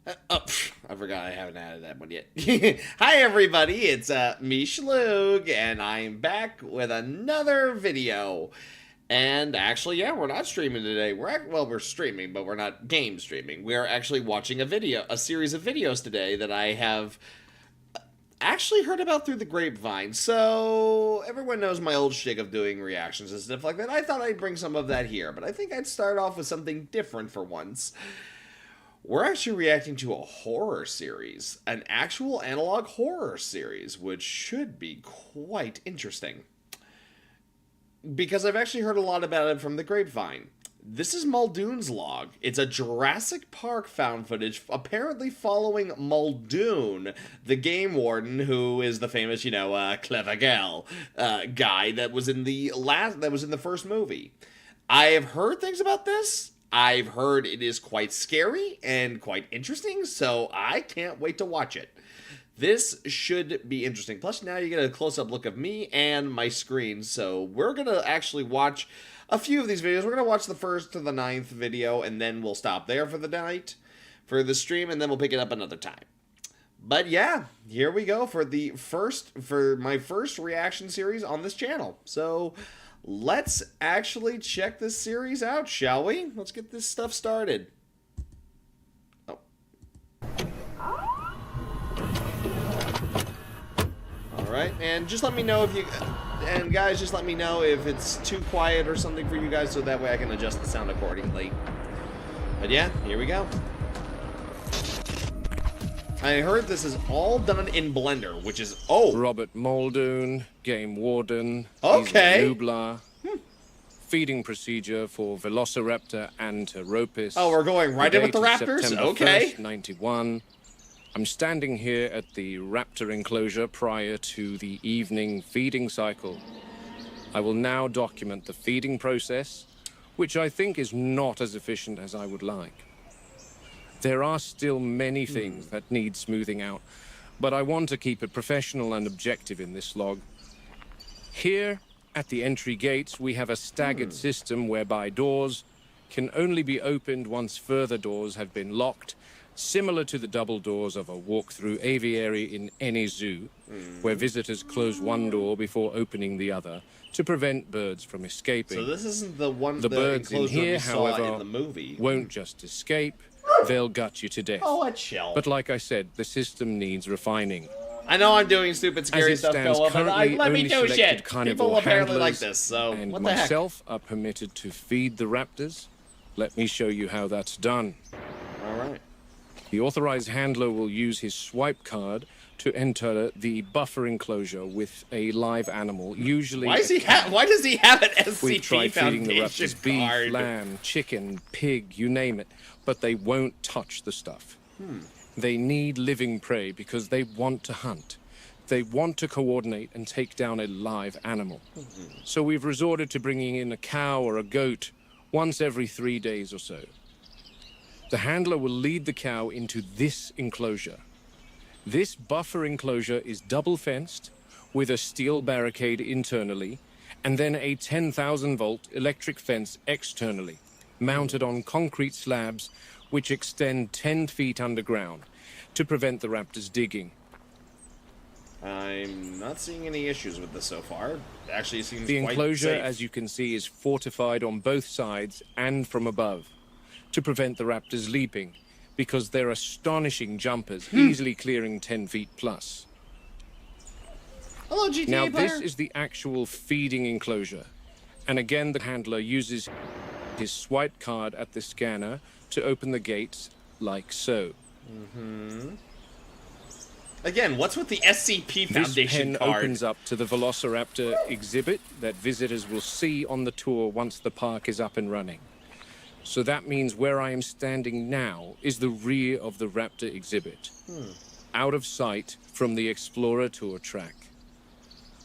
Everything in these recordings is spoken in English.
I forgot I haven't added that one yet. Hi everybody, it's me Shlug, and I'm back with another video. And actually, yeah, we're not streaming today. We're streaming, but we're not game streaming. We are actually watching a series of videos today that I have actually heard about through the grapevine. So everyone knows my old shtick of doing reactions and stuff like that. I thought I'd bring some of that here, but I think I'd start off with something different for once. We're actually reacting to a horror series, an actual analog horror series, which should be quite interesting. Because I've actually heard a lot about it from the grapevine. This is Muldoon's log. It's a Jurassic Park found footage, apparently following Muldoon, the game warden, who is the famous, clever gal guy that was in the first movie. I have heard things about this. I've heard it is quite scary and quite interesting, so I can't wait to watch it. This should be interesting. Plus, now you get a close-up look of me and my screen, so we're going to actually watch a few of these videos. We're going to watch the 1st to the 9th video, and then we'll stop there for the night, for the stream, and then we'll pick it up another time. But yeah, here we go for my first reaction series on this channel. So let's actually check this series out, shall we? Let's get this stuff started. Oh. Alright, and just let me know if you... And guys, just let me know if it's too quiet or something for you guys, so that way I can adjust the sound accordingly. But yeah, here we go. I heard this is all done in Blender, which is... Oh! Robert Muldoon, game warden. Okay. Nublar. Feeding procedure for Velociraptor and Pteropus. Oh, we're going right in with the raptors? September Okay. 1st, 91. I'm standing here at the raptor enclosure prior to the evening feeding cycle. I will now document the feeding process, which I think is not as efficient as I would like. There are still many things that need smoothing out, but I want to keep it professional and objective in this log. Here, at the entry gates, we have a staggered system whereby doors can only be opened once further doors have been locked, similar to the double doors of a walk-through aviary in any zoo, where visitors close one door before opening the other to prevent birds from escaping. So this isn't the birds in here, however, in the movie. Won't just escape, they'll gut you to death. Oh, what shell. But like I said, the system needs refining. I know I'm doing stupid, scary stuff, but let me do shit. People apparently like this, so and what the heck? myself are permitted to feed the raptors. Let me show you how that's done. All right. The authorized handler will use his swipe card to enter the buffer enclosure with a live animal, usually... Why does he have an SCP We've tried feeding the Foundation raptors beef, card? lamb, chicken, pig, you name it, but they won't touch the stuff. They need living prey because they want to hunt. They want to coordinate and take down a live animal. So we've resorted to bringing in a cow or a goat once every 3 days or so. The handler will lead the cow into this enclosure. This buffer enclosure is double fenced with a steel barricade internally and then a 10,000 volt electric fence externally, mounted on concrete slabs which extend 10 feet underground to prevent the raptors digging. I'm not seeing any issues with this so far. Actually, it seems The quite enclosure, safe. as you can see, is fortified on both sides and from above to prevent the raptors leaping, because they're astonishing jumpers, easily clearing 10 feet plus. Hello, GTA Now, player. this is the actual feeding enclosure. And again, the handler uses his swipe card at the scanner to open the gates like so. Again, what's with the SCP This Foundation pen card? opens up to the Velociraptor exhibit that visitors will see on the tour once the park is up and running. So that means where I am standing now is the rear of the raptor exhibit, out of sight from the Explorer Tour track.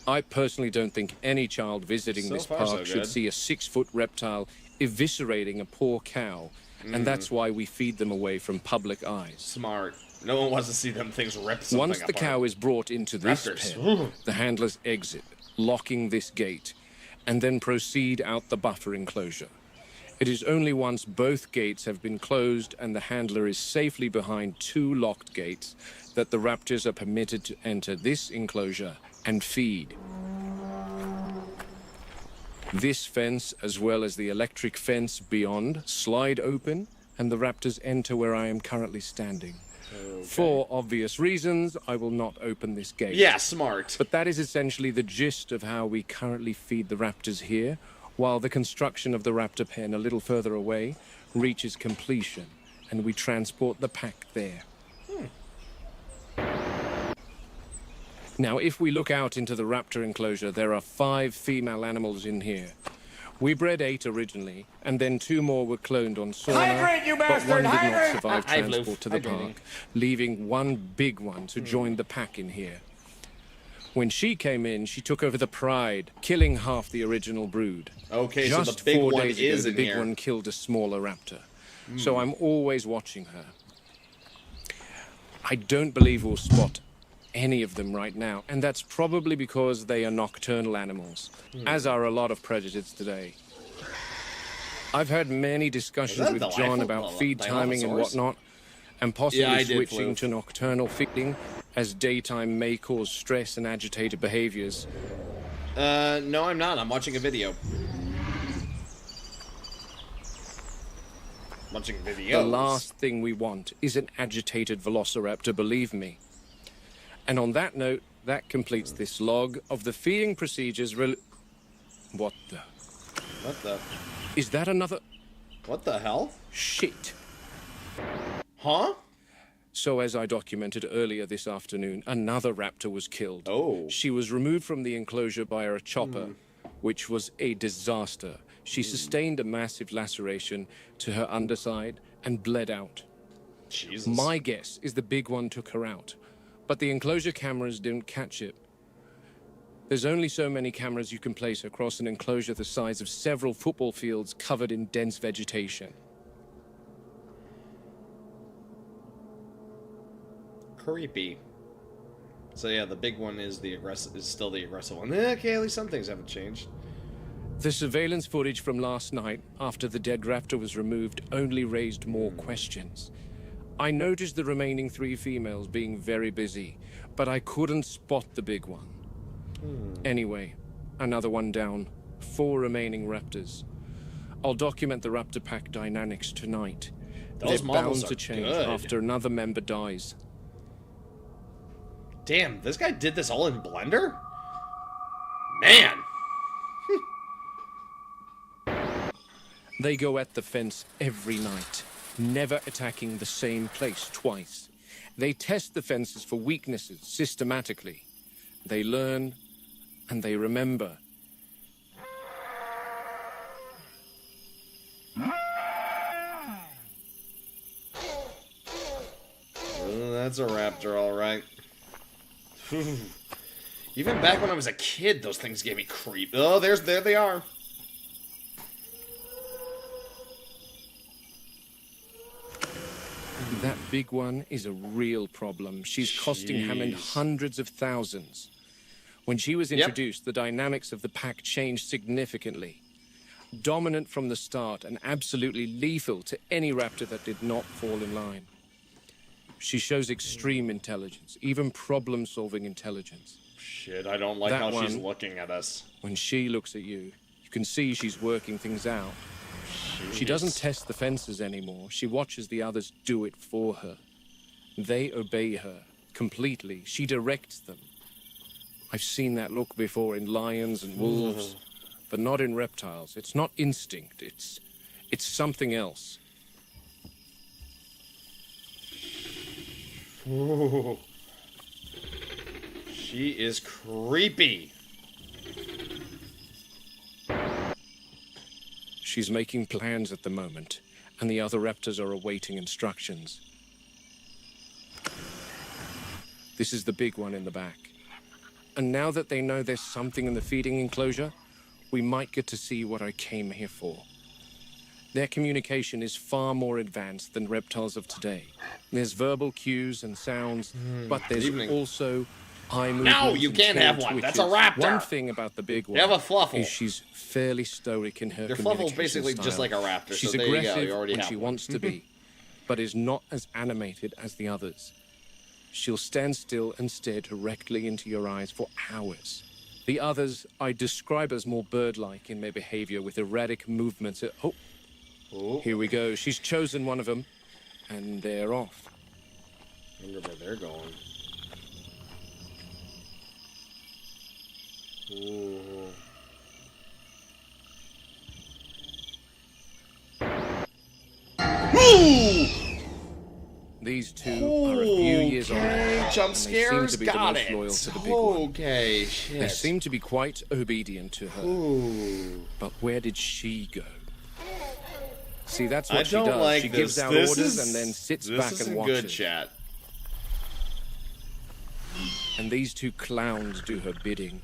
I personally don't think any child visiting this park should see a 6-foot reptile eviscerating a poor cow, and that's why we feed them away from public eyes. Smart. No one wants to see them things rip something Once the apart. cow is brought into this pen, the handlers exit, locking this gate, and then proceed out the buffer enclosure. It is only once both gates have been closed and the handler is safely behind 2 locked gates that the raptors are permitted to enter this enclosure and feed. This fence, as well as the electric fence beyond, slide open and the raptors enter where I am currently standing. Okay. For obvious reasons, I will not open this gate. Yeah, smart. But that is essentially the gist of how we currently feed the raptors here, while the construction of the raptor pen a little further away reaches completion, and we transport the pack there. Now, if we look out into the raptor enclosure, there are 5 female animals in here. We bred 8 originally, and then 2 more were cloned on Sauna, Hydrate, you but one bastard! did not Hydrate! survive Hi, Blue. transport to the Hydrating. park, leaving one big one to join the pack in here. When she came in, she took over the pride, killing half the original brood. Okay, Just so the big 4 one days is ago, in the big here. one killed a smaller raptor. So I'm always watching her. I don't believe we'll spot any of them right now, and that's probably because they are nocturnal animals, as are a lot of predators today. I've had many discussions that with the John rifle? about The feed timing and Dilophosaurus? whatnot, and possibly Yeah, I did, switching Floof. to nocturnal feeding, as daytime may cause stress and agitated behaviors. No, I'm not. I'm watching a video. Watching videos. The last thing we want is an agitated velociraptor, believe me. And on that note, that completes this log of the feeding procedures. What the? What the? Is that another? What the hell? Shit. Huh? So as I documented earlier this afternoon, another raptor was killed. Oh. She was removed from the enclosure by a chopper, which was a disaster. She sustained a massive laceration to her underside and bled out. Jesus. My guess is the big one took her out, but the enclosure cameras didn't catch it. There's only so many cameras you can place across an enclosure the size of several football fields covered in dense vegetation. Creepy. So yeah, the big one is still the aggressive one. Okay, at least some things haven't changed. The surveillance footage from last night, after the dead raptor was removed, only raised more questions. I noticed the remaining 3 females being very busy, but I couldn't spot the big one. Anyway, another one down. 4 remaining raptors. I'll document the raptor pack dynamics tonight. Those They're models bound are to change good. after another member dies. Damn, this guy did this all in Blender? Man! They go at the fence every night, never attacking the same place twice. They test the fences for weaknesses systematically. They learn, and they remember. That's a raptor, alright. Even back when I was a kid, those things gave me creep. Oh, there they are. That big one is a real problem. She's costing Hammond Jeez. hundreds of thousands. When she was introduced, the dynamics of the pack changed significantly. Dominant from the start and absolutely lethal to any raptor that did not fall in line. She shows extreme intelligence, even problem-solving intelligence. Shit, I don't like That how she's one- looking at us. When she looks at you, you can see she's working things out. She doesn't test the fences anymore. She watches the others do it for her. They obey her completely. She directs them. I've seen that look before in lions and wolves, but not in reptiles. It's not instinct. It's something else. Ooh. She is creepy. She's making plans at the moment, and the other raptors are awaiting instructions. This is the big one in the back. And now that they know there's something in the feeding enclosure, we might get to see what I came here for. Their communication is far more advanced than reptiles of today. There's verbal cues and sounds, but there's evening. also eye movements. No, you and can't tail have one. That's a twitches. raptor. One thing about the big one You have a fluffle. is she's fairly stoic in her Your communication fluffle's basically style. just like a raptor, She's so there you go. aggressive You already when have she one. wants to be, but is not as animated as the others. She'll stand still and stare directly into your eyes for hours. The others I describe as more bird-like in their behavior, with erratic movements. Oh, Here we go. She's chosen one of them, and they're off. I wonder where they're going. Ooh. Ooh! These two are a few years older, Okay, jump and they seem scares, to be the got most it. loyal to the big one. Okay, shit. They seem to be quite obedient to her. Ooh. But where did she go? See, that's what I she don't does. like She this. gives out This orders is- and then sits this back isn't and watches. good, chat. And these two clowns do her bidding.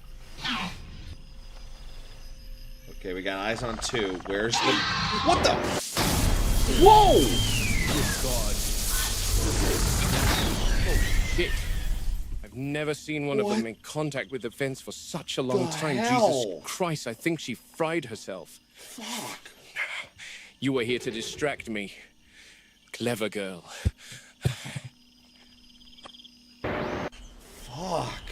Okay, we got eyes on two. Where's the... What the... Whoa! God. Oh, shit. I've never seen one of them in contact with the fence for such a long time. hell? Jesus Christ, I think she fried herself. Fuck. You were here to distract me. Clever girl. Fuck.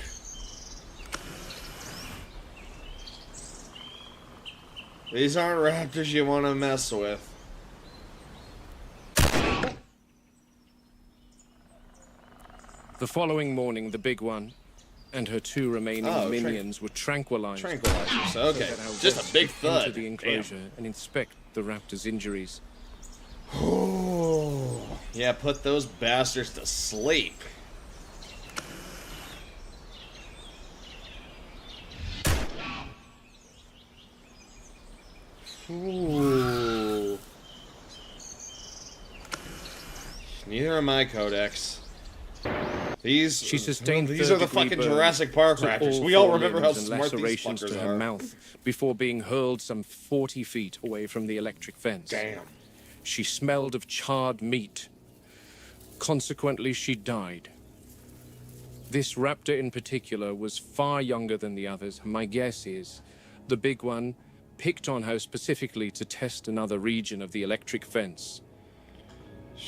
These aren't raptors you want to mess with. The following morning, the big one and her two remaining minions were tranquilized. Tranquilizers. Okay. So that I'll Just a get big into thud. the enclosure and inspect the raptor's injuries. Oh. Yeah, put those bastards to sleep. Ooh. Neither am I, Codex. These She sustained these are the third-degree fucking burns Jurassic Park to raptors. all We all four remember how limbs and smart these lacerations to fuckers her are. mouth before being hurled some 40 feet away from the electric fence. Damn. She smelled of charred meat. Consequently, she died. This raptor in particular was far younger than the others. My guess is the big one picked on her specifically to test another region of the electric fence.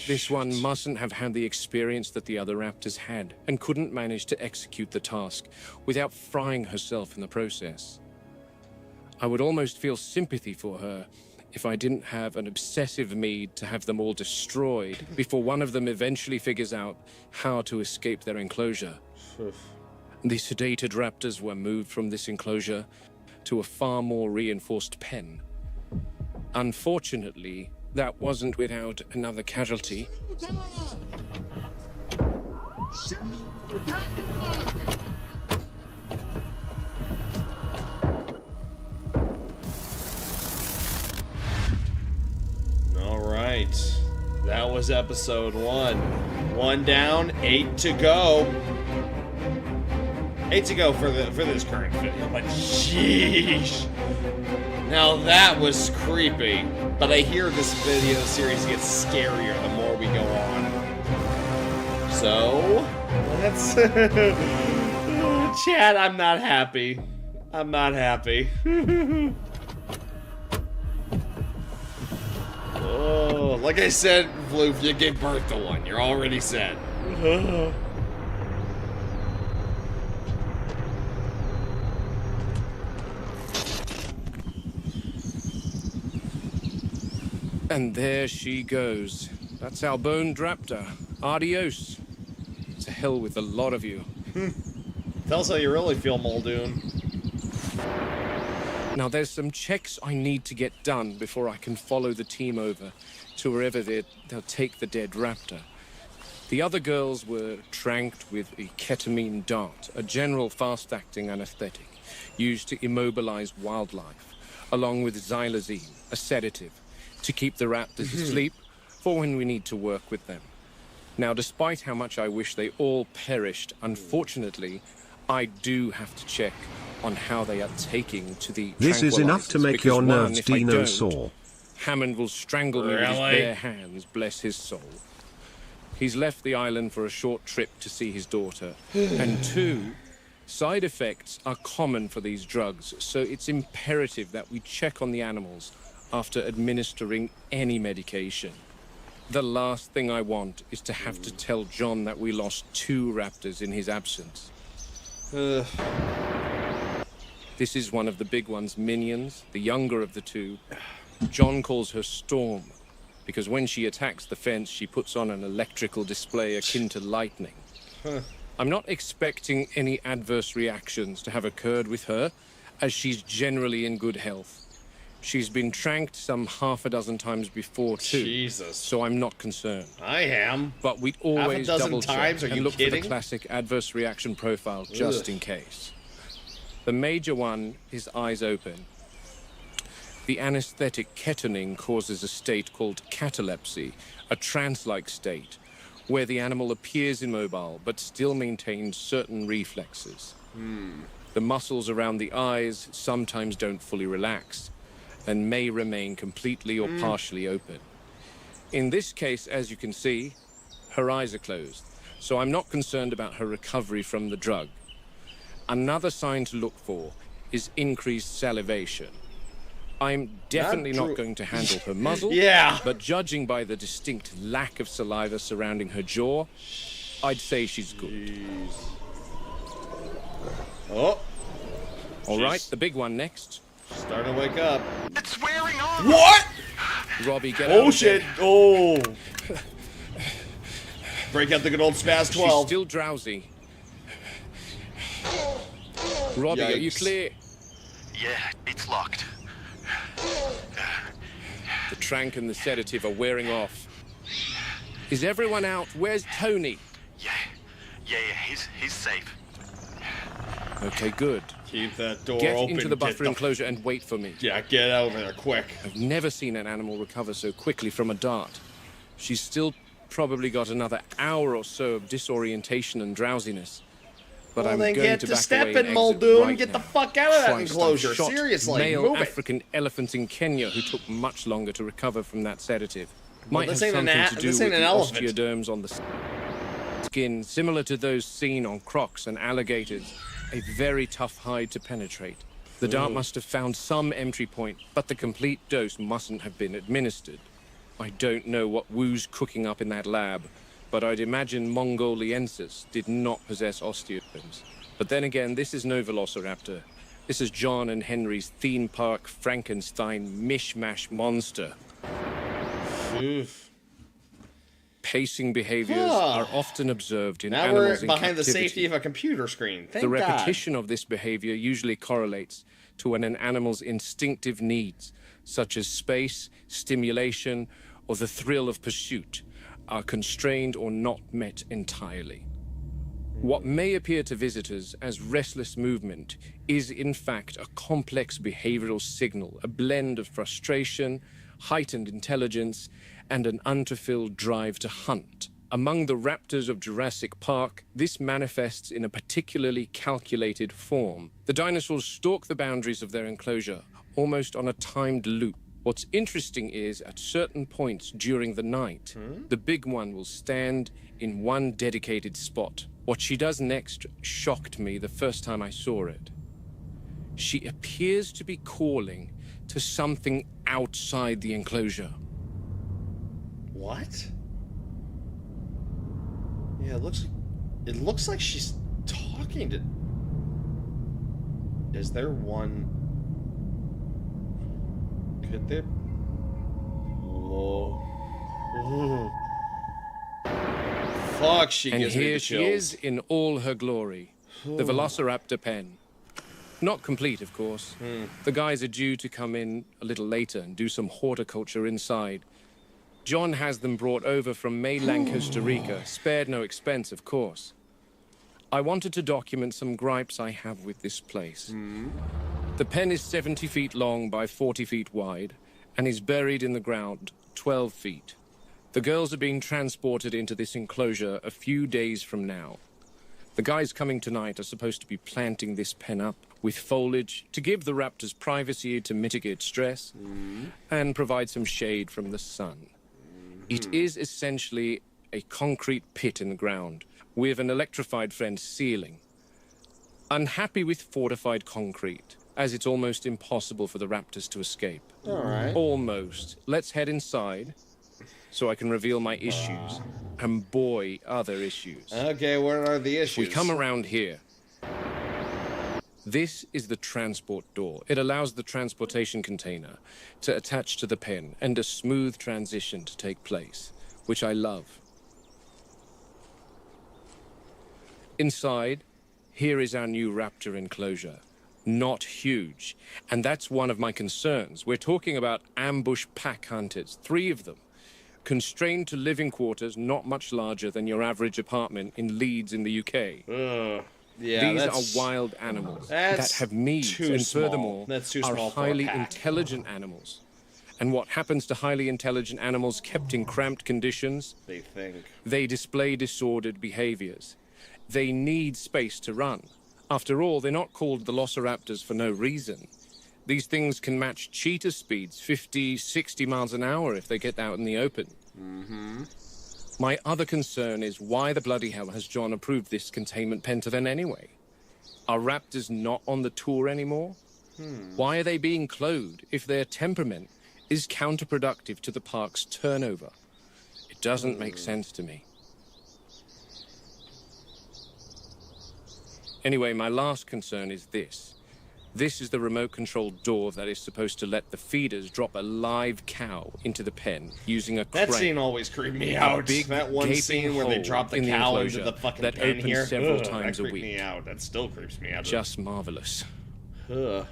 This one mustn't have had the experience that the other raptors had, and couldn't manage to execute the task without frying herself in the process. I would almost feel sympathy for her if I didn't have an obsessive need to have them all destroyed before one of them eventually figures out how to escape their enclosure. The sedated raptors were moved from this enclosure to a far more reinforced pen. Unfortunately, that wasn't without another casualty. All right. That was episode 1. 1 down, 8 to go. 8 to go for this current video, but sheesh. Now that was creepy, but I hear this video series gets scarier the more we go on. So, let's... Chad, I'm not happy. I'm not happy. Oh, like I said, Floof, you gave birth to one. You're already set. And there she goes. That's our bone raptor. Adios. To hell with a lot of you. Tell us how you really feel, Muldoon. Now, there's some checks I need to get done before I can follow the team over to wherever they'll take the dead raptor. The other girls were tranked with a ketamine dart, a general fast-acting anesthetic used to immobilize wildlife, along with xylazine, a sedative, to keep the raptors asleep for when we need to work with them. Now, despite how much I wish they all perished, unfortunately, I do have to check on how they are taking to the This is enough to tranquilizers, make because your one, nerves if I Dino don't, sore. Hammond will strangle me with his Really? bare hands, bless his soul. He's left the island for a short trip to see his daughter. And 2, Side effects are common for these drugs, so it's imperative that we check on the animals after administering any medication. The last thing I want is to have to tell John that we lost 2 raptors in his absence. Ugh. This is one of the big one's minions, the younger of the 2. John calls her Storm, because when she attacks the fence, she puts on an electrical display akin to lightning. I'm not expecting any adverse reactions to have occurred with her, as she's generally in good health. She's been tranked some half a dozen times before, too. Jesus. So I'm not concerned. I am. But we'd always double check Are and you look kidding? for the classic adverse reaction profile just in case. The major one is eyes open. The anesthetic ketamine causes a state called catalepsy, a trance-like state, where the animal appears immobile but still maintains certain reflexes. The muscles around the eyes sometimes don't fully relax and may remain completely or partially open. In this case, as you can see, her eyes are closed, so I'm not concerned about her recovery from the drug. Another sign to look for is increased salivation. I'm definitely not going to handle her muzzle, but judging by the distinct lack of saliva surrounding her jaw, I'd say she's good. Jeez. Oh. All right, the big one next. Starting to wake up. It's wearing off. What? Robbie, get out Oh of shit. there. Oh. Break out the good old Spaz 12. She's still drowsy. Robbie, are you Yikes. clear? Yeah, it's locked. The trank and the sedative are wearing off. Is everyone out? Where's Tony? Yeah, he's safe. Okay, good. Keep that door Get open. into the buffer Get enclosure and wait for me. Yeah, get over there quick. I've never seen an animal recover so quickly from a dart. She's still probably got another hour or so of disorientation and drowsiness. But Well, I'm then going get to to back away stepping, and exit Muldoon. right Get the now. fuck out of that Christ, I've enclosure. shot Seriously, male move it. African elephants in Kenya who took much longer to recover from that sedative. Well, Might have this ain't something an to a- do this with ain't an the elephant. osteoderms on the skin, similar to those seen on crocs and alligators. A very tough hide to penetrate. The dart must have found some entry point, but the complete dose mustn't have been administered. I don't know what Wu's cooking up in that lab, but I'd imagine Mongoliensis did not possess osteoderms. But then again, this is no velociraptor. This is John and Henry's theme park Frankenstein mishmash monster. Oof. Pacing behaviors are often observed in Now animals we're in behind the captivity. safety of a computer screen. Thank The God. repetition of this behavior usually correlates to when an animal's instinctive needs, such as space, stimulation, or the thrill of pursuit, are constrained or not met entirely. What may appear to visitors as restless movement is in fact a complex behavioral signal, a blend of frustration, heightened intelligence, and an unfulfilled drive to hunt. Among the raptors of Jurassic Park, this manifests in a particularly calculated form. The dinosaurs stalk the boundaries of their enclosure, almost on a timed loop. What's interesting is, at certain points during the night, the big one will stand in one dedicated spot. What she does next shocked me the first time I saw it. She appears to be calling to something outside the enclosure. What? Yeah, it looks like she's talking to. Is there one? Could there? Whoa. Ooh. Fuck, she And gives me here the she chills. is in all her glory. The Velociraptor pen. Not complete, of course. The guys are due to come in a little later and do some horticulture inside. John has them brought over from mainland Costa Rica, spared no expense, of course. I wanted to document some gripes I have with this place. The pen is 70 feet long by 40 feet wide and is buried in the ground 12 feet. The girls are being transported into this enclosure a few days from now. The guys coming tonight are supposed to be planting this pen up with foliage to give the raptors privacy to mitigate stress and provide some shade from the sun. It is essentially a concrete pit in the ground with an electrified fence ceiling. Unhappy with fortified concrete, as it's almost impossible for the raptors to escape. All right. Almost. Let's head inside so I can reveal my issues. And boy, are there issues. Okay, what are the issues? We come around here. This is the transport door. It allows the transportation container to attach to the pen and a smooth transition to take place, which I love. Inside, here is our new raptor enclosure. Not huge. And that's one of my concerns. We're talking about ambush pack hunters, 3 of them. Constrained to living quarters not much larger than your average apartment in Leeds in the UK. Yeah, These are wild animals that have needs, too and small. furthermore, That's too are small for a highly pack. intelligent animals. And what happens to highly intelligent animals kept in cramped conditions? They think. They display disordered behaviors. They need space to run. After all, they're not called velociraptors for no reason. These things can match cheetah speeds, 50, 60 miles an hour if they get out in the open. My other concern is why the bloody hell has John approved this containment pen to them anyway? Are raptors not on the tour anymore? Why are they being cloned if their temperament is counterproductive to the park's turnover? It doesn't make sense to me. Anyway, my last concern is this. This is the remote-controlled door that is supposed to let the feeders drop a live cow into the pen using a crane. That scene always creeped me out. big That one gaping scene where they hole drop the in the cow into enclosure the fucking that pen opens here. several Ugh, times that a creeped week. me out. That still creeps me out. Just marvelous. Ugh.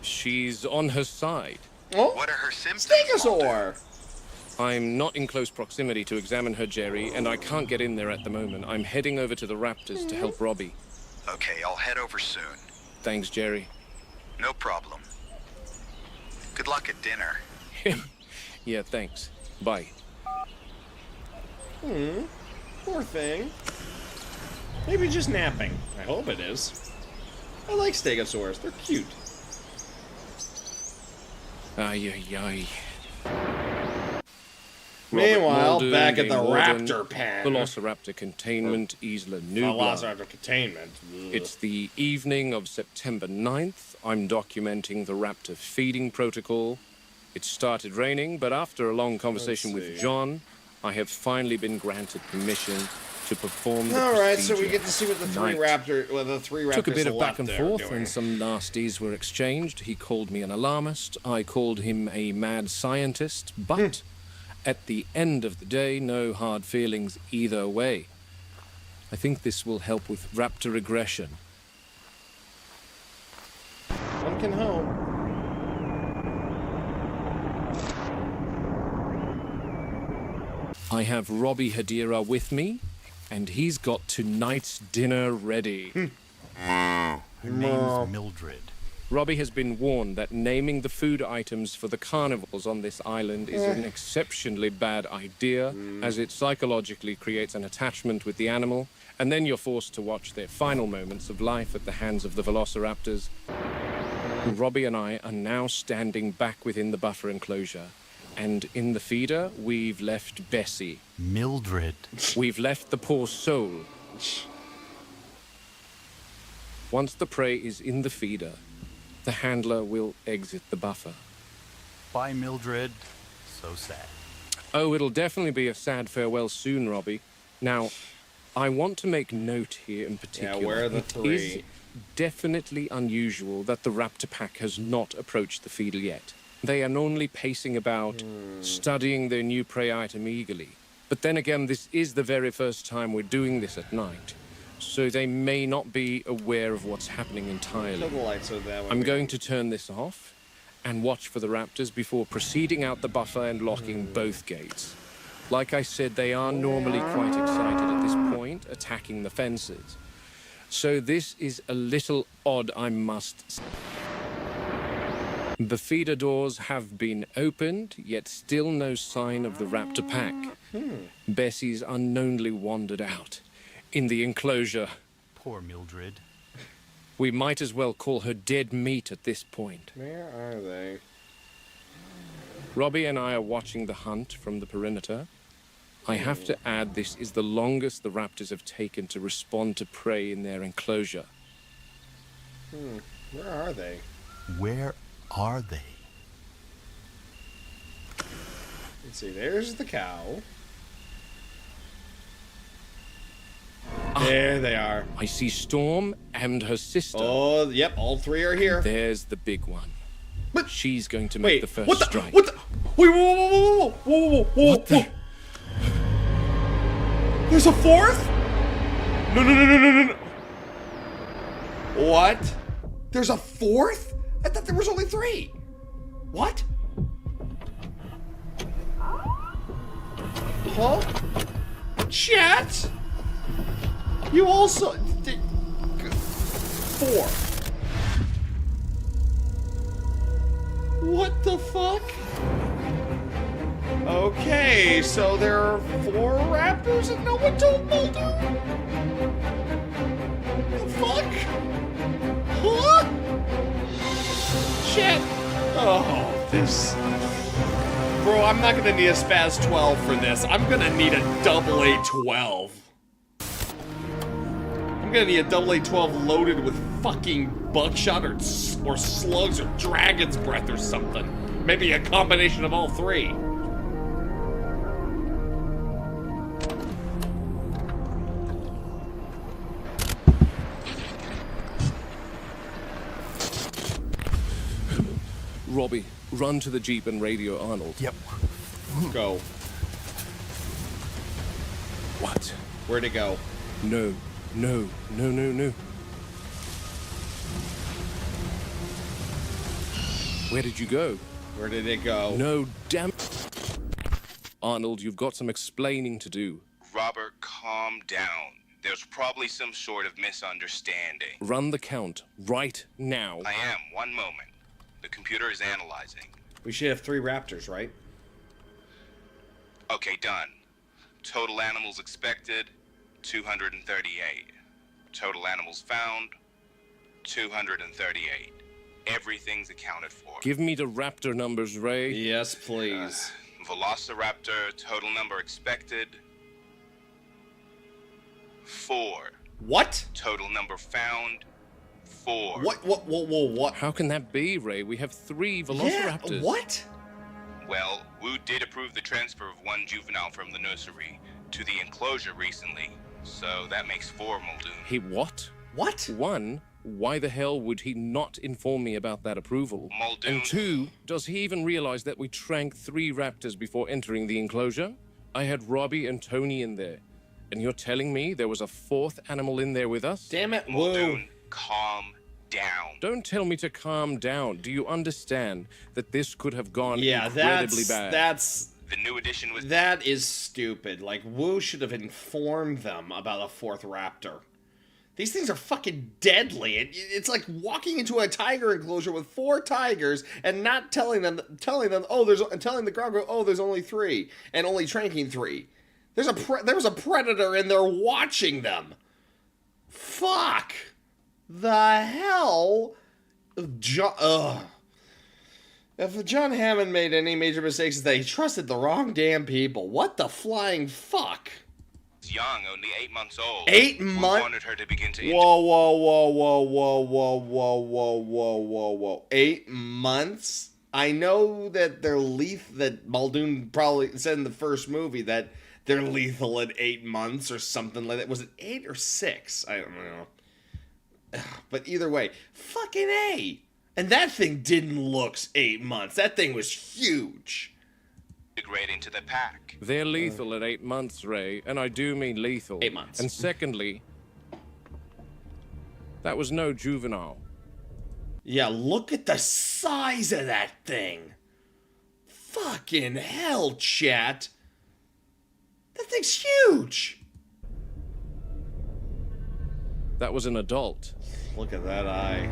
She's on her side. Oh, What are her symptoms? Stegosaur! I'm not in close proximity to examine her, Jerry, and I can't get in there at the moment. I'm heading over to the raptors to help Robbie. Okay, I'll head over soon. Thanks, Jerry. No problem. Good luck at dinner. Yeah, thanks. Bye. Poor thing. Maybe just napping. I hope it is. I like stegosaurs. They're cute. Ay, ay, ay. Meanwhile, Muldoon, back at the Muldoon, raptor pen. Velociraptor Containment, Isla Nublar. Velociraptor containment. Ugh. It's the evening of September 9th. I'm documenting the raptor feeding protocol. It started raining, but after a long conversation Let's with see. John, I have finally been granted permission to perform the All right, so we procedure get to see what the three tonight. raptors Took a bit of back left and there forth, doing. and some nasties were exchanged. He called me an alarmist. I called him a mad scientist. But at the end of the day, no hard feelings either way. I think this will help with raptor aggression. One can hope. I have Robbie Hadira with me, and he's got tonight's dinner ready. Her name's Mildred. Robbie has been warned that naming the food items for the carnivals on this island is an exceptionally bad idea, as it psychologically creates an attachment with the animal, and then you're forced to watch their final moments of life at the hands of the velociraptors. Robbie and I are now standing back within the buffer enclosure, and in the feeder, we've left Bessie. Mildred. We've left the poor soul. Once the prey is in the feeder, the handler will exit the buffer. Bye, Mildred. So sad. Oh, it'll definitely be a sad farewell soon, Robbie. Now, I want to make note here in particular. Yeah, where are the It three? is definitely unusual that the raptor pack has not approached the feeder yet. They are only pacing about, studying their new prey item eagerly. But then again, this is the very first time we're doing this at night, so they may not be aware of what's happening entirely. Kill the lights so that way. I'm going to turn this off and watch for the raptors before proceeding out the buffer and locking both gates. Like I said, they are normally quite excited at this point, attacking the fences. So this is a little odd, I must say. The feeder doors have been opened, yet still no sign of the raptor pack. Bessie's unknownly wandered out. In the enclosure, Poor Mildred. we might as well call her dead meat at this point. Where are they? Robbie and I are watching the hunt from the perimeter. I have to add this is the longest the raptors have taken to respond to prey in their enclosure. Where are they? Where are they? Let's see. There's the cow. There they are. I see Storm and her sister. Oh, yep. All three are here. There's the big one. But She's going to wait, make the first what the? strike. What the? Wait, whoa, whoa, whoa, whoa, whoa, whoa, What the? whoa. There's a fourth? No, no, no, no, no, no, no. What? There's a fourth? I thought there was only three. What? Huh? Chat? You also... Four. What the fuck? Okay, so there are 4 raptors and no one told Muldoon? The fuck? Huh? Shit. Oh, this... Bro, I'm not gonna need a Spaz 12 for this. I'm gonna need a double A12. I'm gonna need a double A12 loaded with fucking buckshot or slugs or dragon's breath or something. Maybe a combination of all three. Robbie, run to the Jeep and radio Arnold. Yep. Go. What? Where'd it go? No, no, no, no, no. Where did you go? Where did it go? No, damn. Arnold, you've got some explaining to do. Robert, calm down. There's probably some sort of misunderstanding. Run the count right now. I am. One moment. The computer is analyzing. We should have 3 raptors, right? Okay, done. Total animals expected, 238. Total animals found, 238. Everything's accounted for. Give me the raptor numbers, Ray. Yes, please. Velociraptor, total number expected, 4. What? Total number found, 4. What? How can that be, Ray? We have 3 Yeah, velociraptors. what? Well, Wu did approve the transfer of 1 juvenile from the nursery to the enclosure recently, so that makes 4, Muldoon. He what? What? 1, why the hell would he not inform me about that approval? Muldoon. And 2, does he even realize that we tranked 3 raptors before entering the enclosure? I had Robbie and Tony in there. And you're telling me there was a 4th animal in there with us? Damn it, Woo. Muldoon, calm down. Don't tell me to calm down. Do you understand that this could have gone Yeah, incredibly bad? The new addition was... That is stupid. Like, Wu should have informed them about a 4th raptor. These things are fucking deadly. It's like walking into a tiger enclosure with 4 tigers and not telling them, telling the crowd, oh, there's only 3, and only tranking 3. There was a predator in there watching them. Fuck. The hell? If John Hammond made any major mistakes, it's that he trusted the wrong damn people. What the flying fuck? young, only 8 months old. 8 We months? wanted her to begin to... Whoa. 8 months? I know that they're lethal, that Muldoon probably said in the first movie that they're lethal at 8 months or something like that. Was it 8 or 6? I don't know. But either way, fucking A. And that thing didn't look 8 months. That thing was huge. Integrate into the pack. They're lethal at 8 months, Ray, and I do mean lethal. 8 months. And secondly, that was no juvenile. Yeah, look at the size of that thing. Fucking hell, chat. That thing's huge. That was an adult. Look at that eye.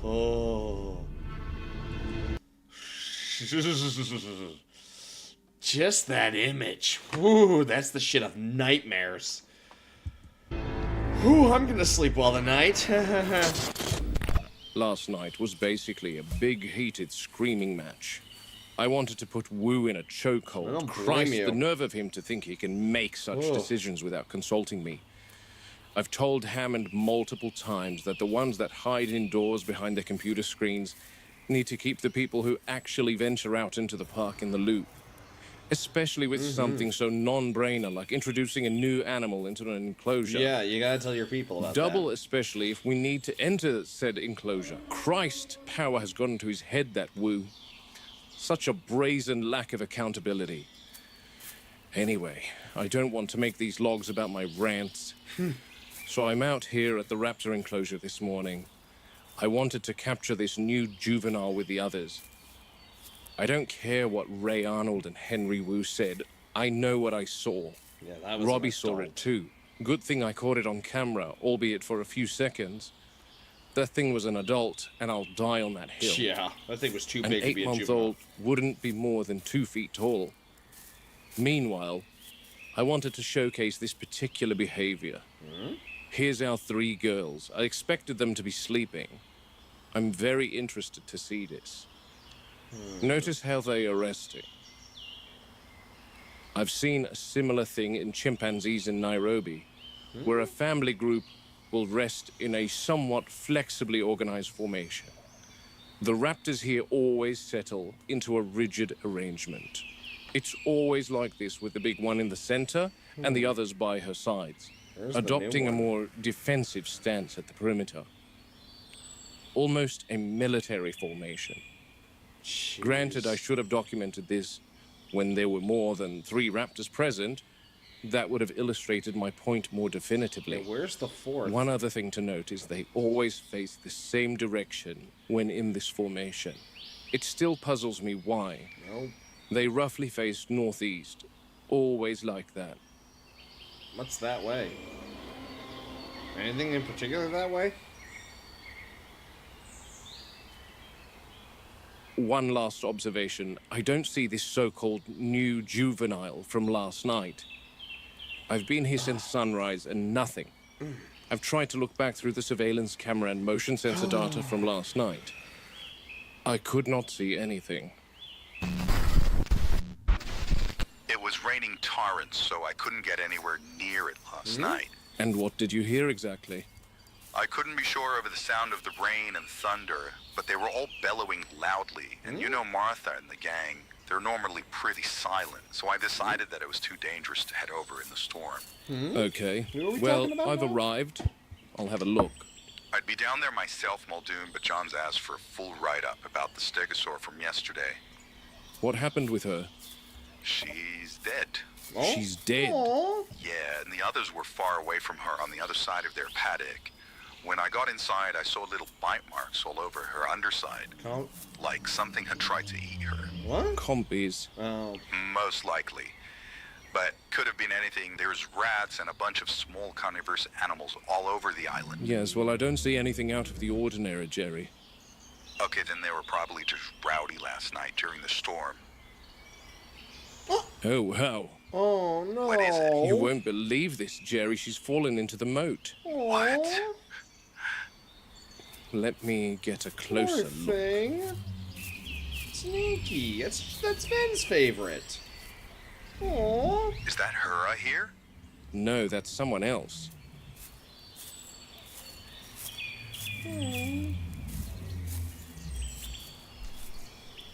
Oh. Just that image. Ooh, that's the shit of nightmares. Ooh, I'm gonna sleep well tonight. Last night was basically a big, heated screaming match. I wanted to put Wu in a I don't chokehold. blame Christ, you. the nerve of him to think he can make such Whoa. decisions without consulting me. I've told Hammond multiple times that the ones that hide indoors behind their computer screens need to keep the people who actually venture out into the park in the loop. Especially with something so non-brainer like introducing a new animal into an enclosure. Yeah, you gotta tell your people about Double that. especially if we need to enter said enclosure. Christ, power has gotten to his head, that Wu. Such a brazen lack of accountability. Anyway, I don't want to make these logs about my rants. So I'm out here at the raptor enclosure this morning. I wanted to capture this new juvenile with the others. I don't care what Ray Arnold and Henry Wu said. I know what I saw. Yeah, that was Robbie saw it too. Good thing I caught it on camera, albeit for a few seconds. That thing was an adult, and I'll die on that hill. Yeah, that thing was too An big to be a juvenile. 8-month-old wouldn't be more than 2 feet tall. Meanwhile, I wanted to showcase this particular behavior. Here's our 3 girls. I expected them to be sleeping. I'm very interested to see this. Notice how they are resting. I've seen a similar thing in chimpanzees in Nairobi, where a family group will rest in a somewhat flexibly organized formation. The raptors here always settle into a rigid arrangement. It's always like this, with the big one in the center and the others by her sides, There's the new adopting a one. more defensive stance at the perimeter. Almost a military formation. Granted, I should have documented this when there were more than 3 raptors present. That would have illustrated my point more definitively. Yeah, where's the 4th? One other thing to note is they always face the same direction when in this formation. It still puzzles me why. No. They roughly face northeast, always like that. What's that way? Anything in particular that way? One last observation. I don't see this so-called new juvenile from last night. I've been here since sunrise and nothing. I've tried to look back through the surveillance camera and motion sensor data from last night. I could not see anything. It was raining torrents, so I couldn't get anywhere near it last night. And what did you hear exactly? I couldn't be sure of the sound of the rain and thunder, but they were all bellowing loudly. And you know Martha and the gang, they're normally pretty silent, so I decided that it was too dangerous to head over in the storm. Okay. Who are we Well, talking about I've now? arrived. I'll have a look. I'd be down there myself, Muldoon, but John's asked for a full write-up about the stegosaur from yesterday. What happened with her? She's dead. Oh? She's dead. Aw. Yeah, and the others were far away from her on the other side of their paddock. When I got inside, I saw little bite marks all over her underside, Count. like something had tried to eat her. What? Compies. Oh. Most likely. But could have been anything. There's rats and a bunch of small carnivorous animals all over the island. Yes, well, I don't see anything out of the ordinary, Jerry. Okay, then they were probably just rowdy last night during the storm. Oh, wow. Oh, no. What is it? You won't believe this, Jerry. She's fallen into the moat. What? Aw, Let me get a Poor closer look. thing. Sneaky. That's Ben's favorite. Aww. Is that her I hear? No, that's someone else.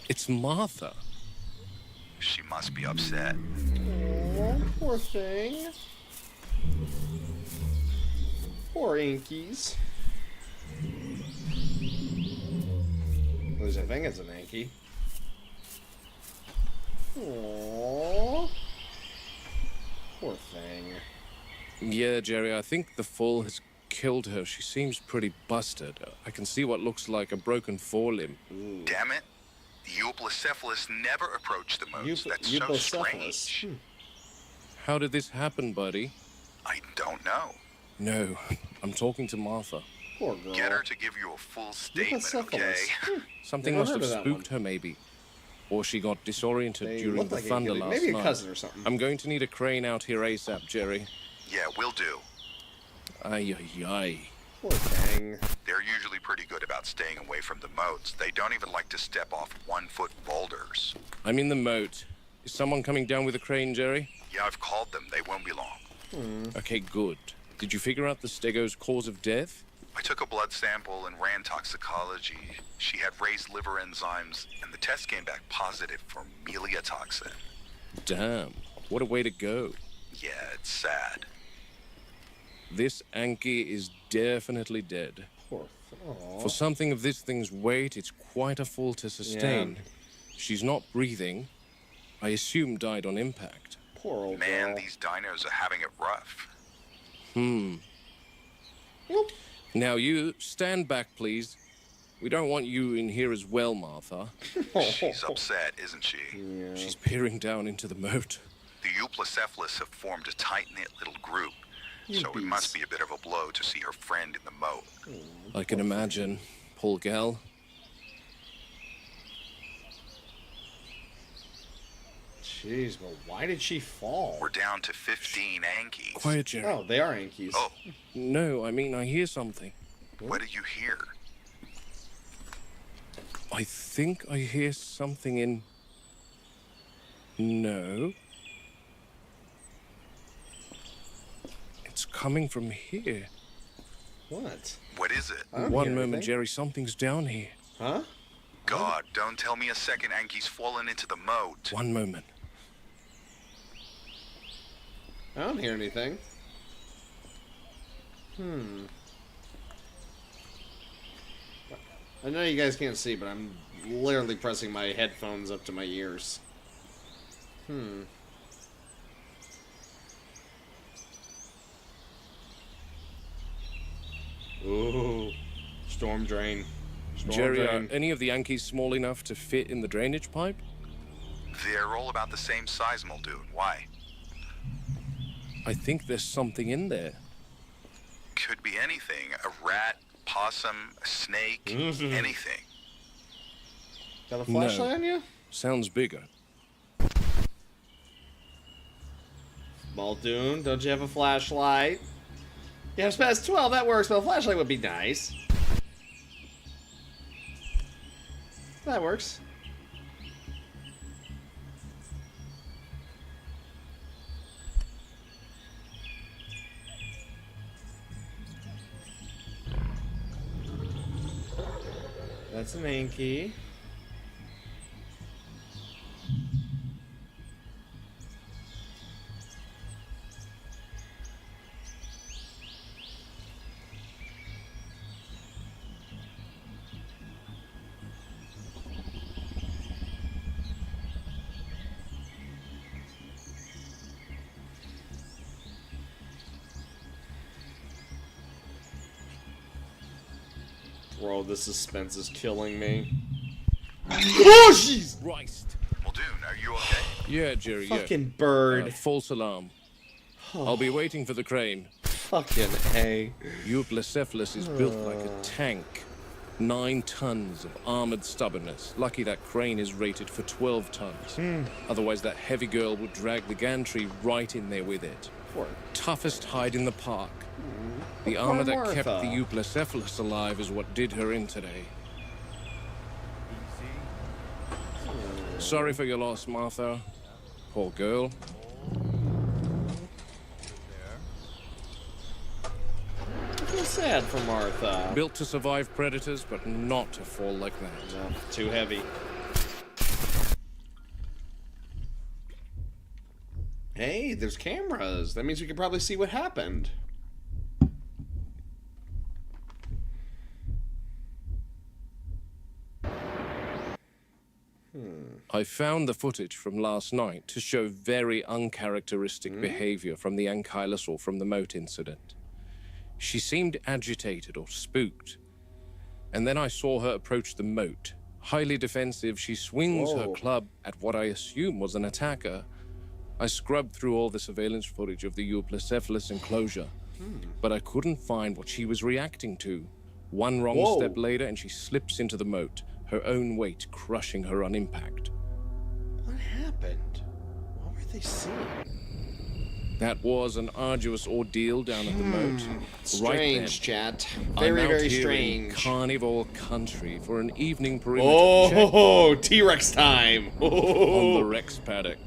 It's Martha. She must be upset. Aw, poor thing. Poor Inkies. At least I think it's an Inky. Aww. Poor thing. Yeah, Jerry, I think the fall has killed her. She seems pretty busted. I can see what looks like a broken forelimb. Damn it. Euoplocephalus never approached the moats. That's so Euoplocephalus. strange. How did this happen, buddy? I don't know. No, I'm talking to Martha. Poor girl. Get her to give you a full statement, okay? Euoplocephalus. Something Never must heard have of that spooked her, maybe. Or she got disoriented They during look the like thunder last maybe a night. cousin or something. I'm going to need a crane out here ASAP, Jerry. Yeah, will do. Ay, ay, ay. Poor thing. They're usually pretty good about staying away from the moats. They don't even like to step off 1-foot boulders. I'm in the moat. Is someone coming down with a crane, Jerry? Yeah, I've called them. They won't be long. Okay, good. Did you figure out the stego's cause of death? I took a blood sample and ran toxicology. She had raised liver enzymes, and the test came back positive for meliotoxin. Damn, what a way to go. Yeah, it's sad. This Anki is definitely dead. Poor. Aw. For something of this thing's weight, it's quite a fall to sustain. She's not breathing. I assume died on impact. Poor old Man, girl. these dinos are having it rough. Whoop. Now you, stand back, please. We don't want you in here as well, Martha. She's upset, isn't she? Yeah. She's peering down into the moat. The Euplacephalus have formed a tight-knit little group, so it must be a bit of a blow to see her friend in the moat. I can imagine. Poor gal. Jeez, but why did she fall? We're down to 15 Ankies. Quiet, Jerry. Oh, they are Yankees. Oh, No, I mean, I hear something. what do you hear? I think I hear something in... No. It's coming from here. What? What is it? I don't One hear moment, anything. Jerry, something's down here. Huh? God, don't tell me a second Anki's fallen into the moat. One moment. I don't hear anything. I know you guys can't see, but I'm literally pressing my headphones up to my ears. Ooh. Storm drain. Storm Jerry, are drain. any of the Yankees small enough to fit in the drainage pipe? They're all about the same size, Muldoon. Why? I think there's something in there. Could be anything. A rat, possum, a snake, anything. Got a flashlight on you? Sounds bigger. Muldoon, don't you have a flashlight? Yeah, it's past 12, that works, but a flashlight would be nice. That works. That's an Yankee. Bro, the suspense is killing me. Oh, jeez! Christ. Muldoon, are you okay? Yeah, Jerry, yeah. Fucking bird. False alarm. I'll be waiting for the crane. Fucking A. Euplacephalus is built like a tank. 9 tons of armored stubbornness. Lucky that crane is rated for 12 tons. Otherwise, that heavy girl would drag the gantry right in there with it. Poor. Toughest hide in the park. The armor that kept Martha. the Euplacephalus alive is what did her in today. Sorry for your loss, Martha. Poor girl. I feel sad for Martha. Built to survive predators, but not to fall like that. No, too heavy. Hey, there's cameras. That means we can probably see what happened. I found the footage from last night to show very uncharacteristic behavior from the Ankylosaur from the moat incident. She seemed agitated or spooked. And then I saw her approach the moat. Highly defensive, she swings her Whoa. club at what I assume was an attacker. I scrubbed through all the surveillance footage of the Euplacephalus enclosure, but I couldn't find what she was reacting to. One wrong Whoa. step later and she slips into the moat, her own weight crushing her on impact. What happened? What were they seeing? That was an arduous ordeal down at the moat. Strange, chat. I'm Very, out very here strange. in Carnivore Country for an evening perimeter check Oh, T-Rex time. on the Oh. Rex paddock.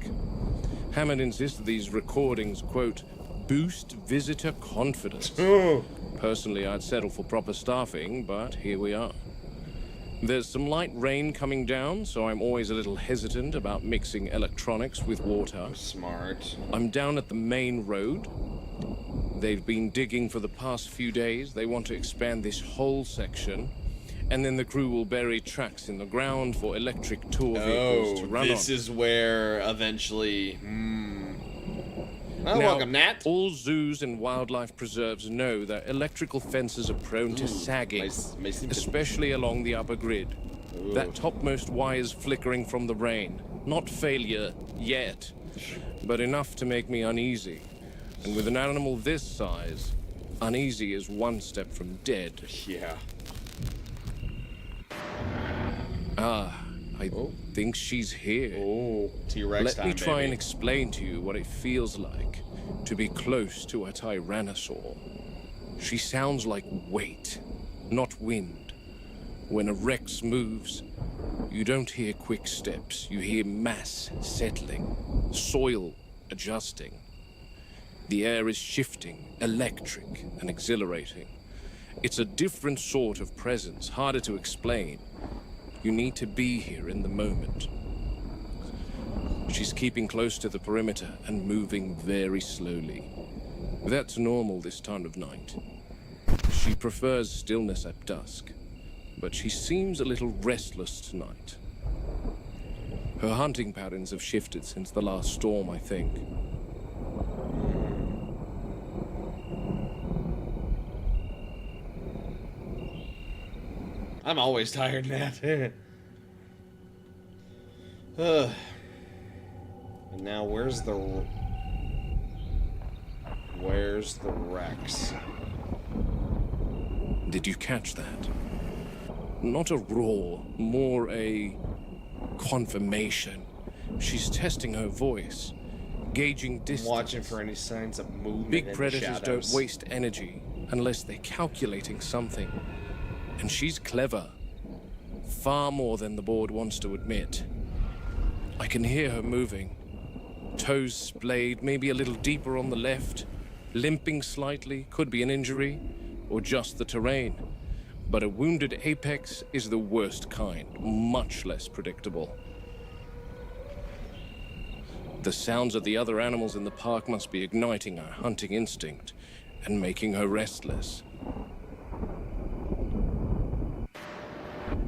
Hammond insisted these recordings, quote, boost visitor confidence. Personally, I'd settle for proper staffing, but here we are. There's some light rain coming down, so I'm always a little hesitant about mixing electronics with water. Smart. I'm down at the main road. They've been digging for the past few days. They want to expand this whole section. And then the crew will bury tracks in the ground for electric tour vehicles to run on. This is where eventually... Oh, Now, welcome, Nat. all zoos and wildlife preserves know that electrical fences are prone to sagging, especially along the upper grid. That topmost wire's flickering from the rain. Not failure yet, but enough to make me uneasy. And with an animal this size, uneasy is one step from dead. Yeah. I think she's here. Oh, T-Rex Let me try and explain to you what it feels like to be close to a tyrannosaur. She sounds like weight, not wind. When a Rex moves, you don't hear quick steps. You hear mass settling, soil adjusting. The air is shifting, electric and exhilarating. It's a different sort of presence, harder to explain. You need to be here in the moment. She's keeping close to the perimeter and moving very slowly. That's normal this time of night. She prefers stillness at dusk, but she seems a little restless tonight. Her hunting patterns have shifted since the last storm, I think. I'm always tired, Nat. And now where's the Rex? Did you catch that? Not a roar, more a confirmation. She's testing her voice, gauging distance. Watching for any signs of movement. Big in the predators don't shadows. waste energy unless they're calculating something. And she's clever. Far more than the board wants to admit. I can hear her moving. Toes splayed, maybe a little deeper on the left. Limping slightly, could be an injury, or just the terrain. But a wounded apex is the worst kind, much less predictable. The sounds of the other animals in the park must be igniting her hunting instinct and making her restless.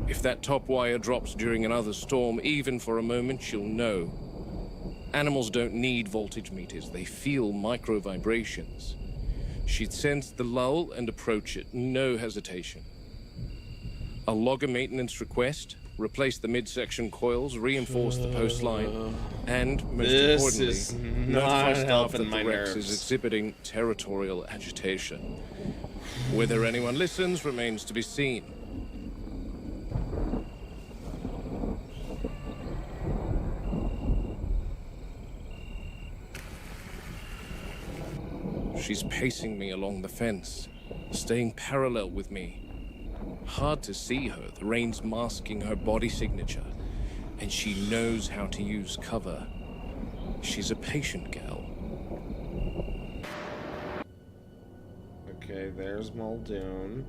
If that top wire drops during another storm, even for a moment, she'll know. Animals don't need voltage meters, they feel micro vibrations. She'd sense the lull and approach it, no hesitation. I'll log a maintenance request, replace the midsection coils, reinforce the post line, and, most importantly, notify staff that the Rex is exhibiting territorial agitation. Whether anyone listens remains to be seen. She's pacing me along the fence, staying parallel with me. Hard to see her, the rain's masking her body signature, and she knows how to use cover. She's a patient gal. Okay, there's Muldoon.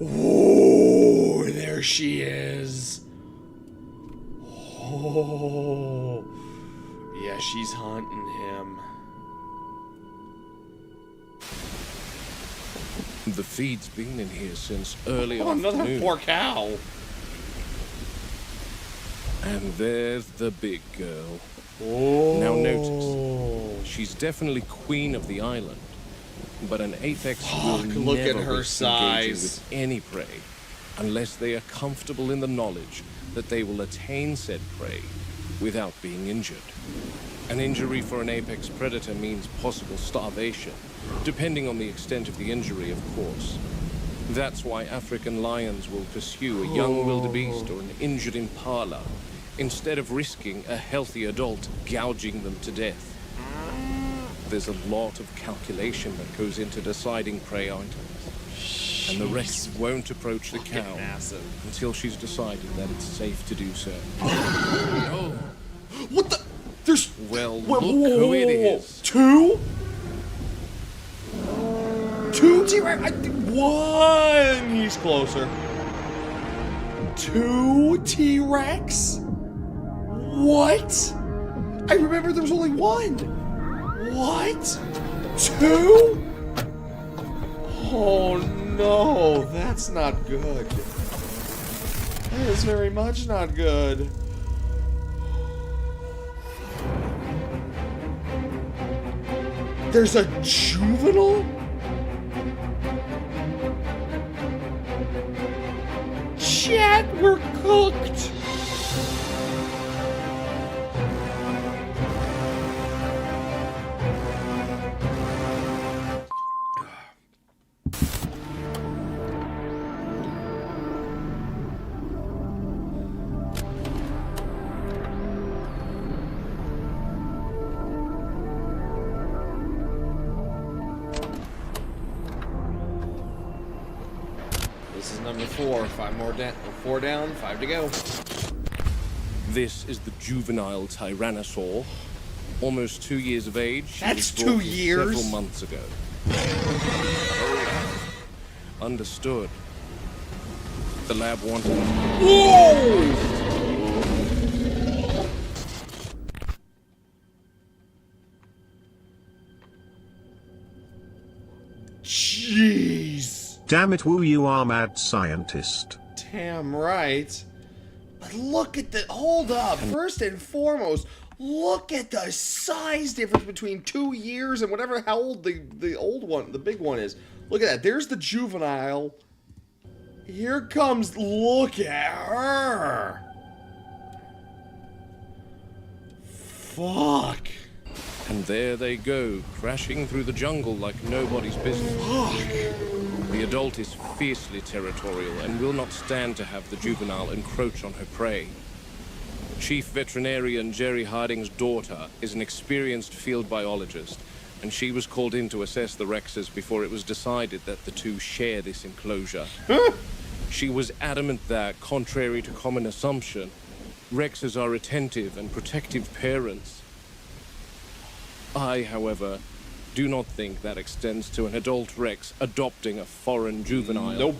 Oh, there she is. Oh, yeah, she's hunting him. The feed's been in here since early Oh, another afternoon. poor cow. And there's the big girl. Oh. Now notice, she's definitely queen of the island, but an apex will look at never her risk engaging size. with any prey unless they are comfortable in the knowledge that they will attain said prey without being injured. An injury for an apex predator means possible starvation, depending on the extent of the injury, of course. That's why African lions will pursue a young wildebeest or an injured impala, instead of risking a healthy adult gouging them to death. There's a lot of calculation that goes into deciding prey items. and the Rex won't approach the Fucking cow massive. until she's decided that it's safe to do so. Oh, What the? There's. well, Whoa, look who it is. Two? Two T-Rex? One! He's closer. Two T-Rex? What? I remember there was only one. What? Two? Oh no, that's not good. That is very much not good. There's a juvenile? Chat, we're cooked. This is number 4. 5 more down. 4 down, 5 to go. This is the juvenile Tyrannosaur, almost 2 years of age. She That's was brought 2 in years? Several months ago. Understood. The lab wanted. Whoa! Jeez. Damn it, Wu, you are mad scientist. Damn right. But look at the. Hold up. First and foremost, look at the size difference between 2 years and whatever how old the old one, the big one is. Look at that. There's the juvenile. Here comes. Look at her. Fuck. And there they go, crashing through the jungle like nobody's business. The adult is fiercely territorial and will not stand to have the juvenile encroach on her prey. Chief Veterinarian Jerry Harding's daughter is an experienced field biologist, and she was called in to assess the Rexes before it was decided that the two share this enclosure. She was adamant that, contrary to common assumption, Rexes are attentive and protective parents. I, however, do not think that extends to an adult Rex adopting a foreign juvenile. Nope.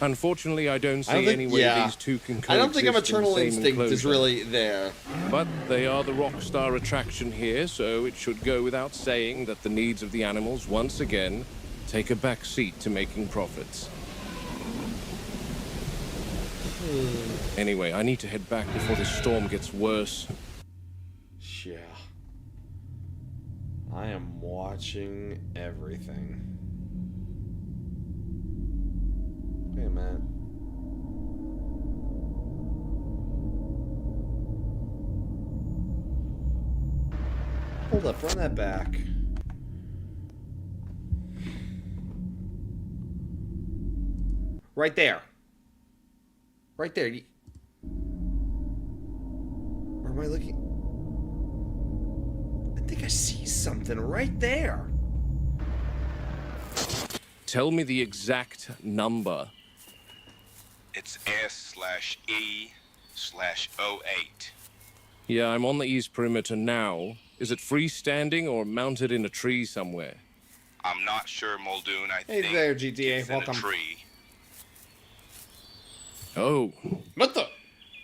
Unfortunately, I don't see any way these two can coexist I don't think a in the maternal same instinct is enclosure. really there. But they are the rock star attraction here, so it should go without saying that the needs of the animals once again take a back seat to making profits. Anyway, I need to head back before this storm gets worse. Yeah. I am watching everything. Hey, man. Hold up, run that back. Right there. Right there. Where am I looking? I think I see something right there. Tell me the exact number. It's S/E/08. Yeah, I'm on the east perimeter now. Is it freestanding or mounted in a tree somewhere? I'm not sure, Muldoon. I Hey think there, GTA. it's Welcome. in a tree. Oh, What the?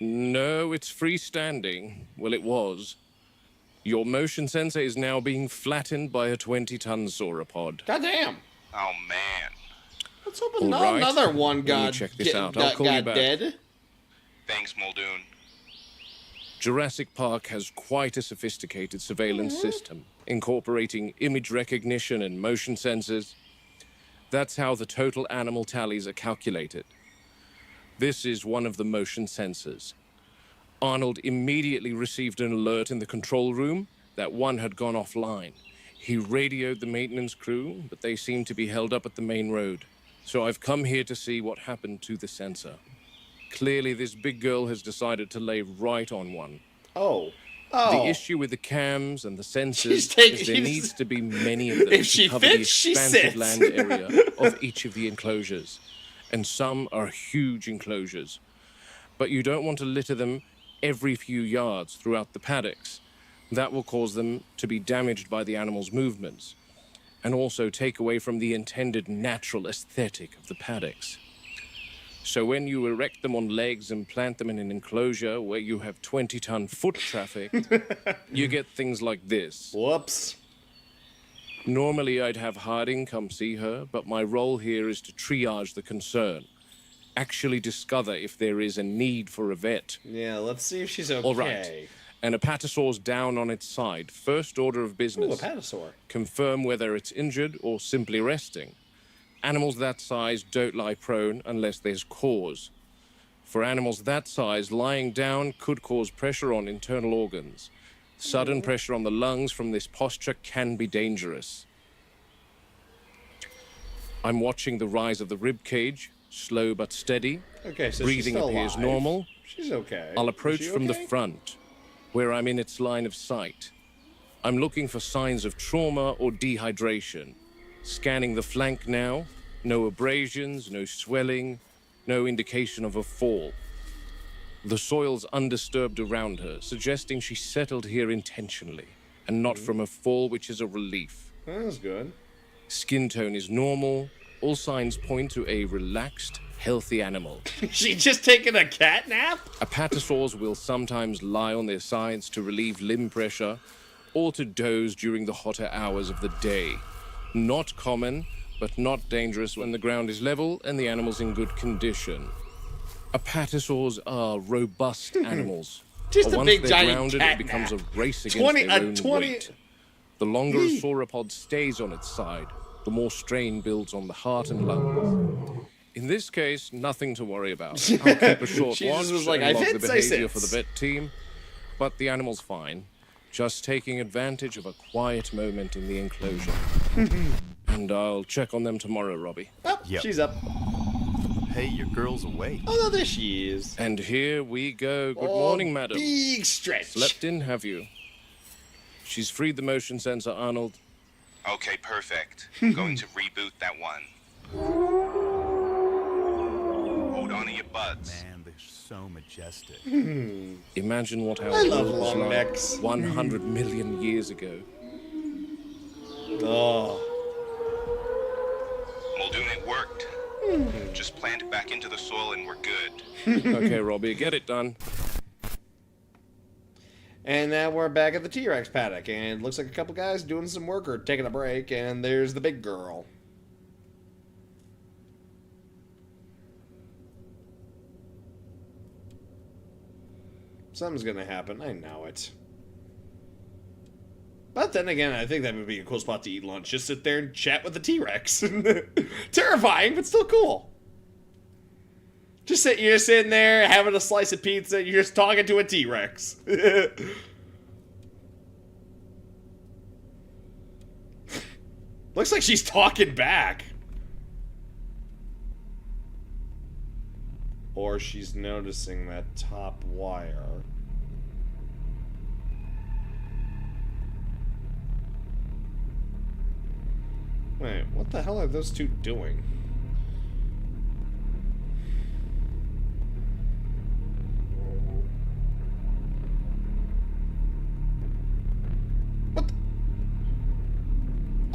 no, it's freestanding. Well, it was. Your motion sensor is now being flattened by a 20-ton sauropod. Goddamn. Oh man. Let's hope All not right. another one Let me got, check this out. I'll got, call you got back. dead. Thanks, Muldoon. Jurassic Park has quite a sophisticated surveillance system, incorporating image recognition and motion sensors. That's how the total animal tallies are calculated. This is one of the motion sensors. Arnold immediately received an alert in the control room that one had gone offline. He radioed the maintenance crew, but they seemed to be held up at the main road. So I've come here to see what happened to the sensor. Clearly, this big girl has decided to lay right on one. Oh. Oh. The issue with the cams and the sensors She's is there needs to be many of them If she to cover fits, the she expansive sits. land area of each of the enclosures. And some are huge enclosures. But you don't want to litter them every few yards throughout the paddocks. That will cause them to be damaged by the animals' movements, and also take away from the intended natural aesthetic of the paddocks. So when you erect them on legs and plant them in an enclosure where you have 20-ton foot traffic, you get things like this. Whoops. Normally I'd have Harding come see her, but my role here is to triage the concern. Actually discover if there is a need for a vet. Yeah, let's see if she's okay. All right. An apatosaur's down on its side. First order of business. Ooh, a patasaur. Confirm whether it's injured or simply resting. Animals that size don't lie prone unless there's cause. For animals that size, lying down could cause pressure on internal organs. Sudden pressure on the lungs from this posture can be dangerous. I'm watching the rise of the rib cage, slow but steady. Okay, so Breathing she's still appears alive. normal. She's okay. I'll Is approach she from the okay? front, where I'm in its line of sight. I'm looking for signs of trauma or dehydration. Scanning the flank now. No abrasions, no swelling, no indication of a fall. The soil's undisturbed around her, suggesting she settled here intentionally, and not from a fall, which is a relief. That's good. Skin tone is normal. All signs point to a relaxed, healthy animal. She just taking a cat nap? Apatosaurs will sometimes lie on their sides to relieve limb pressure or to doze during the hotter hours of the day. Not common, but not dangerous when the ground is level and the animal's in good condition. Apatosaurs are robust animals. Just But a once big they're giant grounded, cat it becomes nap. a race against 20 their own 20 weight. The longer a sauropod stays on its side, the more strain builds on the heart and lungs. In this case, nothing to worry about. I'll keep a short She just watch was like, and "I log the fits, I behavior for the sits." vet team, but the animal's fine. Just taking advantage of a quiet moment in the enclosure. And I'll check on them tomorrow, Robbie. Oh, Yep. she's up. Hey, your girl's awake. Oh, no, there she is. And here we go. Good Oh, morning, madam. Big stretch. Slept in, have you? She's freed the motion sensor, Arnold. Okay, perfect. I'm going to reboot that one. Hold on to your butts. Man, they're so majestic. Imagine what our I love world was long like necks. 100 million years ago. Oh. Muldoon, it worked. Just plant it back into the soil and we're good. Okay, Robbie, get it done. And now we're back at the T-Rex paddock, and it looks like a couple guys doing some work or taking a break, and there's the big girl. Something's gonna happen, I know it. But then again, I think that would be a cool spot to eat lunch. Just sit there and chat with the T-Rex. Terrifying, but still cool. You're sitting there having a slice of pizza. You're just talking to a T-Rex. Looks like she's talking back. Or she's noticing that top wire. Wait, what the hell are those two doing? What the?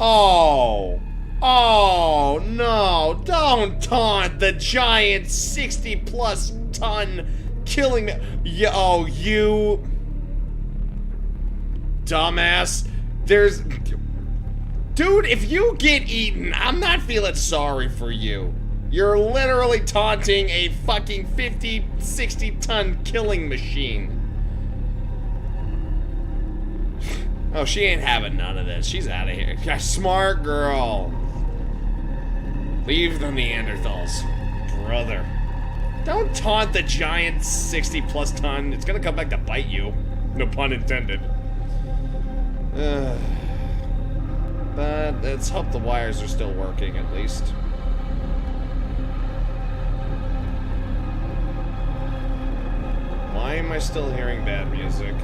Oh! Oh, no! Don't taunt the giant 60-plus ton killing me. Oh, you... dumbass. There's... Dude, if you get eaten, I'm not feeling sorry for you. You're literally taunting a fucking 50, 60-ton killing machine. Oh, she ain't having none of this. She's out of here. Smart girl. Leave the Neanderthals. Brother. Don't taunt the giant 60-plus ton. It's gonna come back to bite you. No pun intended. But let's hope the wires are still working, at least. Why am I still hearing bad music?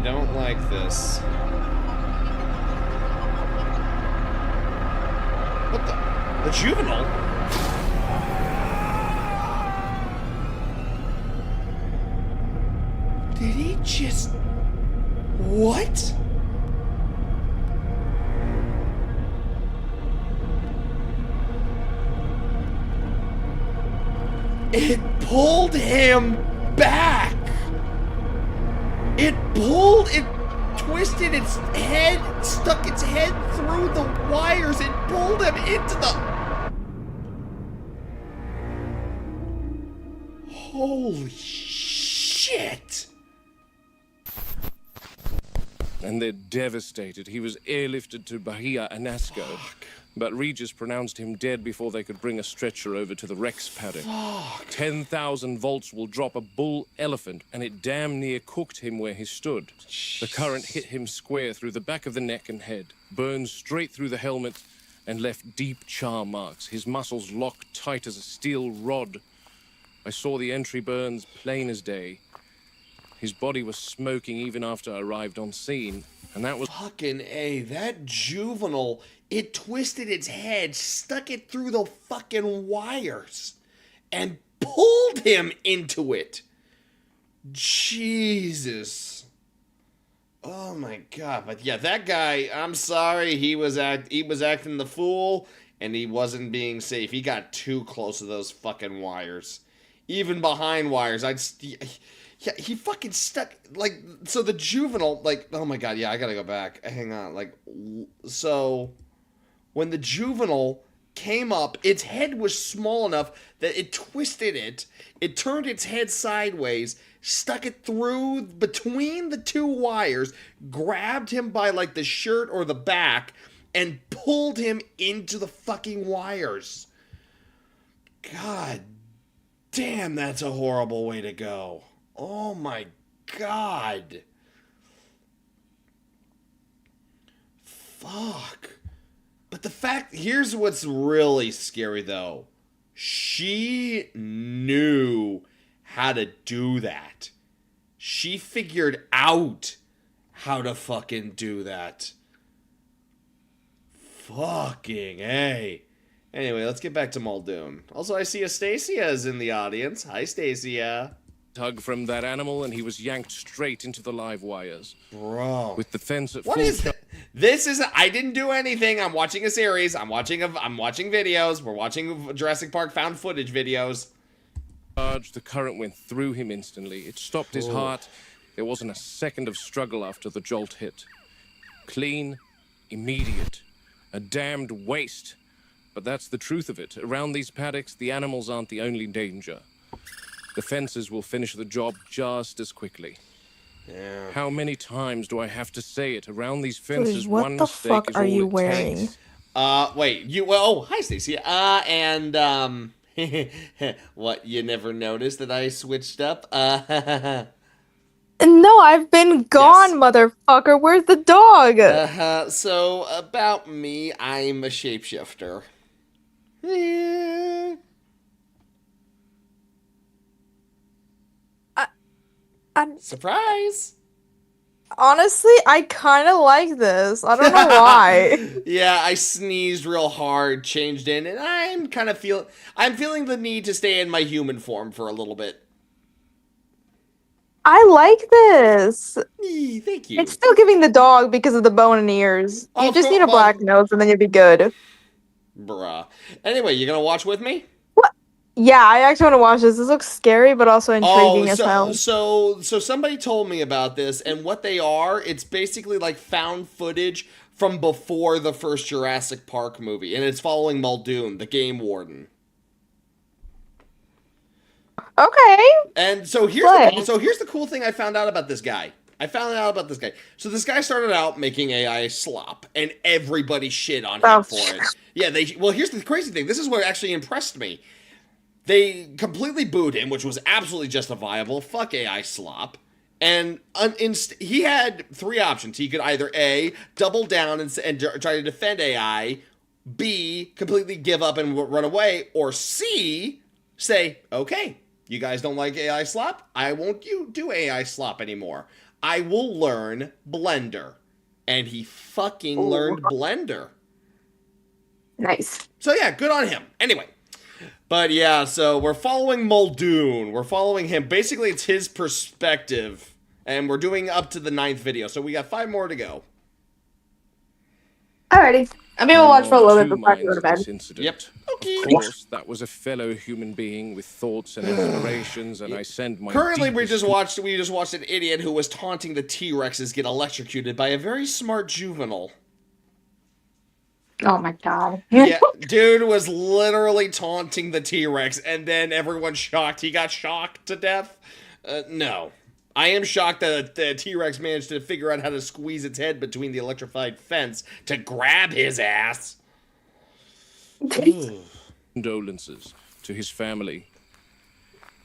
don't like this. What the? The juvenile? Did he just... What? It pulled him back. It twisted its head, stuck its head through the wires, and pulled him into the... Holy shit. And they're devastated. He was airlifted to Bahia Anasco. But Regis pronounced him dead before they could bring a stretcher over to the Rex paddock. 10,000 volts will drop a bull elephant, and it damn near cooked him where he stood. The current hit him square through the back of the neck and head, burned straight through the helmet, and left deep char marks, his muscles locked tight as a steel rod. I saw the entry burns plain as day. His body was smoking even after I arrived on scene, and that was... Fucking A, that juvenile, it twisted its head, stuck it through the fucking wires, and pulled him into it. Jesus. Oh my God. But yeah, that guy, I'm sorry, he was acting the fool, and he wasn't being safe. He got too close to those fucking wires. Even behind wires, yeah, he fucking stuck, like, so the juvenile, like, oh my God, yeah, I gotta go back. Hang on, like, so when the juvenile came up, its head was small enough that it twisted it, it turned its head sideways, stuck it through between the two wires, grabbed him by, like, the shirt or the back, and pulled him into the fucking wires. God damn, that's a horrible way to go. Oh my God. Fuck. But the fact, here's what's really scary though. She knew how to do that. She figured out how to fucking do that. Fucking A. Anyway, let's get back to Muldoon. Also, I see Astacia is in the audience. Hi, Stacia. Tug from that animal, and he was yanked straight into the live wires. Bro. With the fence at What full is that? This is... I didn't do anything. I'm watching a series. I'm watching videos. We're watching Jurassic Park found footage videos. The current went through him instantly. It stopped his heart. There wasn't a second of struggle after the jolt hit. Clean, immediate. A damned waste. But that's the truth of it. Around these paddocks, the animals aren't the only danger. The fences will finish the job just as quickly. Yeah. How many times do I have to say it? Around these fences, what one the mistake fuck is are all you it wearing? takes. Wait, oh, hi, Stacy. What, you never noticed that I switched up? No, I've been gone, Yes. motherfucker. Where's the dog? So, about me, I'm a shapeshifter. Yeah. Surprise! Honestly, I kind of like this. I don't know why. Yeah, I sneezed real hard, changed in, and I'm feeling the need to stay in my human form for a little bit. I like this. Thank you. It's still giving the dog because of the bone and ears. Oh, You just cool. need a black Well- nose and then you'll be good. Bruh. Anyway, you gonna watch with me? Yeah, I actually want to watch this. This looks scary, but also intriguing as hell. So somebody told me about this, and what they are, it's basically like found footage from before the first Jurassic Park movie, and it's following Muldoon, the game warden. Okay. And so here's the cool thing I found out about this guy. So this guy started out making AI slop, and everybody shit on him for it. Yeah, here's the crazy thing. This is what actually impressed me. They completely booed him, which was absolutely justifiable. Fuck AI slop. And he had three options. He could either A, double down and try to defend AI, B, completely give up and run away, or C, say, okay, you guys don't like AI slop? I won't do AI slop anymore. I will learn Blender. And he fucking Ooh. learned Blender. Nice. So yeah, good on him. Anyway. But yeah, so we're following Muldoon. We're following him. Basically, it's his perspective. And we're doing up to the 9th video. So we got 5 more to go. Alrighty. I mean, we'll watch for a little bit before I go to bed. Yep. Okay. Of course, that was a fellow human being with thoughts and aspirations, and I send my Currently, we deepest just watched an idiot who was taunting the T-Rexes get electrocuted by a very smart juvenile. Oh my god. Yeah, dude was literally taunting the T-Rex, and then everyone's shocked. He got shocked to death. No. I am shocked that the T-Rex managed to figure out how to squeeze its head between the electrified fence to grab his ass. condolences to his family.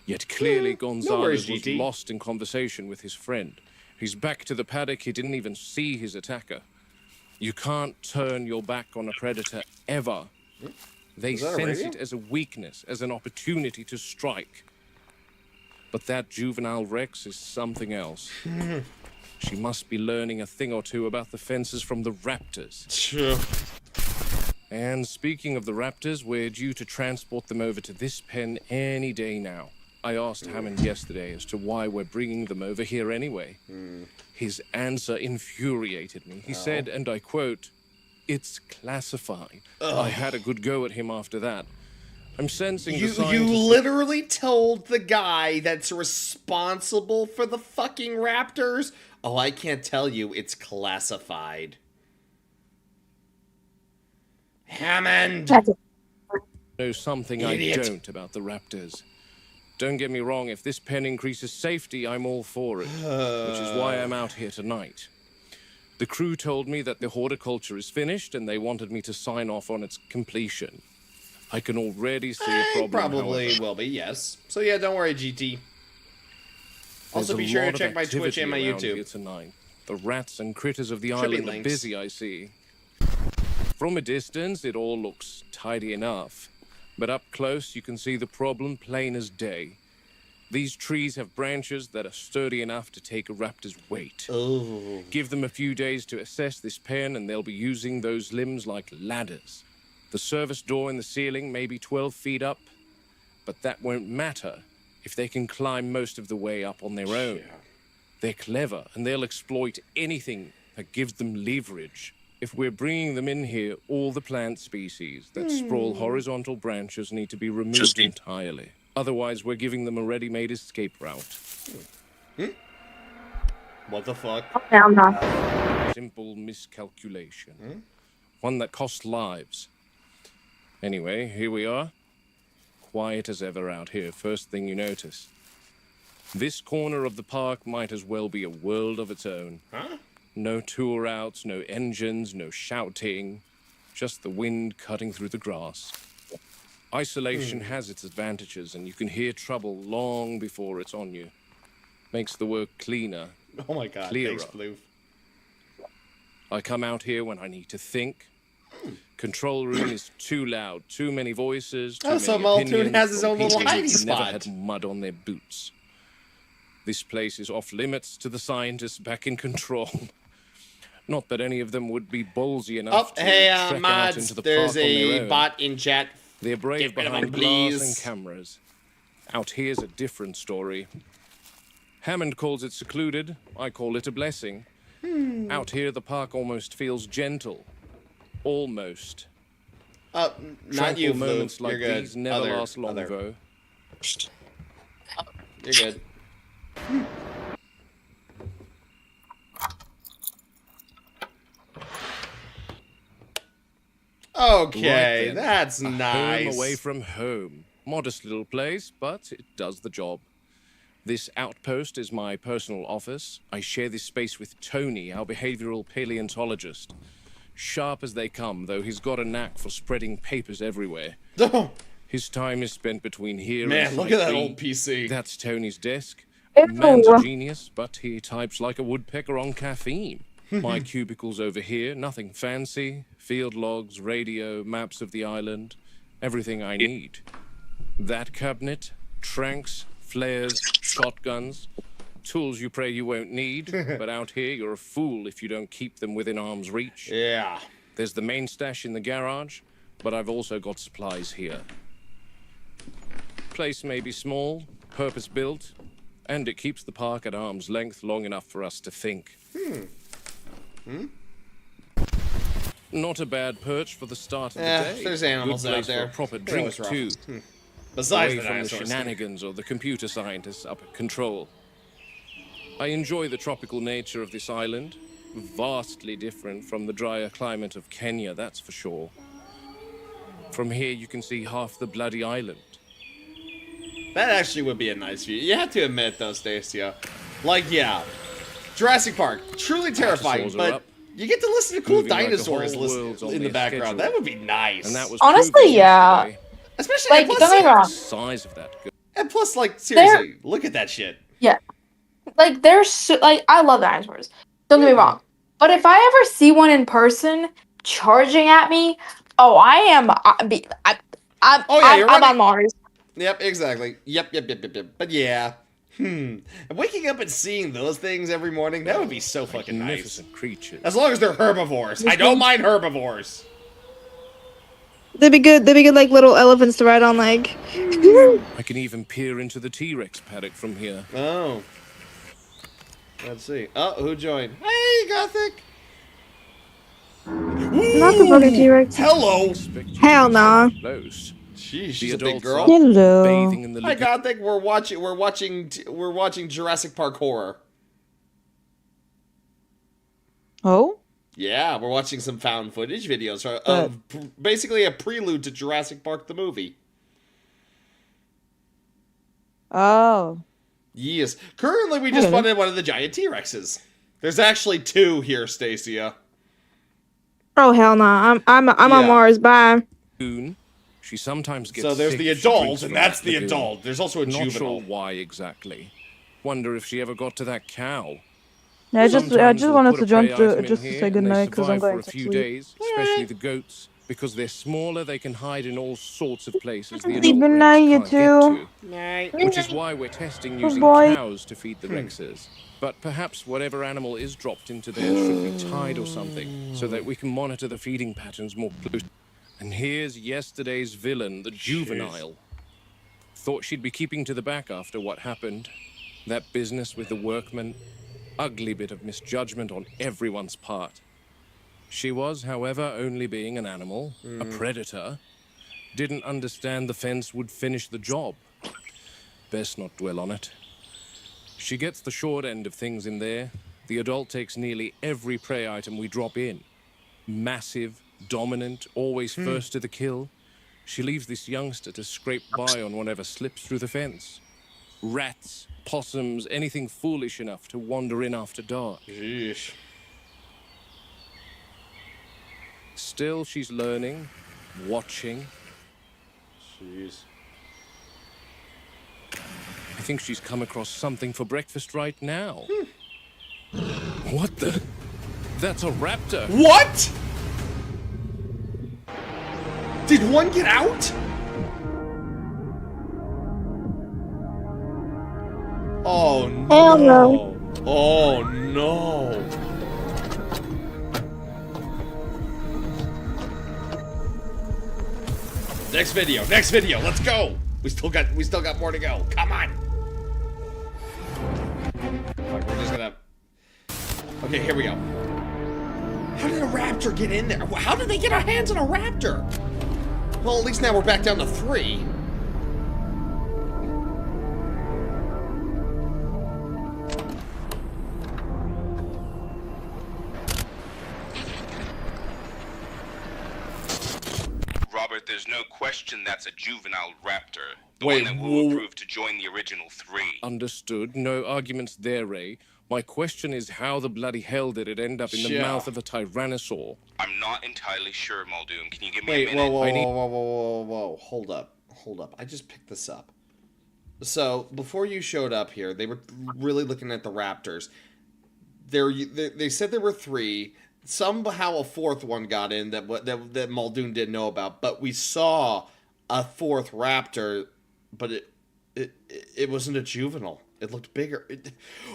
Yet clearly Gonzalez was GT. lost in conversation with his friend. He's back to the paddock. He didn't even see his attacker. You can't turn your back on a predator ever. They Is that a sense radio? it as a weakness, as an opportunity to strike. But that juvenile Rex is something else. She must be learning a thing or two about the fences from the raptors. Sure. And speaking of the raptors, we're due to transport them over to this pen any day now. I asked Hammond yesterday as to why we're bringing them over here anyway. His answer infuriated me. He said, and I quote, "It's classified." I had a good go at him after that. I'm sensing the You scientists... literally told the guy that's responsible for the fucking raptors? Oh, I can't tell you. It's classified. Hammond! know something Idiot. I don't about the raptors. Don't get me wrong, if this pen increases safety, I'm all for it, which is why I'm out here tonight. The crew told me that the horticulture is finished and they wanted me to sign off on its completion. I can already see a problem, Probably however. will be, yes. So yeah, don't worry, GT. Also, There's be a sure to lot of check my Twitch and my activity around YouTube. here tonight. The rats and critters of the Should be island are links. busy, I see. From a distance, it all looks tidy enough. But up close, you can see the problem plain as day. These trees have branches that are sturdy enough to take a raptor's weight. Oh. Give them a few days to assess this pen, and they'll be using those limbs like ladders. The service door in the ceiling may be 12 feet up, but that won't matter if they can climb most of the way up on their own. They're clever, and they'll exploit anything that gives them leverage. If we're bringing them in here, all the plant species that sprawl horizontal branches need to be removed entirely. Otherwise, we're giving them a ready-made escape route. What the fuck? Okay, I'm not. Simple miscalculation. One that costs lives. Anyway, here we are. Quiet as ever out here, first thing you notice. This corner of the park might as well be a world of its own. No tour outs, no engines, no shouting. Just the wind cutting through the grass. Isolation has its advantages, and you can hear trouble long before it's on you. Makes the work cleaner. Oh my god, Clearer. thanks, Blue. I come out here when I need to think. Control room is too loud, too many voices, too Oh, so many Muldoon opinions has his from own little people hiding who've never spot. had mud on their boots. This place is off limits to the scientists back in control. Not that any of them would be ballsy enough Oh, to hey, trek out mods, into the there's park on their a own. bot in chat. They're brave Get rid of behind him, glass please. and cameras. Out here's a different story. Hammond calls it secluded. I call it a blessing. Out here, the park almost feels gentle. Almost. Not Tranquil you, Blue. moments like You're good. these never Other- last long, other. though. You're good. Okay, Right then. that's Home nice. away from home. Modest little place, but it does the job. This outpost is my personal office. I share this space with Tony, our behavioral paleontologist. Sharp as they come, though he's got a knack for spreading papers everywhere. Oh, His time is spent between here man, and look Site at that B. old PC. That's Tony's desk. Ew. Man's a genius, but he types like a woodpecker on caffeine. My cubicle's over here, nothing fancy. Field logs, radio, maps of the island, everything I need. That cabinet, tranks, flares, shotguns, Tools you pray you won't need, but out here you're a fool if you don't keep them within arm's reach. Yeah. There's the main stash in the garage, but I've also got supplies here. Place may be small, purpose-built, and it keeps the park at arm's length long enough for us to think. Not a bad perch for the start of the day. There's animals Good out place there. For a proper They drink, always rough. too. Besides Away the from the dinosaurs. shenanigans or the computer scientists up at control. I enjoy the tropical nature of this island. Vastly different from the drier climate of Kenya, that's for sure. From here you can see half the bloody island. That actually would be a nice view. You have to admit, though, Stacia. Like, yeah. Jurassic Park, truly terrifying, Dinosaurs are but up. you get to listen to cool Moving like the dinosaurs whole world's on in the their background. schedule. That would be nice. And that was Honestly, proven yeah. yesterday. Especially, Like, and plus, don't get me The wrong. size of that. and plus, like, seriously, look at that shit. Yeah. Like, like, I love dinosaurs. Don't get me wrong. But if I ever see one in person charging at me, oh, I'm Oh, yeah, you're I'm running- on Mars. Yep, exactly. Yep. But yeah. And waking up and seeing those things every morning, that would be so fucking nice. Magnificent creatures. As long as they're herbivores. I don't mind herbivores. They'd be good, like little elephants to ride on, like. I can even peer into the T-Rex paddock from here. Oh. Let's see. Oh, who joined? Hey, Gothic! Not the fucking T-Rex. Hello! Expect you to Hell be nah. so close. Jeez, The she's a big adults girl. are Hello. bathing in the Hi, lagoon. Gothic. We're watching Jurassic Park horror. Oh? Yeah, we're watching some found footage videos of basically a prelude to Jurassic Park the movie. Oh. Yes. Currently, we just Okay. spotted one of the giant T-Rexes. There's actually two here, Stacia. Oh hell nah. I'm Yeah. on Mars. Bye. Lagoon. She sometimes gets So there's sick the if she adult, drinks and from that's that the lagoon. adult. There's also a Not juvenile. sure why exactly. Wonder if she ever got to that cow. Yeah, I just Sometimes we'll wanted put to a jump prey item to in just to here say and they goodnight because I'm survive going for a to few sleep. days, especially the goats. Because they're smaller, they can hide in all sorts of places the adult Sleep rex night, you can't get two. to. Which is why we're testing using boy. cows to feed the rexes. But perhaps whatever animal is dropped into there should be tied or something, so that we can monitor the feeding patterns more closely. And here's yesterday's villain, the juvenile. Thought she'd be keeping to the back after what happened. That business with the workmen. Ugly bit of misjudgment on everyone's part. She was, however, only being an animal, a predator. Didn't understand the fence would finish the job. Best not dwell on it. She gets the short end of things in there. The adult takes nearly every prey item we drop in. Massive, dominant, always first to the kill. She leaves this youngster to scrape by on whatever slips through the fence. Rats, possums, anything foolish enough to wander in after dark. Jeez. Still, she's learning, watching. Jeez. I think she's come across something for breakfast right now. What the? That's a raptor. What? Did one get out? Oh no. Hell no. Oh no. Next video, let's go. We still got more to go. Come on. Fuck, we're just gonna. Okay, here we go. How did a raptor get in there? How did they get our hands on a raptor? Well, at least now we're back down to 3. Robert, there's no question that's a juvenile raptor. The Wait, one that will whoa. approve to join the original 3. Understood. No arguments there, Ray. My question is how the bloody hell did it end up in the Yeah. mouth of a tyrannosaur? I'm not entirely sure, Muldoon. Can you give me Wait, a whoa, minute? whoa, I need- whoa, whoa, whoa, whoa, whoa. Hold up. I just picked this up. So, before you showed up here, they were really looking at the raptors. They said there were 3. Somehow a 4th one got in that Muldoon didn't know about, but we saw a 4th raptor, but it wasn't a juvenile. It looked bigger.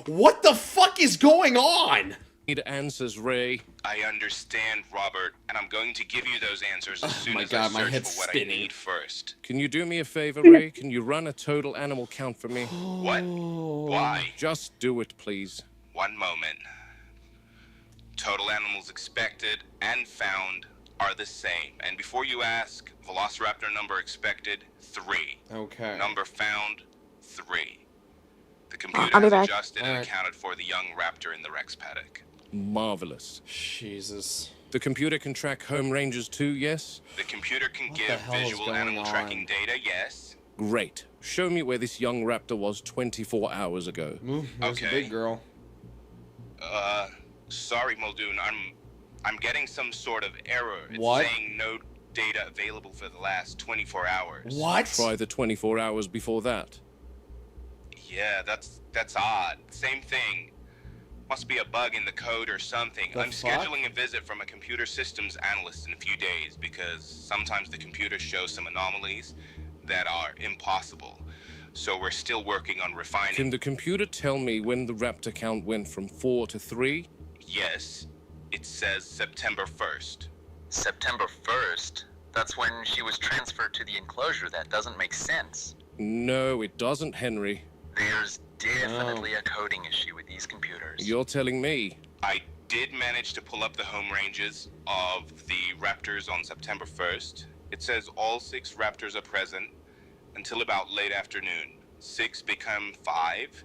What the fuck is going on? Need answers, Ray. I understand, Robert, and I'm going to give you those answers as soon my as God, I my search head's for what spinning. I need first. Can you do me a favor, Ray? Can you run a total animal count for me? What? Why? Just do it, please. One moment. Total animals expected and found are the same. And before you ask, Velociraptor number expected, 3. Okay. Number found, 3. The computer I'll be has back. adjusted and Alright. accounted for the young raptor in the Rex paddock. Marvelous. Jesus. The computer can track home ranges too, yes? The computer can What the give hell is visual going animal on? tracking data, yes. Great. Show me where this young raptor was 24 hours ago. Ooh, there's the Okay. big girl. Sorry, Muldoon, I'm getting some sort of error. It's What? saying no data available for the last 24 hours. What? Try the 24 hours before that. Yeah, that's odd. Same thing. Must be a bug in the code or something. The I'm fuck? scheduling a visit from a computer systems analyst in a few days because sometimes the computer shows some anomalies that are impossible. So we're still working on refining. Can the computer tell me when the raptor count went from 4 to 3? Yes, it says September 1st. September 1st? That's when she was transferred to the enclosure. That doesn't make sense. No, it doesn't, Henry. There's definitely a coding issue with these computers. You're telling me. I did manage to pull up the home ranges of the raptors on September 1st. It says all 6 raptors are present until about late afternoon. 6 become 5,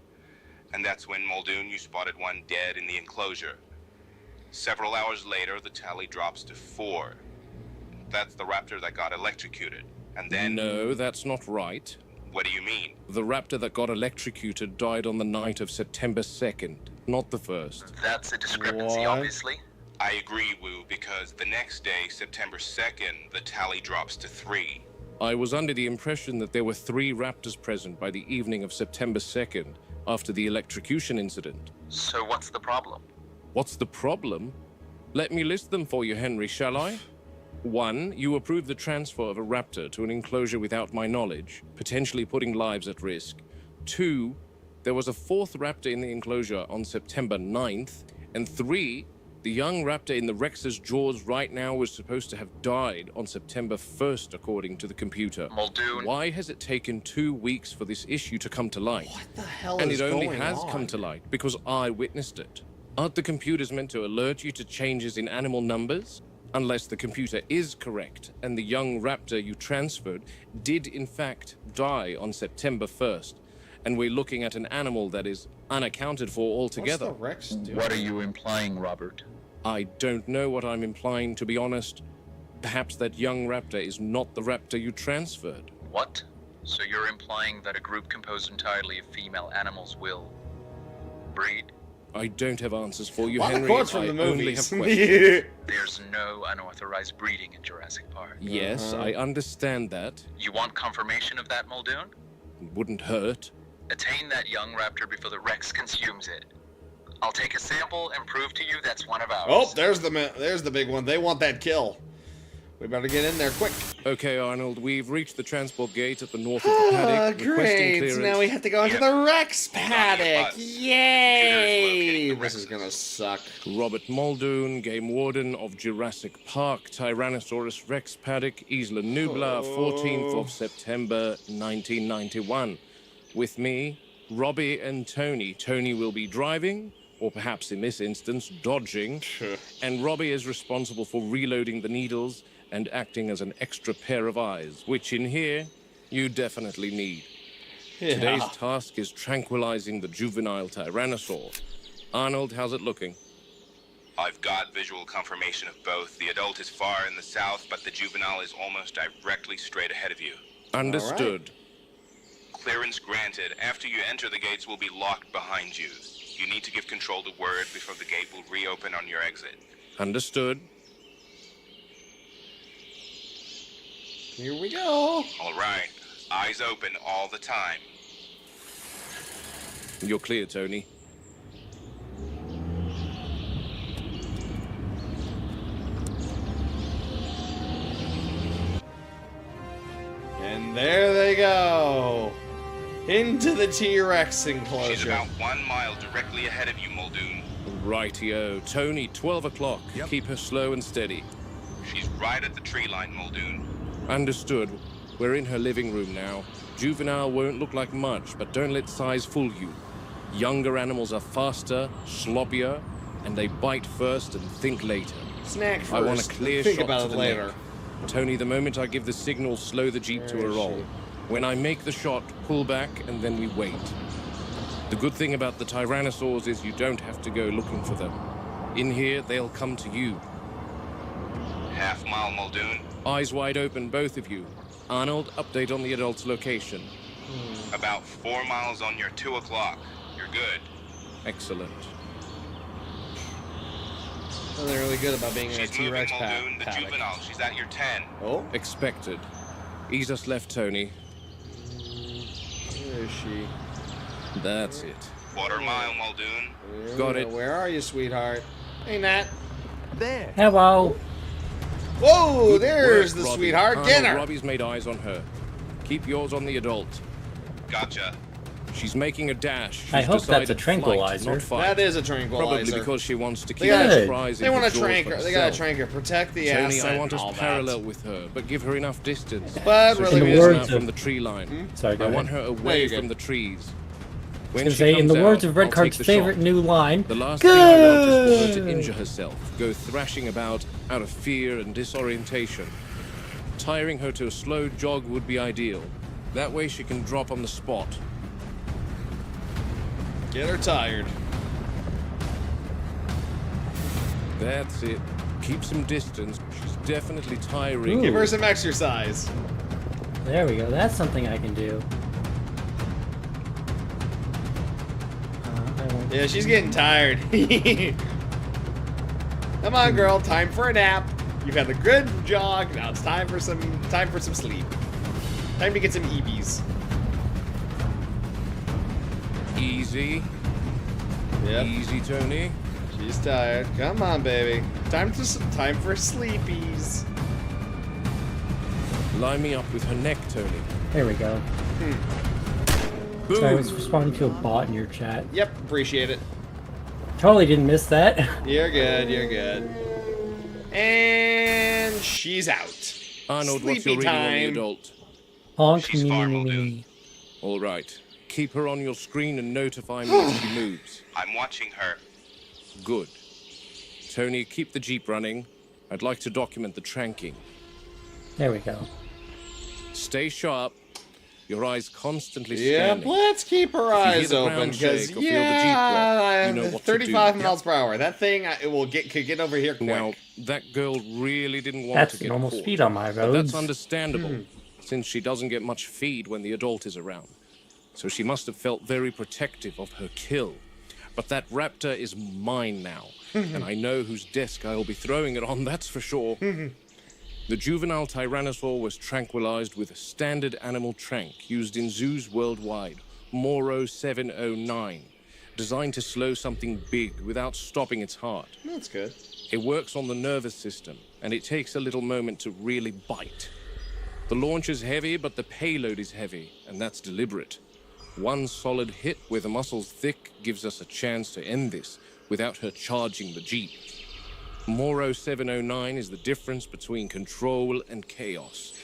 and that's when Muldoon, you spotted one dead in the enclosure. Several hours later, the tally drops to 4. That's the raptor that got electrocuted. And then... No, that's not right. What do you mean? The raptor that got electrocuted died on the night of September 2nd, not the 1st. That's a discrepancy, What? obviously. I agree, Wu, because the next day, September 2nd, the tally drops to 3. I was under the impression that there were 3 raptors present by the evening of September 2nd, after the electrocution incident. So what's the problem? What's the problem? Let me list them for you, Henry, shall I? 1. You approved the transfer of a raptor to an enclosure without my knowledge, potentially putting lives at risk. 2. There was a 4th raptor in the enclosure on September 9th. And 3. The young raptor in the Rex's jaws right now was supposed to have died on September 1st, according to the computer. Muldoon. Why has it taken 2 weeks for this issue to come to light? What the hell And is it only going has on? come to light because I witnessed it. Aren't the computers meant to alert you to changes in animal numbers? Unless the computer is correct and the young raptor you transferred did in fact die on September 1st, and we're looking at an animal that is unaccounted for altogether. What's the Rex doing? What are you implying, Robert? I don't know what I'm implying, to be honest. Perhaps that young raptor is not the raptor you transferred. What? So you're implying that a group composed entirely of female animals will breed? I don't have answers for you, A lot of Henry. quotes from I the only movies. have questions. There's no unauthorized breeding in Jurassic Park. Yes, I understand that. You want confirmation of that, Muldoon? It wouldn't hurt. Attain that young raptor before the Rex consumes it. I'll take a sample and prove to you that's one of ours. Oh, there's the big one. They want that kill. We better get in there quick. Okay, Arnold, we've reached the transport gate at the north of the paddock. Requesting Great. clearance. Now we have to go into the Rex paddock. Yay! This is gonna suck. Robert Muldoon, Game Warden of Jurassic Park, Tyrannosaurus Rex Paddock, Isla Nubla, 14th of September, 1991. With me, Robbie and Tony. Tony will be driving, or perhaps in this instance, dodging. And Robbie is responsible for reloading the needles and acting as an extra pair of eyes, which in here, you definitely need. Today's task is tranquilizing the juvenile Tyrannosaur. Arnold, how's it looking? I've got visual confirmation of both. The adult is far in the south, but the juvenile is almost directly straight ahead of you. Understood. Clearance granted. After you enter, the gates will be locked behind you. You need to give control to Word before the gate will reopen on your exit. Understood. Here we go. All right. Eyes open all the time. You're clear, Tony. And there they go. Into the T-Rex She's enclosure. about 1 mile directly ahead of you, Muldoon. Rightio. Tony, 12 o'clock. Yep. Keep her slow and steady. She's right at the tree line, Muldoon. Understood. We're in her living room now. Juvenile won't look like much, but don't let size fool you. Younger animals are faster, sloppier, and they bite first and think later. Snack first. I want a clear Think shot about to it the later. neck. Tony, the moment I give the signal, slow the Jeep to Where a is roll. she? When I make the shot, pull back, and then we wait. The good thing about the tyrannosaurs is you don't have to go looking for them. In here, they'll come to you. Half mile, Muldoon. Eyes wide open, both of you. Arnold, update on the adult's location. About 4 miles on your 2 o'clock. You're good. Excellent. Something really good about being in a She's moving, T-Rex Muldoon. The paddock. juvenile. She's at your 10. Oh, Expected. Ease us left, Tony. where is she? That's it. Quarter mile, Muldoon. There Got we it. go. Where are you, sweetheart? Hey, Nat. There. Hello. Whoa, Good there's work, the Robbie. sweetheart. Get Arnold, her. Robbie's made eyes on her. Keep yours on the adult. Gotcha. She's making a dash. She's I hope that's a decided tranquilizer. Flight, not fight. That is a Probably tranquilizer. because she wants to They keep gotta- the surprise They in want her to jaws trank for her. They gotta herself. trank her. Protect the Tony, asset I want and us all to that. parallel with her, but give her enough distance. But so really, she In the moves words out from of- the tree line. Sorry, go I ahead. want her No, away you're from good. the trees. I When was she gonna say, in comes the words out, of Red I'll Card's take the favorite shot. new line, The last thing I want is for her to Good. injure herself, go thrashing about out of fear and disorientation. Tiring her to a slow jog would be ideal. That way she can drop on the spot. Get her tired. That's it. Keep some distance. She's definitely tiring. Ooh. Give her some exercise. there we go. That's something I can do. I won't- Yeah, she's getting tired. Come on, girl. Time for a nap. You've had a good jog. Now it's time for some sleep. Time to get some EBs. Easy. Yep. Easy, Tony. She's tired. Come on, baby. Time for sleepies. Line me up with her neck, Tony. There we go. Boom. Sorry, I was responding to a bot in your chat. Yep, appreciate it. Totally didn't miss that. You're good. You're good. And she's out. Arnold, what's Sleepy your reading on the time. adult? Honk She's me, far, me, me, Muldoon. me. All right. Keep her on your screen and notify me if she moves. I'm watching her. Good. Tony, keep the Jeep running. I'd like to document the tranking. There we go. Stay sharp. Your eyes constantly Yep, scanning. let's keep her you hear eyes the open ground because shake or feel the Jeep rock, you know what to 35 do. miles per hour. That thing could get over here quick. Now, that girl really didn't want That's to get normal caught. speed on my But roads. that's understandable, since she doesn't get much feed when the adult is around. So she must have felt very protective of her kill. But that raptor is mine now, and I know whose desk I'll be throwing it on, that's for sure. The juvenile tyrannosaur was tranquilized with a standard animal trank used in zoos worldwide, Moro 709, designed to slow something big without stopping its heart. That's good. It works on the nervous system, and it takes a little moment to really bite. The launch is heavy, but the payload is heavy, and that's deliberate. One solid hit with the muscles thick gives us a chance to end this without her charging the Jeep. Moro 709 is the difference between control and chaos.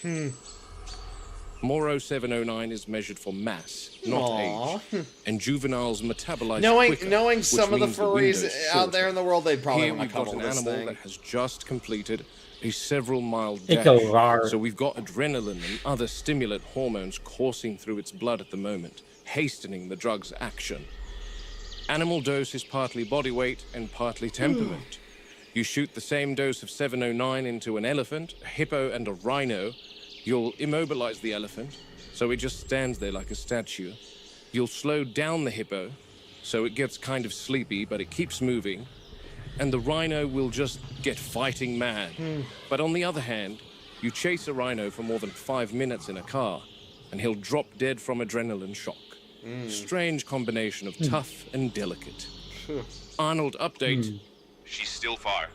Moro 709 is measured for mass, not Aw. age, and juveniles metabolize quicker, Knowing which some of the means furries window's out there shorter. in the world, they'd probably Here want to we've got cuddle an this animal thing. that has just completed a several-mile It dash. goes hard. So we've got adrenaline and other stimulant hormones coursing through its blood at the moment, hastening the drug's action. Animal dose is partly body weight and partly temperament. You shoot the same dose of 709 into an elephant, a hippo, and a rhino, you'll immobilize the elephant, so it just stands there like a statue. You'll slow down the hippo, so it gets kind of sleepy, but it keeps moving. And the rhino will just get fighting mad. But on the other hand, you chase a rhino for more than 5 minutes in a car, and he'll drop dead from adrenaline shock. Strange combination of tough and delicate. Arnold, update. She's still far.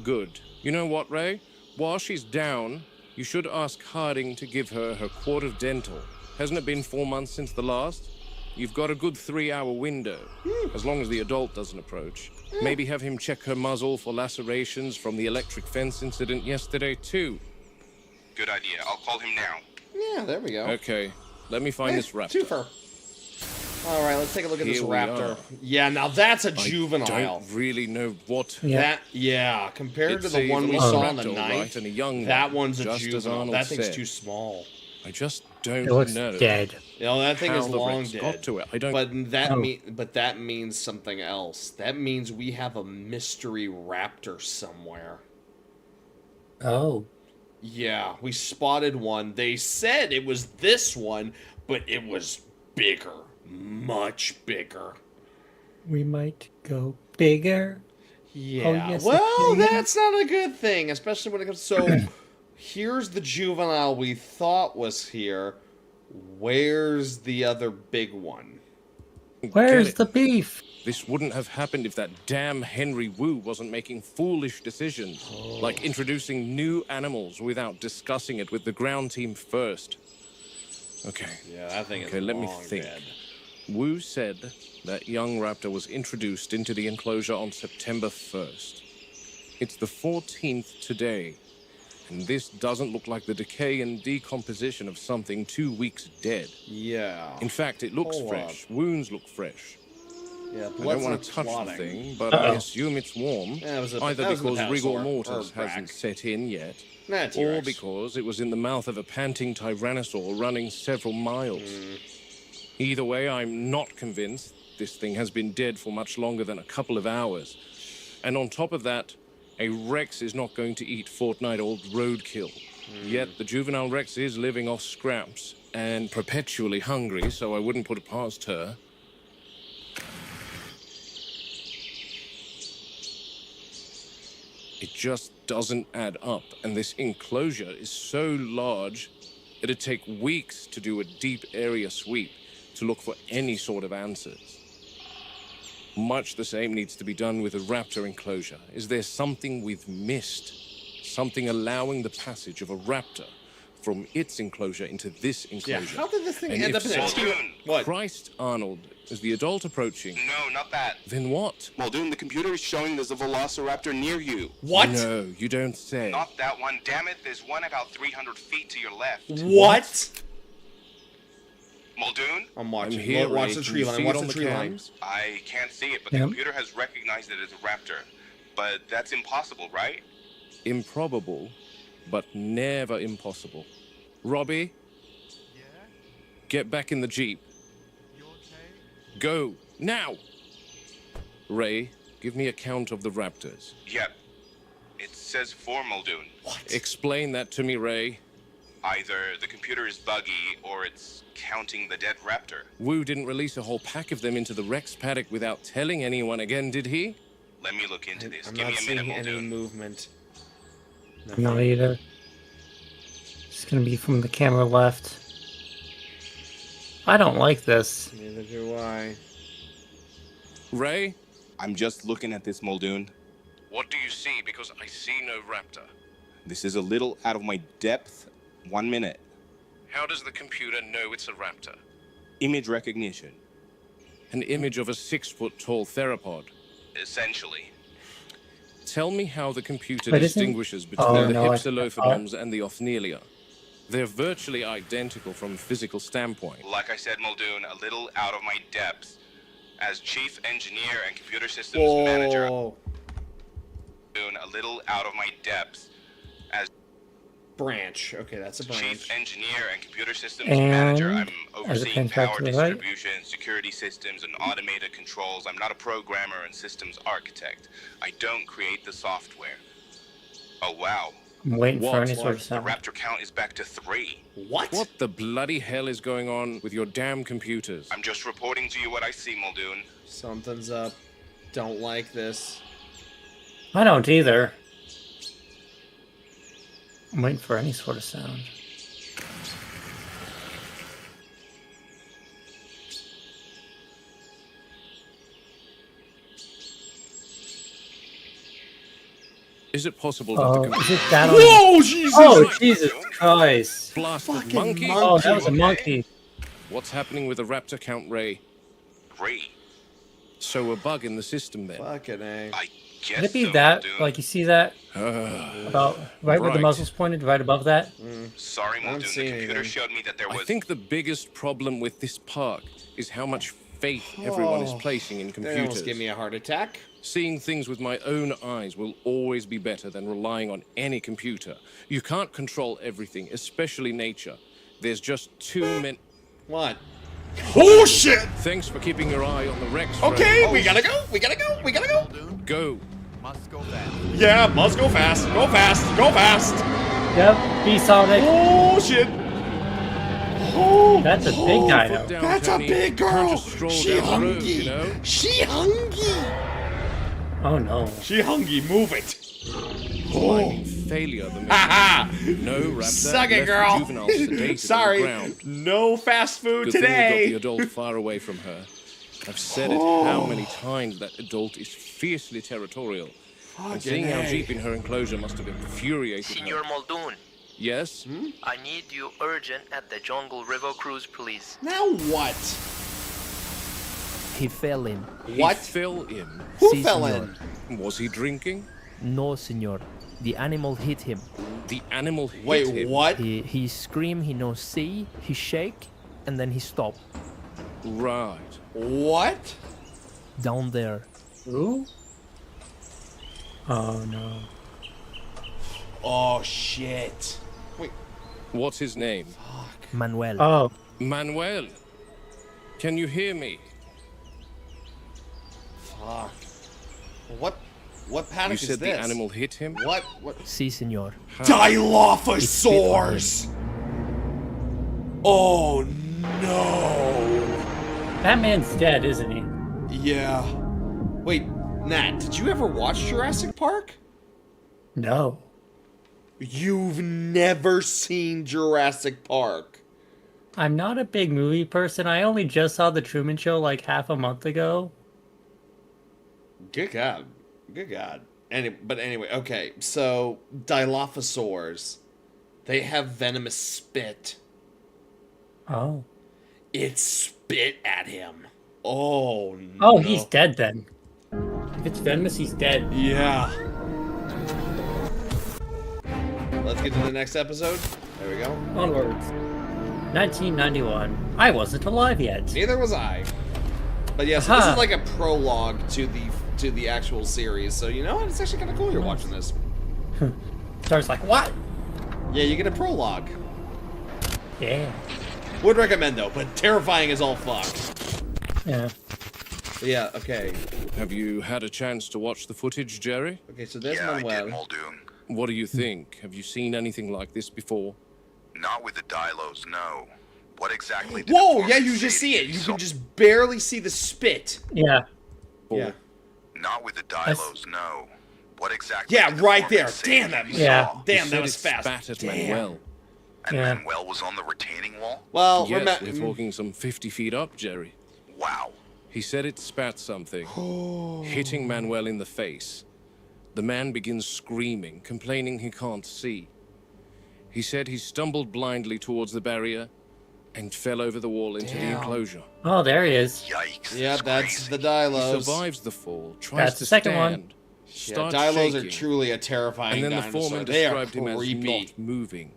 Good. You know what, Ray? While she's down, you should ask Harding to give her her quart of dental. Hasn't it been 4 months since the last? you've got a good 3-hour window, as long as the adult doesn't approach. Maybe have him check her muzzle for lacerations from the electric fence incident yesterday, too. Good idea. I'll call him now. Yeah, there we go. Okay, let me find this raptor. Twofer. All right, let's take a look at this Here we raptor. are. Yeah, now that's a I juvenile. don't really know what... Yeah, compared to It's the a one we little saw on the raptor, night, right, and a young that one, one's a just as juvenile. Arnold That thing's said. too small. I just don't It looks know. dead. You know, that thing how is the long Rex dead. got to it. I don't... But that means something else. That means we have a mystery raptor somewhere. Oh. Yeah, we spotted one. They said it was this one, but it was bigger. Much bigger. We might go bigger. Yeah. Oh, yes, well, it is. that's not a good thing, especially when it comes. So, here's the juvenile we thought was here. Where's the other big one? Where's the beef? This wouldn't have happened if that damn Henry Wu wasn't making foolish decisions, like introducing new animals without discussing it with the ground team first. Okay. Yeah, that thing is Okay, let me long think. dead. Wu said that young raptor was introduced into the enclosure on September 1st. It's the 14th today, and this doesn't look like the decay and decomposition of something 2 weeks dead. Yeah. In fact, it looks Hold fresh. Wounds look fresh. Yeah, I blood's don't want not to touch clotting. the thing, but I assume it's warm. Yeah, it was a- either that was the because rigor Patasaur, mortis or hasn't Brack. set in yet, Nah, or T-Rex. because it was in the mouth of a panting tyrannosaur running several miles. Either way, I'm not convinced this thing has been dead for much longer than a couple of hours. And on top of that, a Rex is not going to eat fortnight-old roadkill. Yet the juvenile Rex is living off scraps and perpetually hungry, so I wouldn't put it past her. It just doesn't add up, and this enclosure is so large, it'd take weeks to do a deep area sweep to look for any sort of answers. Much the same needs to be done with a raptor enclosure. Is there something we've missed? Something allowing the passage of a raptor from its enclosure into this Yeah, enclosure? how did this thing And end if up in a so, Muldoon. What? Christ, Arnold, is the adult approaching? No, not that. Then what? Muldoon, the computer is showing there's a velociraptor near you. What? No, you don't say. Not that one. Damn it, there's one about 300 feet to your left. What? Muldoon? I'm watching. I'm here, Watch Ray. the Can tree you line. see it Watch on the the tree line. I can't see it, but Yeah. the computer has recognized it as a raptor. But that's impossible, right? Improbable, but never impossible. Robbie, Yeah? get back in the Jeep. You okay? Go, now! Ray, give me a count of the raptors. Yep. It says 4, Muldoon. Explain that to me, Ray. Either the computer is buggy or it's counting the dead raptor. Wu didn't release a whole pack of them into the Rex paddock without telling anyone again, did he? Let me look into this. I'm Give not me a minute, seeing any Muldoon. movement. Not either. It's gonna be from the camera left. I don't like this. Neither do I. Ray, I'm just looking at this, Muldoon. what do you see? Because I see no raptor. This is a little out of my depth. 1 minute. How does the computer know it's a raptor? Image recognition. An image of a 6-foot-tall theropod. Essentially. Tell me how the computer But isn't- distinguishes between Oh, the no, I- Hypsilophodons and the Othnielia. They're virtually identical from a physical standpoint. Like I said, Muldoon, a little out of my depth. As chief engineer and computer systems manager, Whoa. Muldoon, a little out of my depth. As Branch. Okay, that's a branch. chief engineer and computer systems And manager, I'm as a overseeing power contractor, right? distribution, security systems, and automated controls. I'm not a programmer and systems architect. I don't create the software. Oh, wow. I'm waiting for What? any sort of The sound. raptor count is back to 3. What? What the bloody hell is going on with your damn computers? I'm just reporting to you what I see, Muldoon. Something's up. Don't like this. I don't either. I'm waiting for any sort of sound. Is it possible that the Oh, computer... is it that on? Whoa, Jesus! Oh, Jesus Christ! Blasted Fucking monkey? monkey. Oh, that was a okay? monkey. What's happening with the raptor count, Ray? agree. So a bug in the system then. Fucking A. I guess Could it be so, that? Muldoon. Like you see that about right where the Right. muzzle's pointed, right above that? Sorry, I don't Muldoon. see The computer anything. showed me that there I was. think the biggest problem with this park is how much faith everyone is placing in They computers. almost gave me a heart attack. Seeing things with my own eyes will always be better than relying on any computer. You can't control everything, especially nature. There's just too many. What? Oh shit! Thanks for keeping your eye on the Rex. Okay, Road. we gotta go. We gotta go. We gotta go. Muldoon, Go. must go fast. Yeah, must go fast. Go fast. Go fast. Yep. Be Sonic. Oh shit! Oh, That's a big guy Foot now. down, that's Tony. a big You can't girl. just stroll She down the road, hungry. you know? She hungry. Oh no. She hungry. Move it. Climbing failure. The Haha. no raptor. Suck it, left girl. juveniles sedated on the Sorry. ground. No fast food Good thing we got the today. adult far away from her. I've said it how many times that adult is fiercely territorial. And seeing how A. deep in her enclosure must have infuriated Senor her. Muldoon, Yes? I need you urgent at the Jungle River Cruise, please. Now what? He fell in. What? He fell in. Who Si, fell senor. in? Was he drinking? No, senor. The animal hit him. The animal hit Wait, him. what? He screamed, he no see, he shake, and then he stop. Right. What? Down there. Who? Oh no. Oh shit. Wait. What's his name? Manuel. Oh. Manuel. Can you hear me? Fuck. What You panic is said this? the animal hit him? What? Si, senor. Dilophosaurs! Oh no! That man's dead, isn't he? Yeah. Wait, Nat, did you ever watch Jurassic Park? No. You've never seen Jurassic Park. I'm not a big movie person. I only just saw The Truman Show like half a month ago. Good God. Good God. But anyway, okay. So, Dilophosaurs, they have venomous spit. Oh. It spit at him. Oh, no. Oh, he's dead then. If it's venomous, he's dead. Yeah. Let's get to the next episode. There we go. Onwards. 1991. I wasn't alive yet. Neither was I. But yeah, so this Aha. is like a prologue to the actual series. So you know what? It's actually kind of cool you're watching this. Star's like, what? Yeah, you get a prologue. Yeah. Would recommend though, but terrifying as all fuck. Yeah. But yeah, okay. Have you had a chance to watch the footage, Jerry? Okay, so there's Yeah, I did, Manuel. Muldoon. What do you think? Have you seen anything like this before? Not with the Dilos, no. What exactly did Whoa, the yeah, foreman you say just to see it. you? You So- can just barely see the spit. Yeah. Yeah. Not with the Dilos, no. What exactly Yeah, did the right foreman there. say Damn, to that- you Yeah. saw? Damn, He that said was it fast. spat at Damn. Manuel. And Yeah. Manuel was on the retaining wall? Well, Yes, we're talking some 50 feet up, Jerry. Wow. He said it spat something, hitting Manuel in the face. The man begins screaming, complaining he can't see. He said he stumbled blindly towards the barrier and fell over the wall into the Damn. enclosure. Oh, there he is. Yikes. Yeah, that's that's crazy. the Dilos. He survives the fall, tries That's to the second one. stand, Yeah, starts Dilos shaking, are truly a terrifying and then the dinosaur. foreman They are described him as creepy. not moving.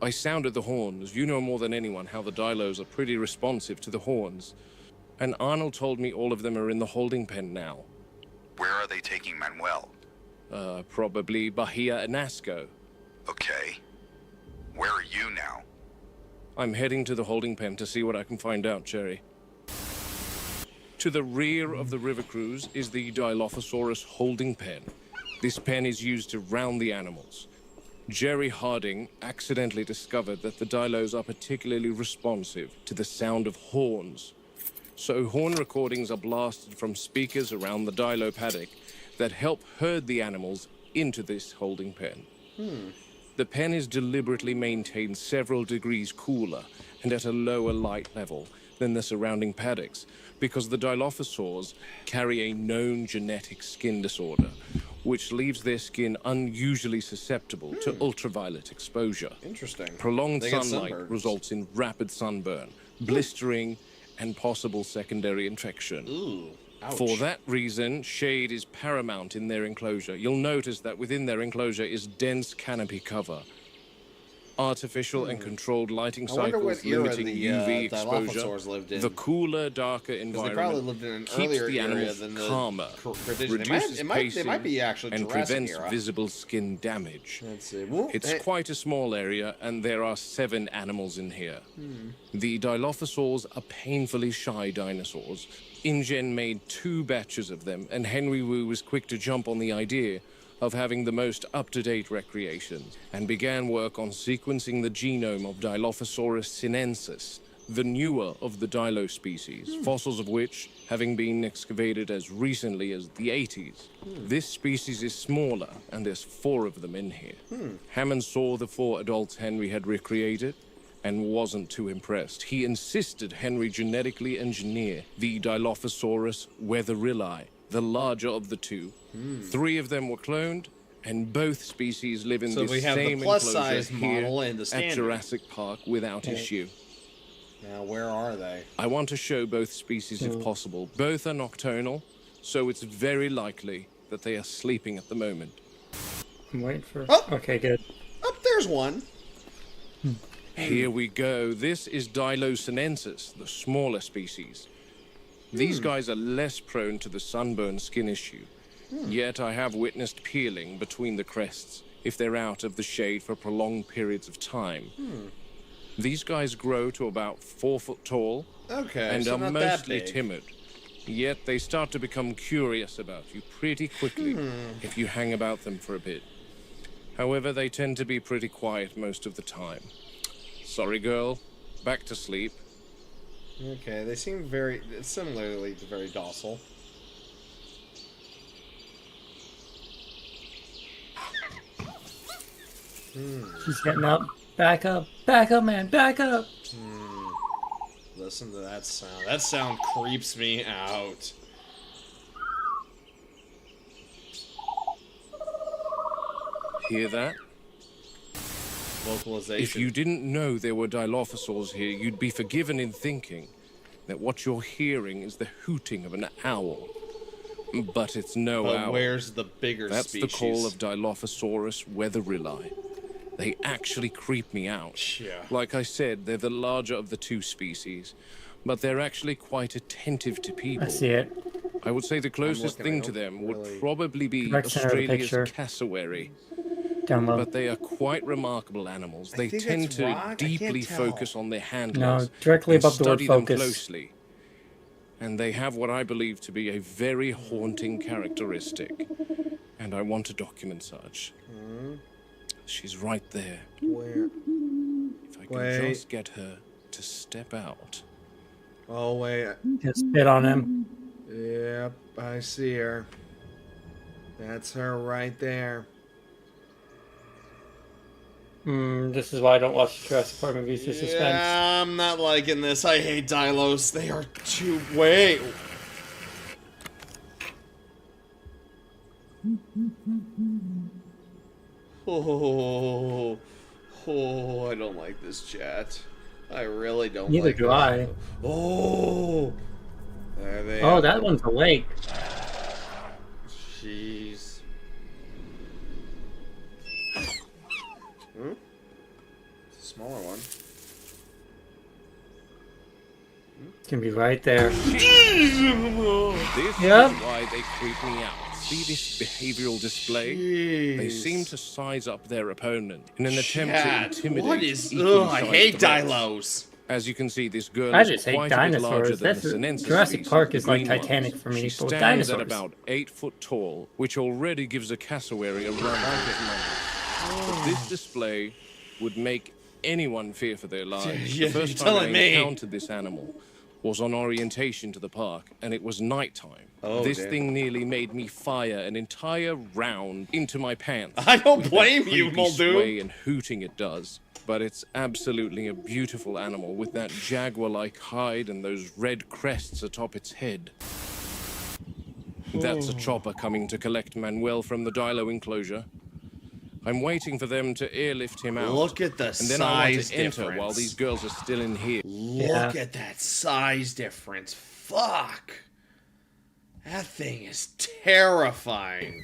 I sounded the horns. You know more than anyone how the Dilos are pretty responsive to the horns. And Arnold told me all of them are in the holding pen now. Where are they taking Manuel? Probably Bahia and Nasco. Okay. Where are you now? I'm heading to the holding pen to see what I can find out, Jerry. To the rear of the river cruise is the Dilophosaurus holding pen. This pen is used to round the animals. Jerry Harding accidentally discovered that the Dilos are particularly responsive to the sound of horns. So horn recordings are blasted from speakers around the Dilo paddock that help herd the animals into this holding pen. The pen is deliberately maintained several degrees cooler and at a lower light level than the surrounding paddocks because the Dilophosaurs carry a known genetic skin disorder, which leaves their skin unusually susceptible to ultraviolet exposure. Interesting. Prolonged They get sunlight sunburns. results in rapid sunburn, blistering, and possible secondary infection. Ooh. Ouch. For that reason, shade is paramount in their enclosure. You'll notice that within their enclosure is dense canopy cover. Artificial and controlled lighting I wonder cycles what era limiting the UV exposure. Dilophosaurs lived in. The cooler, darker Because they environment probably lived in an keeps earlier the area animals than the calmer, Cretaceous. reduces They pacing, might be actually and Jurassic prevents era. visible skin damage. Let's see. Whoop. It's quite a small area, and there are 7 animals in here. The Dilophosaurs are painfully shy dinosaurs. InGen made 2 batches of them, and Henry Wu was quick to jump on the idea of having the most up-to-date recreation, and began work on sequencing the genome of Dilophosaurus sinensis, the newer of the Dilo species, fossils of which having been excavated as recently as the 80s. This species is smaller, and there's 4 of them in here. Hammond saw the 4 adults Henry had recreated, and wasn't too impressed. He insisted Henry genetically engineer the Dilophosaurus weatherilli, the larger of the 2. 3 of them were cloned, and both species live in So this we have the same plus-size enclosure model here and the at standard. Jurassic Park without issue. Now, where are they? I want to show both species if possible. Both are nocturnal, so it's very likely that they are sleeping at the moment. I'm waiting for... Oh! Okay, good. Oh, there's one. Here we go. This is Dilo sinensis, the smaller species. These guys are less prone to the sunburn skin issue. Yet I have witnessed peeling between the crests if they're out of the shade for prolonged periods of time. These guys grow to about 4 foot tall Okay, and so are not that mostly big. timid. Yet they start to become curious about you pretty quickly if you hang about them for a bit. However, they tend to be pretty quiet most of the time. Sorry, girl. Back to sleep. Okay, they seem very similarly to very docile. She's getting up. Back up, man, back up. Listen to that sound. That sound creeps me out. Hear that? Vocalization. If you didn't know there were Dilophosaurs here, you'd be forgiven in thinking that what you're hearing is the hooting of an owl. But it's no But owl. where's the bigger That's species? the call of Dilophosaurus weatherilli. They actually creep me out. Yeah. Like I said, they're the larger of the 2 species, but they're actually quite attentive to people. I see it. I would say the closest looking, I thing to don't them would really- probably be Direct center of the Australia's picture. cassowary. Down low. But they are quite remarkable animals. They think tend it's to rock. I can't deeply tell. focus on their handlers. No, directly and above the word study them focus. closely. And they have what I believe to be a very haunting characteristic. And I want to document such. She's right there. Where? If I can Wait. just get her to step out. Oh, wait. Just spit on him. Yep, I see her. That's her right there. This is why I don't watch Jurassic Park movies for suspense. Yeah, I'm not liking this. I hate Dilos. They are too... Wait. Oh, I don't like this chat. I really don't Neither like do this. I. Oh, there they Oh, are. that one's awake. Jeez. It's a smaller one. It's gonna be right there. This Yep. is why they creep me out. See this behavioral display? They seem to size up their opponent in an attempt Chat, to intimidate. what is... equally Ugh, I sized hate threats. Dilos. As you can see, this girl I is just hate quite a bit larger dinosaurs. than That's the Sinensis Jurassic species, Park the is like green ones. Titanic for me, She but with stands dinosaurs. at about 8 foot tall, which already gives a cassowary a run for his money. But this display would make anyone fear for their lives. Yeah, The first you're time I telling me. encountered this animal was on orientation to the park, and it was nighttime. Oh, this damn. thing nearly made me fire an entire round into my pants. I don't with that blame you, creepy Muldoon. sway and hooting it does. But it's absolutely a beautiful animal with that jaguar-like hide and those red crests atop its head. That's a chopper coming to collect Manuel from the Dilo enclosure. I'm waiting for them to airlift him out. Look at the and then I want size to enter difference. while these girls are still in here. Look at that size difference. Fuck. That thing is terrifying.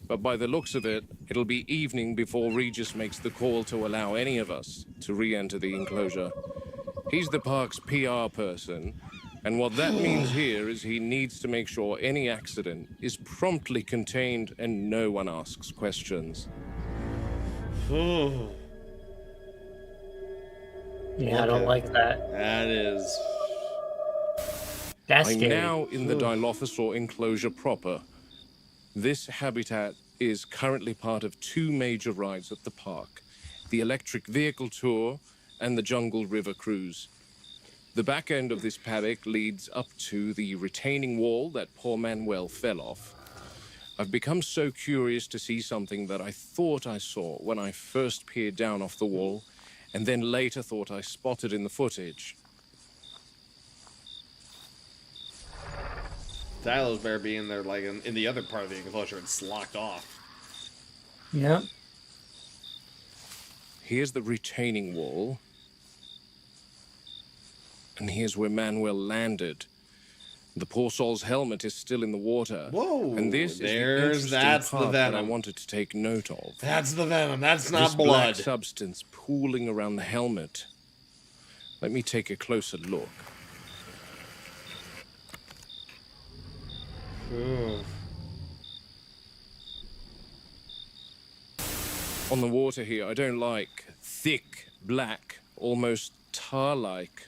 But by the looks of it, it'll be evening before Regis makes the call to allow any of us to re-enter the enclosure. He's the park's PR person, and what that means here is he needs to make sure any accident is promptly contained and no one asks questions. Yeah, I don't like that. That is... That's I'm scary. now in the Dilophosaur enclosure proper. This habitat is currently part of two major rides at the park, the electric vehicle tour and the Jungle River cruise. The back end of this paddock leads up to the retaining wall that poor Manuel fell off. I've become so curious to see something that I thought I saw when I first peered down off the wall, and then later thought I spotted in the footage. Dilos better be in there, like in the other part of the enclosure. It's locked off. Yeah. Here's the retaining wall. And here's where Manuel landed. The poor soul's helmet is still in the water. Whoa! And this there's is that's the the part that I venom. wanted to take note of. That's the venom. That's not This blood. black substance pooling around the helmet. Let me take a closer look. On the water here, I don't like thick, black, almost tar-like.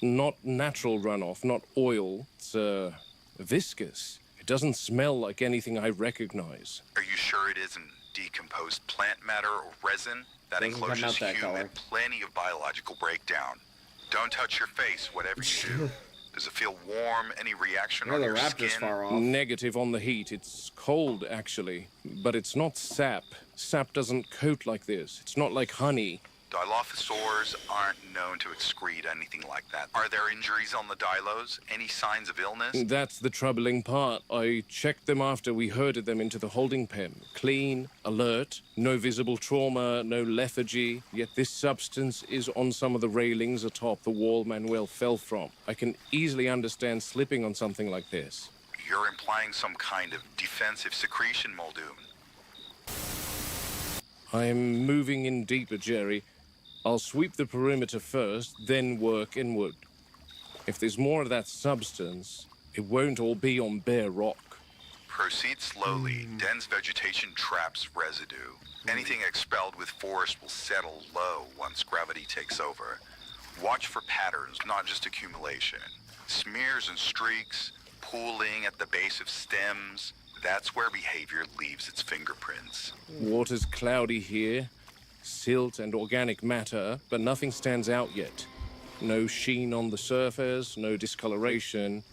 Not natural runoff, not oil. It's viscous. It doesn't smell like anything I recognize. Are you sure it isn't decomposed plant matter or resin? That Doesn't come enclosure's out that humid, color. plenty of biological breakdown. Don't touch your face, whatever you do. Does it feel warm? Any reaction Yeah, on the your raptor's skin? far off. Negative on the heat. It's cold, actually. But it's not sap. Sap doesn't coat like this. It's not like honey. Dilophosaurs aren't known to excrete anything like that. Are there injuries on the dilos? Any signs of illness? That's the troubling part. I checked them after we herded them into the holding pen. Clean, alert, no visible trauma, no lethargy. Yet this substance is on some of the railings atop the wall Manuel fell from. I can easily understand slipping on something like this. You're implying some kind of defensive secretion, Muldoon. I'm moving in deeper, Jerry. I'll sweep the perimeter first, then work inward. If there's more of that substance, it won't all be on bare rock. Proceed slowly. Dense vegetation traps residue. Anything expelled with force will settle low once gravity takes over. Watch for patterns, not just accumulation. Smears and streaks, pooling at the base of stems. That's where behavior leaves its fingerprints. Water's cloudy here. Silt and organic matter, but nothing stands out yet. No sheen on the surface, no discoloration.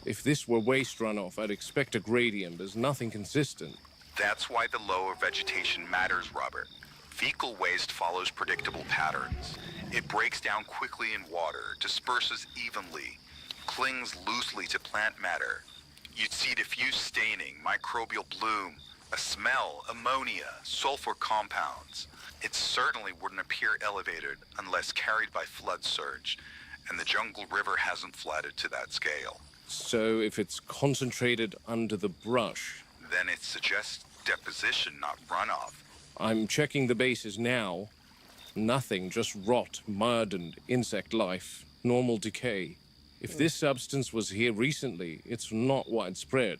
If this were waste runoff, I'd expect a gradient. There's nothing consistent. That's why the lower vegetation matters, Robert. Fecal waste follows predictable patterns. It breaks down quickly in water, disperses evenly, clings loosely to plant matter. You'd see diffuse staining, microbial bloom, a smell, ammonia, sulfur compounds. It certainly wouldn't appear elevated unless carried by flood surge, and the Jungle River hasn't flooded to that scale. So if it's concentrated under the brush, Then it suggests deposition, not runoff. I'm checking the bases now. Nothing, just rot, mud, and insect life. Normal decay. If this substance was here recently, it's not widespread.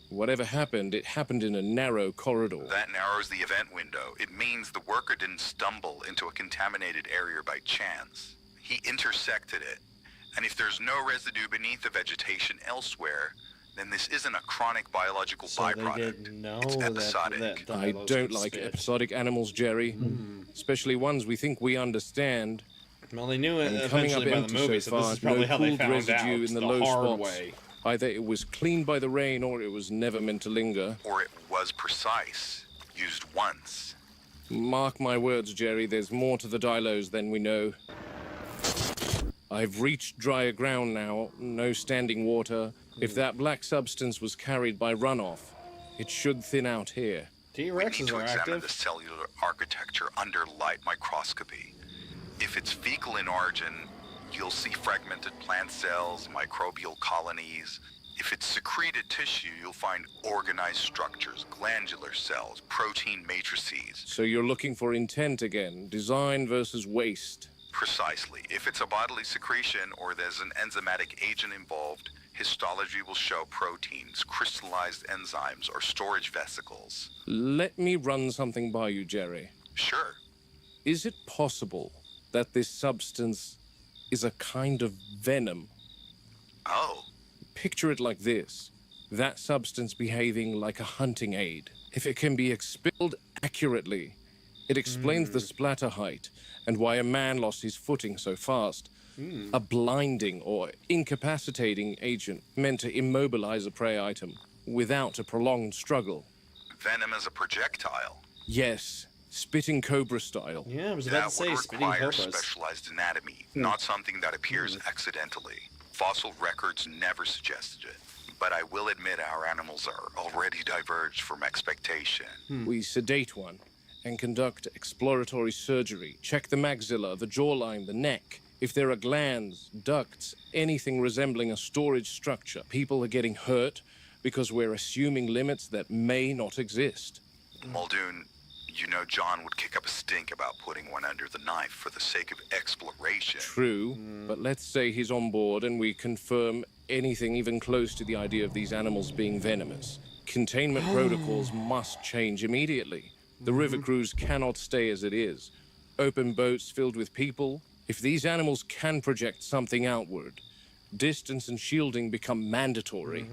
Whatever happened, it happened in a narrow corridor. That narrows the event window. It means the worker didn't stumble into a contaminated area by chance. He intersected it. And if there's no residue beneath the vegetation elsewhere, then this isn't a chronic biological byproduct. They didn't know It's episodic. that I Dilos don't could like spit. episodic animals, Jerry. Especially ones we think we understand. Well, they knew it And coming up eventually by the empty movie, so so this far, is probably no how they pooled found residue out in the the low hard spots. way. Either it was cleaned by the rain or it was never meant to linger. Or it was precise, used once. Mark my words, Jerry, there's more to the Dilos than we know. I've reached drier ground now, no standing water. If that black substance was carried by runoff, it should thin out here. We T-Rexes need to are examine active. the cellular architecture under light microscopy. If it's fecal in origin, you'll see fragmented plant cells, microbial colonies. If it's secreted tissue, you'll find organized structures, glandular cells, protein matrices. So you're looking for intent again, design versus waste. Precisely. If it's a bodily secretion or there's an enzymatic agent involved, histology will show proteins, crystallized enzymes, or storage vesicles. Let me run something by you, Jerry. Sure. Is it possible that this substance is a kind of venom? Oh. Picture it like this. That substance behaving like a hunting aid. If it can be expelled accurately, it explains the splatter height and why a man lost his footing so fast. A blinding or incapacitating agent meant to immobilize a prey item without a prolonged struggle. Venom as a projectile. Yes, spitting cobra style. Yeah, I was about That to say would spitting require cobras. specialized anatomy, not something that appears accidentally. Fossil records never suggested it. But I will admit our animals are already diverged from expectation. We sedate one and conduct exploratory surgery. Check the maxilla, the jawline, the neck. If there are glands, ducts, anything resembling a storage structure, people are getting hurt because we're assuming limits that may not exist. Muldoon, you know John would kick up a stink about putting one under the knife for the sake of exploration. True, but let's say he's on board and we confirm anything even close to the idea of these animals being venomous. Containment protocols must change immediately. The river cruise cannot stay as it is. Open boats filled with people. If these animals can project something outward, distance and shielding become mandatory.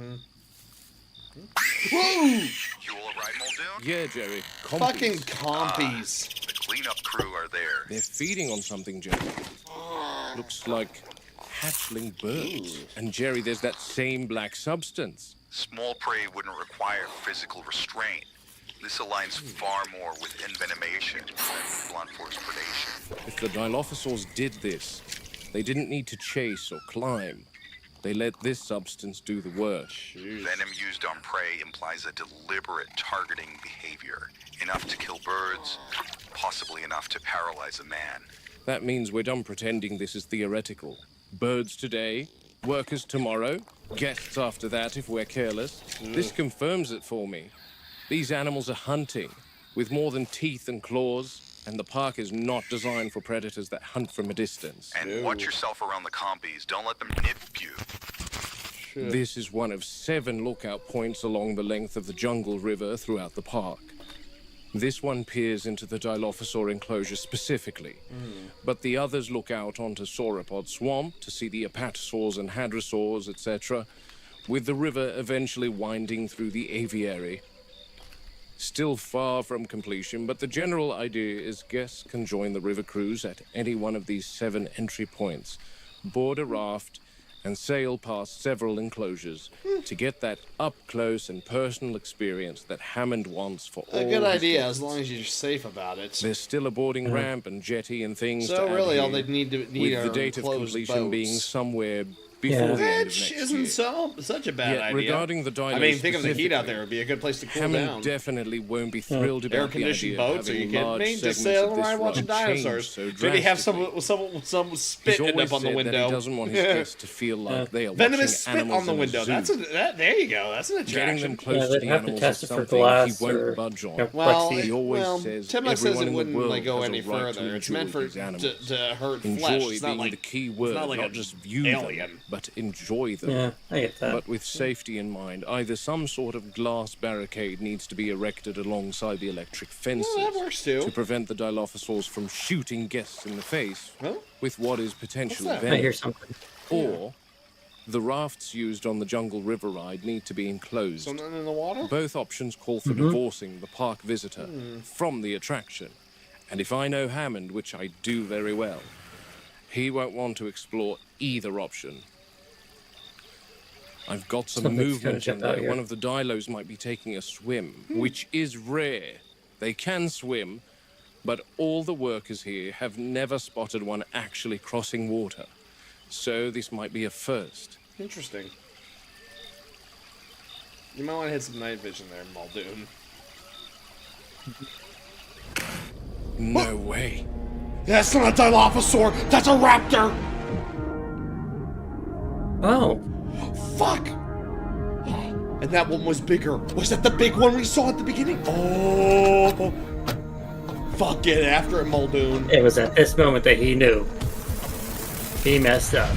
You all right, Muldoon? Yeah, Jerry. Fucking Compies. compies. The cleanup crew are there. They're feeding on something, Jerry. Looks like hatchling birds. And Jerry, there's that same black substance. Small prey wouldn't require physical restraint. This aligns far more with envenomation than blunt force predation. If the Dilophosaurs did this, they didn't need to chase or climb. They let this substance do the work. Venom used on prey implies a deliberate targeting behavior. Enough to kill birds, possibly enough to paralyze a man. That means we're done pretending this is theoretical. Birds today, workers tomorrow, guests after that if we're careless. This confirms it for me. These animals are hunting, with more than teeth and claws, and the park is not designed for predators that hunt from a distance. And watch yourself around the compies. Don't let them nip you. This is one of 7 lookout points along the length of the jungle river throughout the park. This one peers into the Dilophosaur enclosure specifically, but the others look out onto Sauropod Swamp to see the Apatosaurs and Hadrosaurs, etc., with the river eventually winding through the aviary. Still far from completion, but the general idea is guests can join the river cruise at any one of these 7 entry points, board a raft, and sail past several enclosures to get that up-close and personal experience that Hammond wants for all A good his idea, guests. as long as you're safe about it. There's still a boarding ramp and jetty and things So to really, add all here, they need with are the date of enclosed completion being boats. somewhere before the end of Which next isn't year. such a bad Yet, idea. regarding the Dilos I mean, think of the heat out specifically, there. It'd be a good place to cool Hammond down. definitely won't be thrilled about the Air-conditioned idea of boats? Are you having kidding large me? Just segments sail of this around watching run change dinosaurs. so Maybe have drastically. some spit He's end always up on the said window. that he doesn't want his guests to feel like they are Venomous watching spit animals on the in a window. zoo. There you go. That's an Getting attraction. them close to they'd the have to animals test is it for something glass he won't or, budge on. Well, He always well, says Timlock says everyone it in the wouldn't world like go has a any right to further. It's enjoy meant for these animals. to hurt Enjoy flesh. It's not being like the key word, not like not a just view alien. them, but enjoy them. Yeah, I get that. But with safety in mind, either some sort of glass barricade needs to be erected alongside the electric fences that works too. to prevent the Dilophosaurs from shooting guests in the face Huh? with what is potentially What's that? I hear venom. something. Or the rafts used on the Jungle River ride need to be enclosed. Something in the water? Both options call for divorcing the park visitor from the attraction. And if I know Hammond, which I do very well, he won't want to explore either option. I've got some Something's movement gonna in jump out there. here. One of the Dilos might be taking a swim, which is rare. They can swim, but all the workers here have never spotted one actually crossing water. So this might be a first. Interesting. You might want to hit some night vision there, Muldoon. No way. That's not a Dilophosaur. That's a raptor. Oh. Fuck. And that one was bigger. Was that the big one we saw at the beginning? Oh. Fuck, get after it, Muldoon. It was at this moment that he knew. He messed up.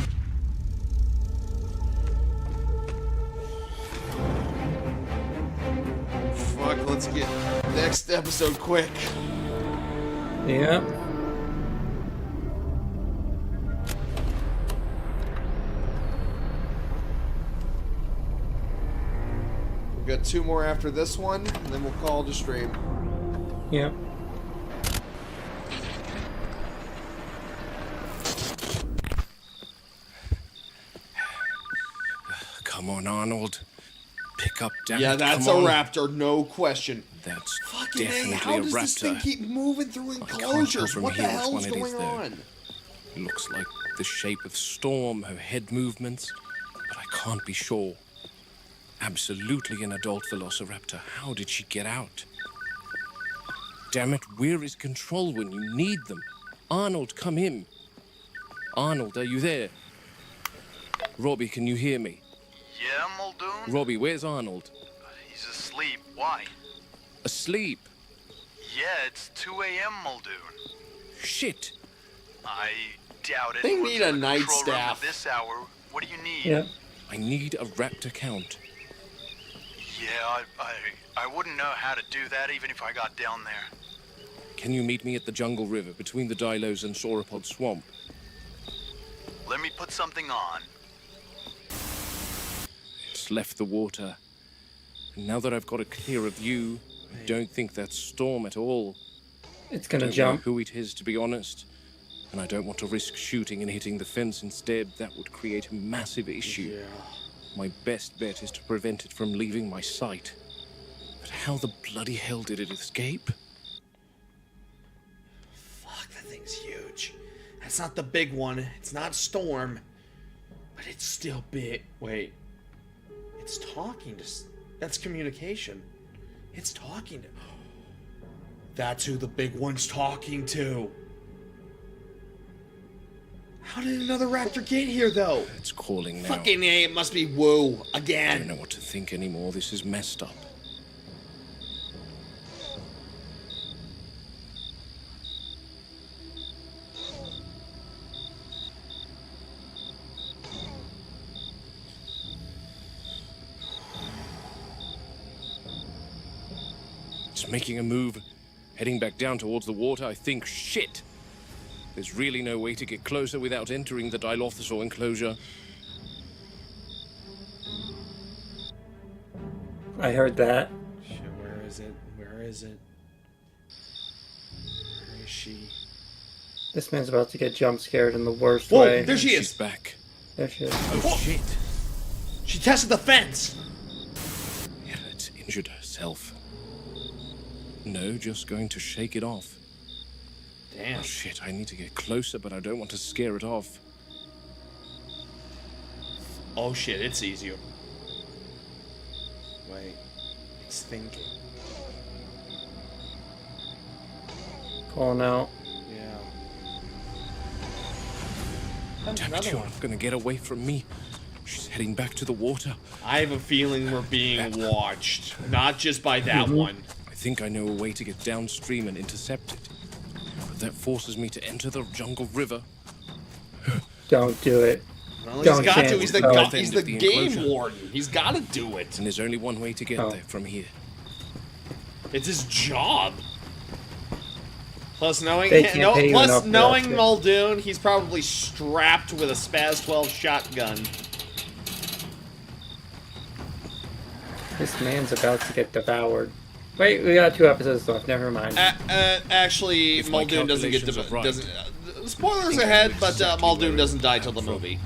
Fuck, let's get next episode quick. Yep. We've got 2 more after this one, and then we'll call it a stream. Yep. Come on, Arnold. Pick up, damn Yeah, it, that's a come on. raptor, no question. That's Fucking A, definitely how a does this thing raptor. keep moving through I can't tell enclosures? from What the here which hell's one it is, going though. on? It looks like the shape of Storm, her head movements, but I can't be sure. Absolutely an adult velociraptor. How did she get out? Damn it, where is control when you need them? Arnold, come in. Arnold, are you there? Robbie, can you hear me? Yeah, Muldoon? Robbie, where's Arnold? He's asleep. Why? Asleep. Yeah, it's 2 a.m., Muldoon. Shit. I doubt it. They What's need a in the night control room staff. at this hour. What do you need? Yep. I need a raptor count. Yeah, I wouldn't know how to do that even if I got down there. Can you meet me at the Jungle River between the Dilos and Sauropod Swamp? Let me put something on. It's left the water. And now that I've got a clearer view, I don't think that's Storm at all. It's gonna Don't jump. know who it is, to be honest. And I don't want to risk shooting and hitting the fence instead. That would create a massive issue. Yeah. My best bet is to prevent it from leaving my sight. But how the bloody hell did it escape? Fuck, that thing's huge. That's not the big one. It's not Storm. But it's still big. Wait. It's talking to... That's communication. It's talking to... That's who the big one's talking to. How did another raptor get here, though? It's calling now. Fucking A, it must be Woo I again. don't know what to think anymore. This is messed up. It's making a move, heading back down towards the water. I think, shit! There's really no way to get closer without entering the Dilophosaur enclosure. I heard that. Shit, where is it? Where is it? Where is she? This man's about to get jump scared in the worst Whoa, way. there she She's is. back. There she is. Oh, shit! She tested the fence. Yeah, it's injured herself. No, just going to shake it off. Damn. Oh, shit, I need to get closer, but I don't want to scare it off. Oh shit, it sees you. Wait, it's thinking. Calling out. Yeah. Damn Another it, you're one. not gonna get away from me. She's heading back to the water. I have a feeling we're being watched. Not just by that one. I think I know a way to get downstream and intercept it. But that forces me to enter the jungle river. Don't do it. Well, Don't he's got chance to. He's the, it. go- North he's end the of the game enclosure. warden. He's got to do it. And there's only one way to get Oh. there from here. It's his job. Plus knowing, They can't pay you plus enough for that knowing shit. Muldoon, he's probably strapped with a Spaz 12 shotgun. This man's about to get devoured. Wait, we got 2 episodes left. Never mind. Actually, If my Muldoon doesn't get calculations are right, doesn't. Spoilers think I know ahead, but exactly Muldoon where doesn't it die came till the from. movie.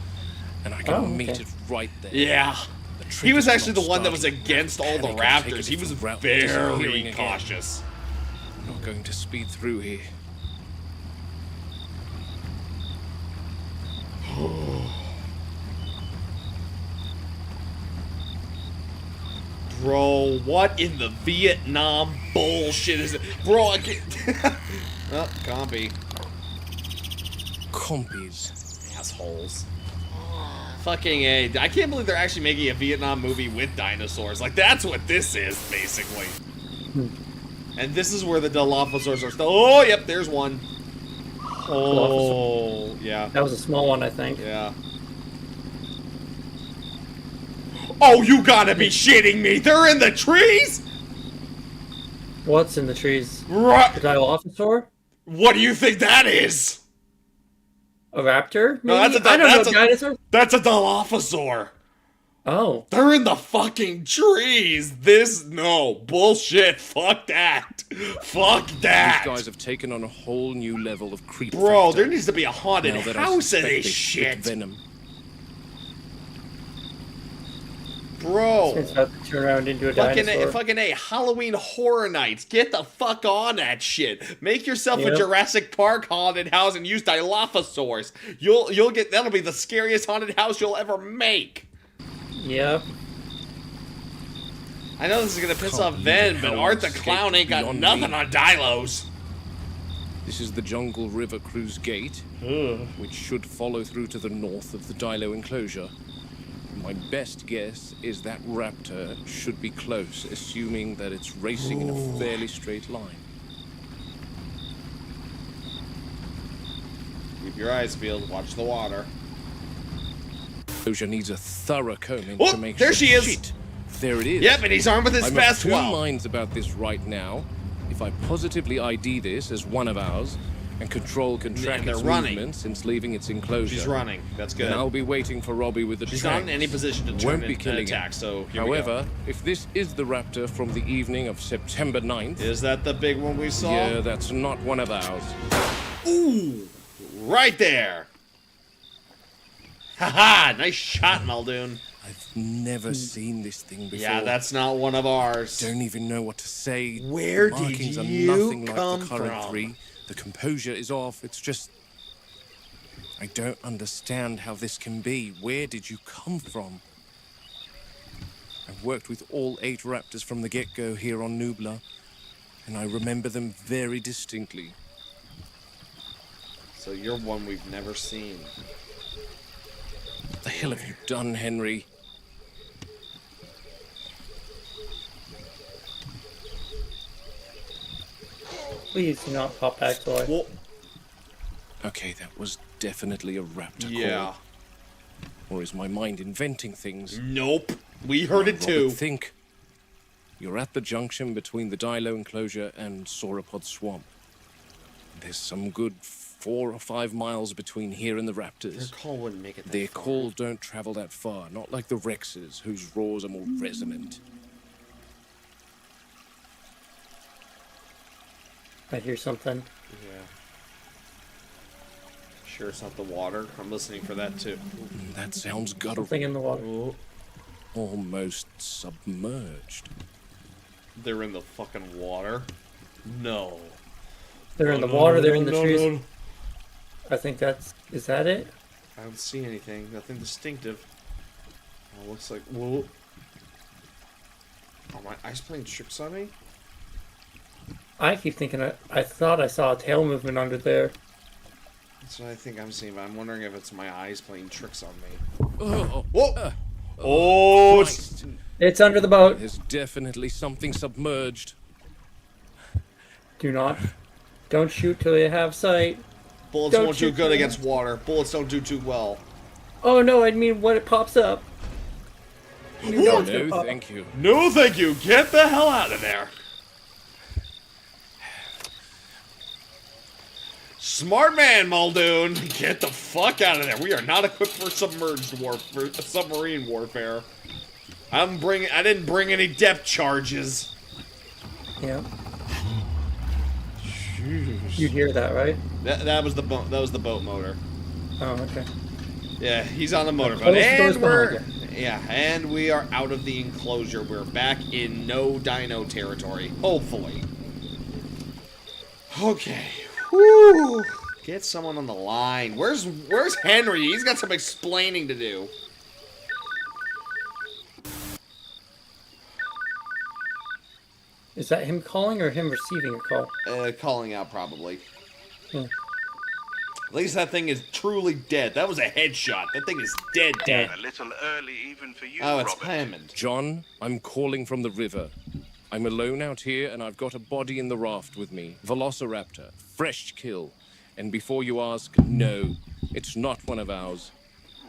And I can Oh, meet okay. it right there. Yeah. The He trigger's was actually not the one that was starting. against all the Panic and taking raptors. it He was from route disappearing very again. cautious. I'm not going to speed through here. Bro, what in the Vietnam bullshit is it? Bro, I can't... Oh, compy. Compies. Assholes. Fucking A. I can't believe they're actually making a Vietnam movie with dinosaurs. Like, that's what this is, basically. And this is where the Dilophosaurs are still... Oh, yep, there's one. Oh, yeah. That was a small one, I think. Yeah. Oh, you gotta be shitting me! They're in the trees?! What's in the trees? Right. The Dilophosaur? What do you think that is? A raptor? Maybe? No, that's a I don't know, that's a, dinosaur? That's a Dilophosaur. Oh. They're in the fucking trees. No, bullshit. Fuck that. Fuck that. These guys have taken on a whole new level of creep Bro, factor. there needs to be a haunted Now that I house in suspect this they shit. spit venom. Bro. It's about to turn around into a dinosaur. Fucking A, Halloween Horror Nights. Get the fuck on that shit. Make yourself a Jurassic Park haunted house and use Dilophosaurs. You'll get, that'll be the scariest haunted house you'll ever make. Yep. I know this is gonna piss off Ben, but Art the Clown ain't got nothing on Dilos. This is the Jungle River Cruise Gate, which should follow through to the north of the Dilo enclosure. My best guess is that raptor should be close, assuming that it's racing in a fairly straight line. Keep your eyes peeled. Watch the water. Enclosure needs a thorough combing Oh, to make there sure. she is. Shit, there it is. Yep, and he's armed with his I'm fast of two 12. minds about this right now. If I positively ID this as one of ours and Control can track its movement since leaving its enclosure. She's running. That's good. And I'll be waiting for Robbie with the She's not in any position to turn an attack, so here we However, go. if this is the raptor from the evening of September 9th... Is that the big one we saw? Yeah, that's not one of ours. Ooh! Right there! Haha! Nice shot, Muldoon. I've never seen this thing before. Yeah, that's not one of ours. Don't even know what to say. Where The did markings are you nothing come like the current from? 3. The composure is off. It's just... I don't understand how this can be. Where did you come from? I've worked with all 8 raptors from the get-go here on Nubla, and I remember them very distinctly. So you're one we've never seen. What the hell have you done, Henry? Please do not pop back toy. Well, okay, that was definitely a raptor yeah. call. Or is my mind inventing things? Nope. We heard it too. Robert, think. You're at the junction between the Dilo enclosure and Sauropod Swamp. There's some good 4 or 5 miles between here and the raptors. Their call wouldn't make it that Their far. calls don't travel that far, not like the Rexes, whose roars are more resonant. I hear something. Yeah. Sure it's not the water. I'm listening for that too. That sounds guttural. Something in the water. Oh, Almost submerged. they're in the fucking water? No. They're in the water, they're in the trees. I think that's... Is that it? I don't see anything. Nothing distinctive. Oh, looks like... Whoa. Are my eyes playing tricks on me? I keep thinking I thought I saw a tail movement under there. That's what I think I'm seeing, but I'm wondering if it's my eyes playing tricks on me. Oh, Whoa! Oh! Christ. It's under the boat. There's definitely something submerged. Do not. Don't shoot till you have sight. Bullets Don't won't do shoot good me. against water. Bullets don't do too well. Oh no, I mean when it pops up. You know it's gonna No, pop up. thank you. No, thank you. Get the hell out of there. Smart man, Muldoon. Get the fuck out of there. We are not equipped for submarine warfare. I didn't bring any depth charges. Yeah. You'd hear that, right? That was the boat. That was the boat motor. Oh, okay. Yeah, he's on the motorboat, Close the doors and we're behind and we are out of the enclosure. We're back in no dino territory, hopefully. Okay. Whew. Get someone on the line. Where's Henry? He's got some explaining to do. Is that him calling or him receiving a call? Calling out probably. Yeah. At least that thing is truly dead. That was a headshot. That thing is dead. A little early even for you, Oh, it's Robert. Hammond. John, I'm calling from the river. I'm alone out here, and I've got a body in the raft with me. Velociraptor. Fresh kill. And before you ask, no, it's not one of ours.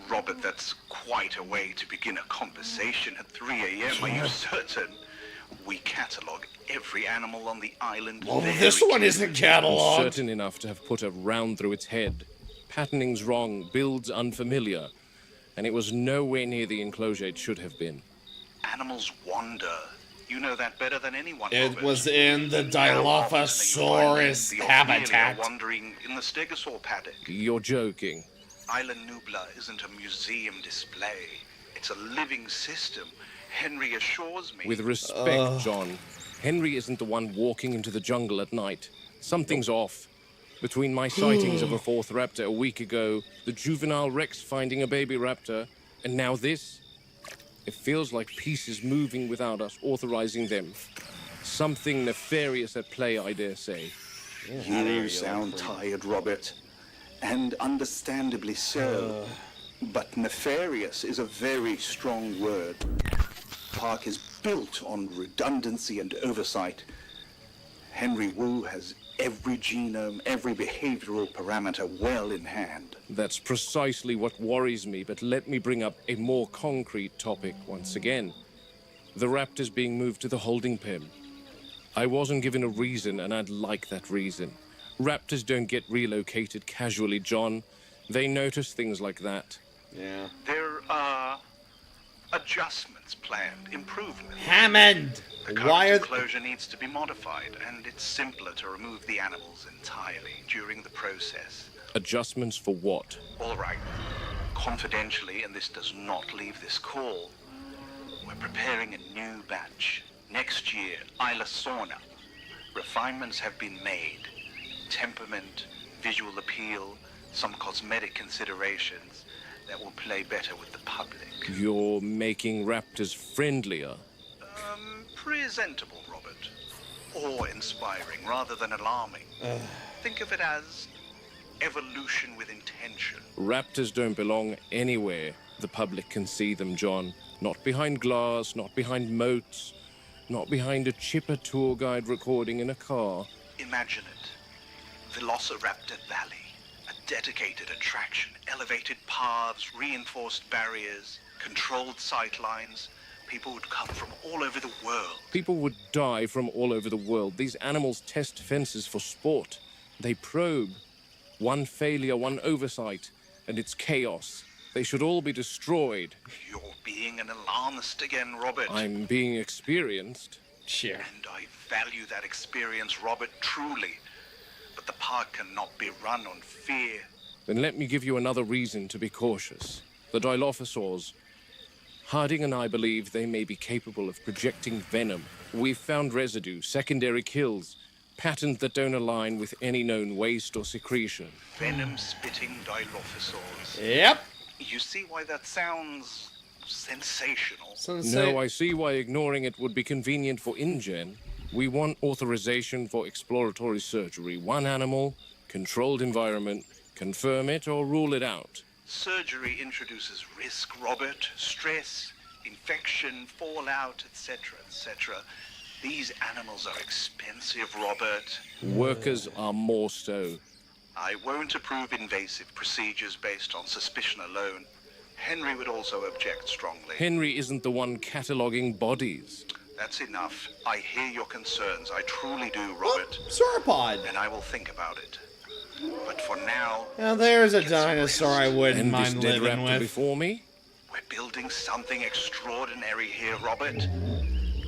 Robert, that's quite a way to begin a conversation at 3 a.m. Are you certain? We catalogue every animal on the island. Well, this one isn't cataloged. I'm certain enough to have put a round through its head. Patterning's wrong, build's unfamiliar, and it was nowhere near the enclosure it should have been. Animals wander. You know that better than anyone, It Robert. was in the How often are you Dilophosaurus finding the habitat. Ophelia wandering in the stegosaur paddock. You're joking. Island Nubla isn't a museum display. It's a living system. Henry assures me. With respect, John, Henry isn't the one walking into the jungle at night. Something's off. Between my sightings of a fourth raptor a week ago, the juvenile Rex finding a baby raptor, and now this, it feels like pieces moving without us authorizing them. Something nefarious at play, I dare say. You sound tired, Robert. And understandably so. But nefarious is a very strong word. Park is built on redundancy and oversight. Henry Wu has every genome, every behavioral parameter well in hand. That's precisely what worries me, but let me bring up a more concrete topic once again. The raptors being moved to the holding pen. I wasn't given a reason, and I'd like that reason. Raptors don't get relocated casually, John. They notice things like that. Yeah. There are adjustments planned, improvements. Hammond! The Why current are enclosure needs to be modified, and it's simpler to remove the animals entirely during the process. Adjustments for what? All right. Confidentially, and this does not leave this call, we're preparing a new batch. Next year, Isla Sorna. Refinements have been made. Temperament, visual appeal, some cosmetic considerations that will play better with the public. You're making raptors friendlier. Presentable, Robert. Awe-inspiring rather than alarming. Think of it as evolution with intention. Raptors don't belong anywhere the public can see them, John. Not behind glass, not behind moats, not behind a chipper tour guide recording in a car. Imagine it. Velociraptor Valley. A dedicated attraction. Elevated paths, reinforced barriers, controlled sight lines. People would come from all over the world. People would die from all over the world. These animals test fences for sport. They probe. One failure, one oversight, and it's chaos. They should all be destroyed. You're being an alarmist again, Robert. I'm being experienced. Sure. And I value that experience, Robert, truly. But the park cannot be run on fear. Then let me give you another reason to be cautious. The Dilophosaurs. Harding and I believe they may be capable of projecting venom. We've found residue, secondary kills, patterns that don't align with any known waste or secretion. Venom-spitting Dilophosaurs. Yep. You see why that sounds sensational? No, I see why ignoring it would be convenient for InGen. We want authorization for exploratory surgery. One animal, controlled environment, confirm it or rule it out. Surgery introduces risk, Robert. Stress, infection, fallout, etc., etc. These animals are expensive, Robert. Workers are more so. I won't approve invasive procedures based on suspicion alone. Henry would also object strongly. Henry isn't the one cataloging bodies. That's enough. I hear your concerns. I truly do, Robert. Sauropod. And I will think about it. But for now... Now there's a dinosaur I wouldn't And this mind dead living raptor with. before me? We're building something extraordinary here, Robert.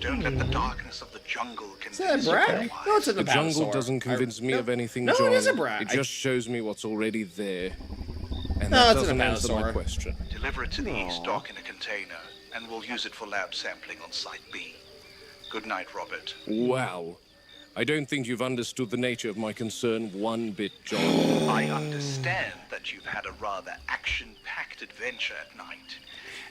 Don't let the darkness of the jungle Is that a convince you brat? otherwise. No, it's an The jungle Apatosaur. doesn't convince me of anything, no, John. it is a brat. It just shows me what's already there. And No, that it's an doesn't answer my Apatosaur. question. Deliver it to the east dock in a container, and we'll use it for lab sampling on Site B. Good night, Robert. Wow. I don't think you've understood the nature of my concern one bit, John. I understand that you've had a rather action-packed adventure at night,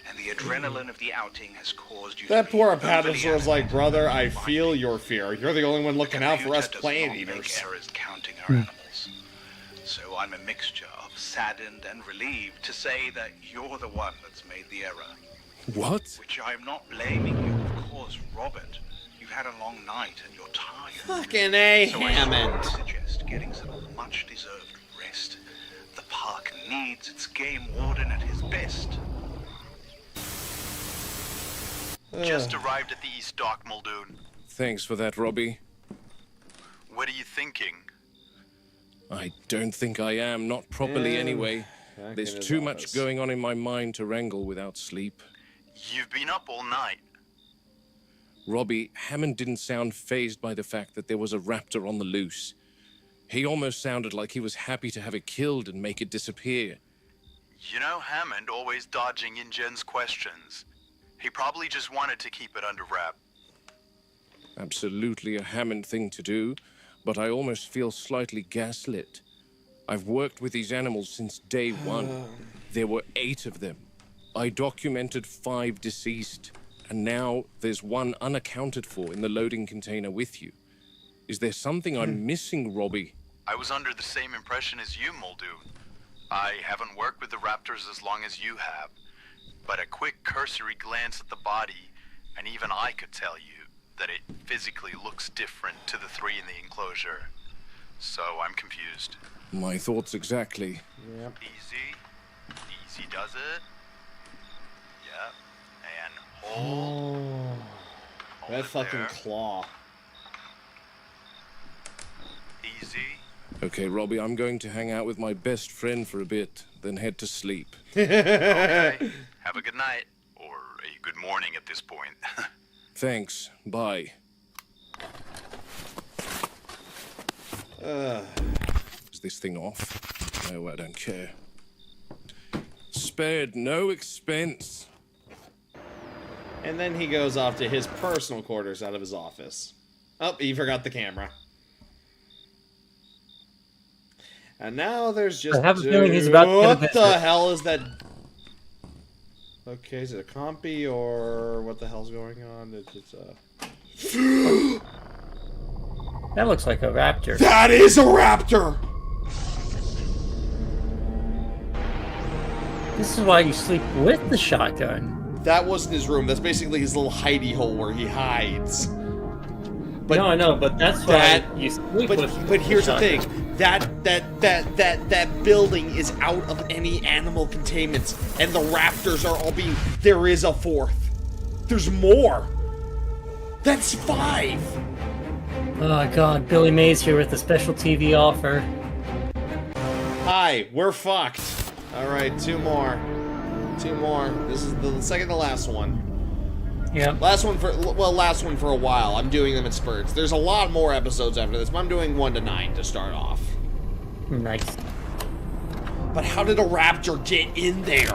and the adrenaline of the outing has caused you That to poor be overly Apatosaur's like, animated. brother, I feel your fear. You're the only one looking out for us plant Computer does not eaters. make errors counting our animals. So I'm a mixture of saddened and relieved to say that you're the one that's made the error. What? Which I'm not blaming you, of course, Robert. You've had a long night and you're tired. Fucking A, So Hammond. I suggest getting some much-deserved rest. The park needs its game warden at his best. Just arrived at the East Dock, Muldoon. Thanks for that, Robbie. What are you thinking? I don't think I am, not properly anyway. Back There's in his too office. much going on in my mind to wrangle without sleep. You've been up all night. Robbie, Hammond didn't sound fazed by the fact that there was a raptor on the loose. He almost sounded like he was happy to have it killed and make it disappear. You know, Hammond always dodging InGen's questions. He probably just wanted to keep it under wrap. Absolutely a Hammond thing to do, but I almost feel slightly gaslit. I've worked with these animals since day one. There were 8 of them. I documented 5 deceased, and now there's 1 unaccounted for in the loading container with you. Is there something I'm missing, Robbie? I was under the same impression as you, Muldoon. I haven't worked with the raptors as long as you have, but a quick cursory glance at the body, and even I could tell you that it physically looks different to the 3 in the enclosure. So I'm confused. My thoughts exactly. Yep. Easy does it. Yep. And hold. That it fucking there. claw. Easy. Okay, Robbie, I'm going to hang out with my best friend for a bit, then head to sleep. Okay. Have a good night. Or a good morning at this point. Thanks. Bye. Is this thing off? No, I don't care. Spared no expense. And then he goes off to his personal quarters out of his office. Oh, he forgot the camera. And now there's just... I have a feeling he's about to get a What visit. the hell is that? Okay, is it a compy or what the hell's going on? It's That looks like a raptor. That is a raptor! This is why you sleep with the shotgun. That wasn't his room. That's basically his little hidey hole where he hides. But no, I know, but that's why you sleep with. But here's the shotgun. thing. That building is out of any animal containments, and the raptors are all being. There is a 4th. There's more. That's 5. Oh god, Billy Mays here with a special TV offer. Hi, we're fucked. All right, 2 more. 2 more. This is the second to last one. Yeah. Last one for a while. I'm doing them in spurts. There's a lot more episodes after this, but I'm doing 1 to 9 to start off. Nice. But how did a raptor get in there?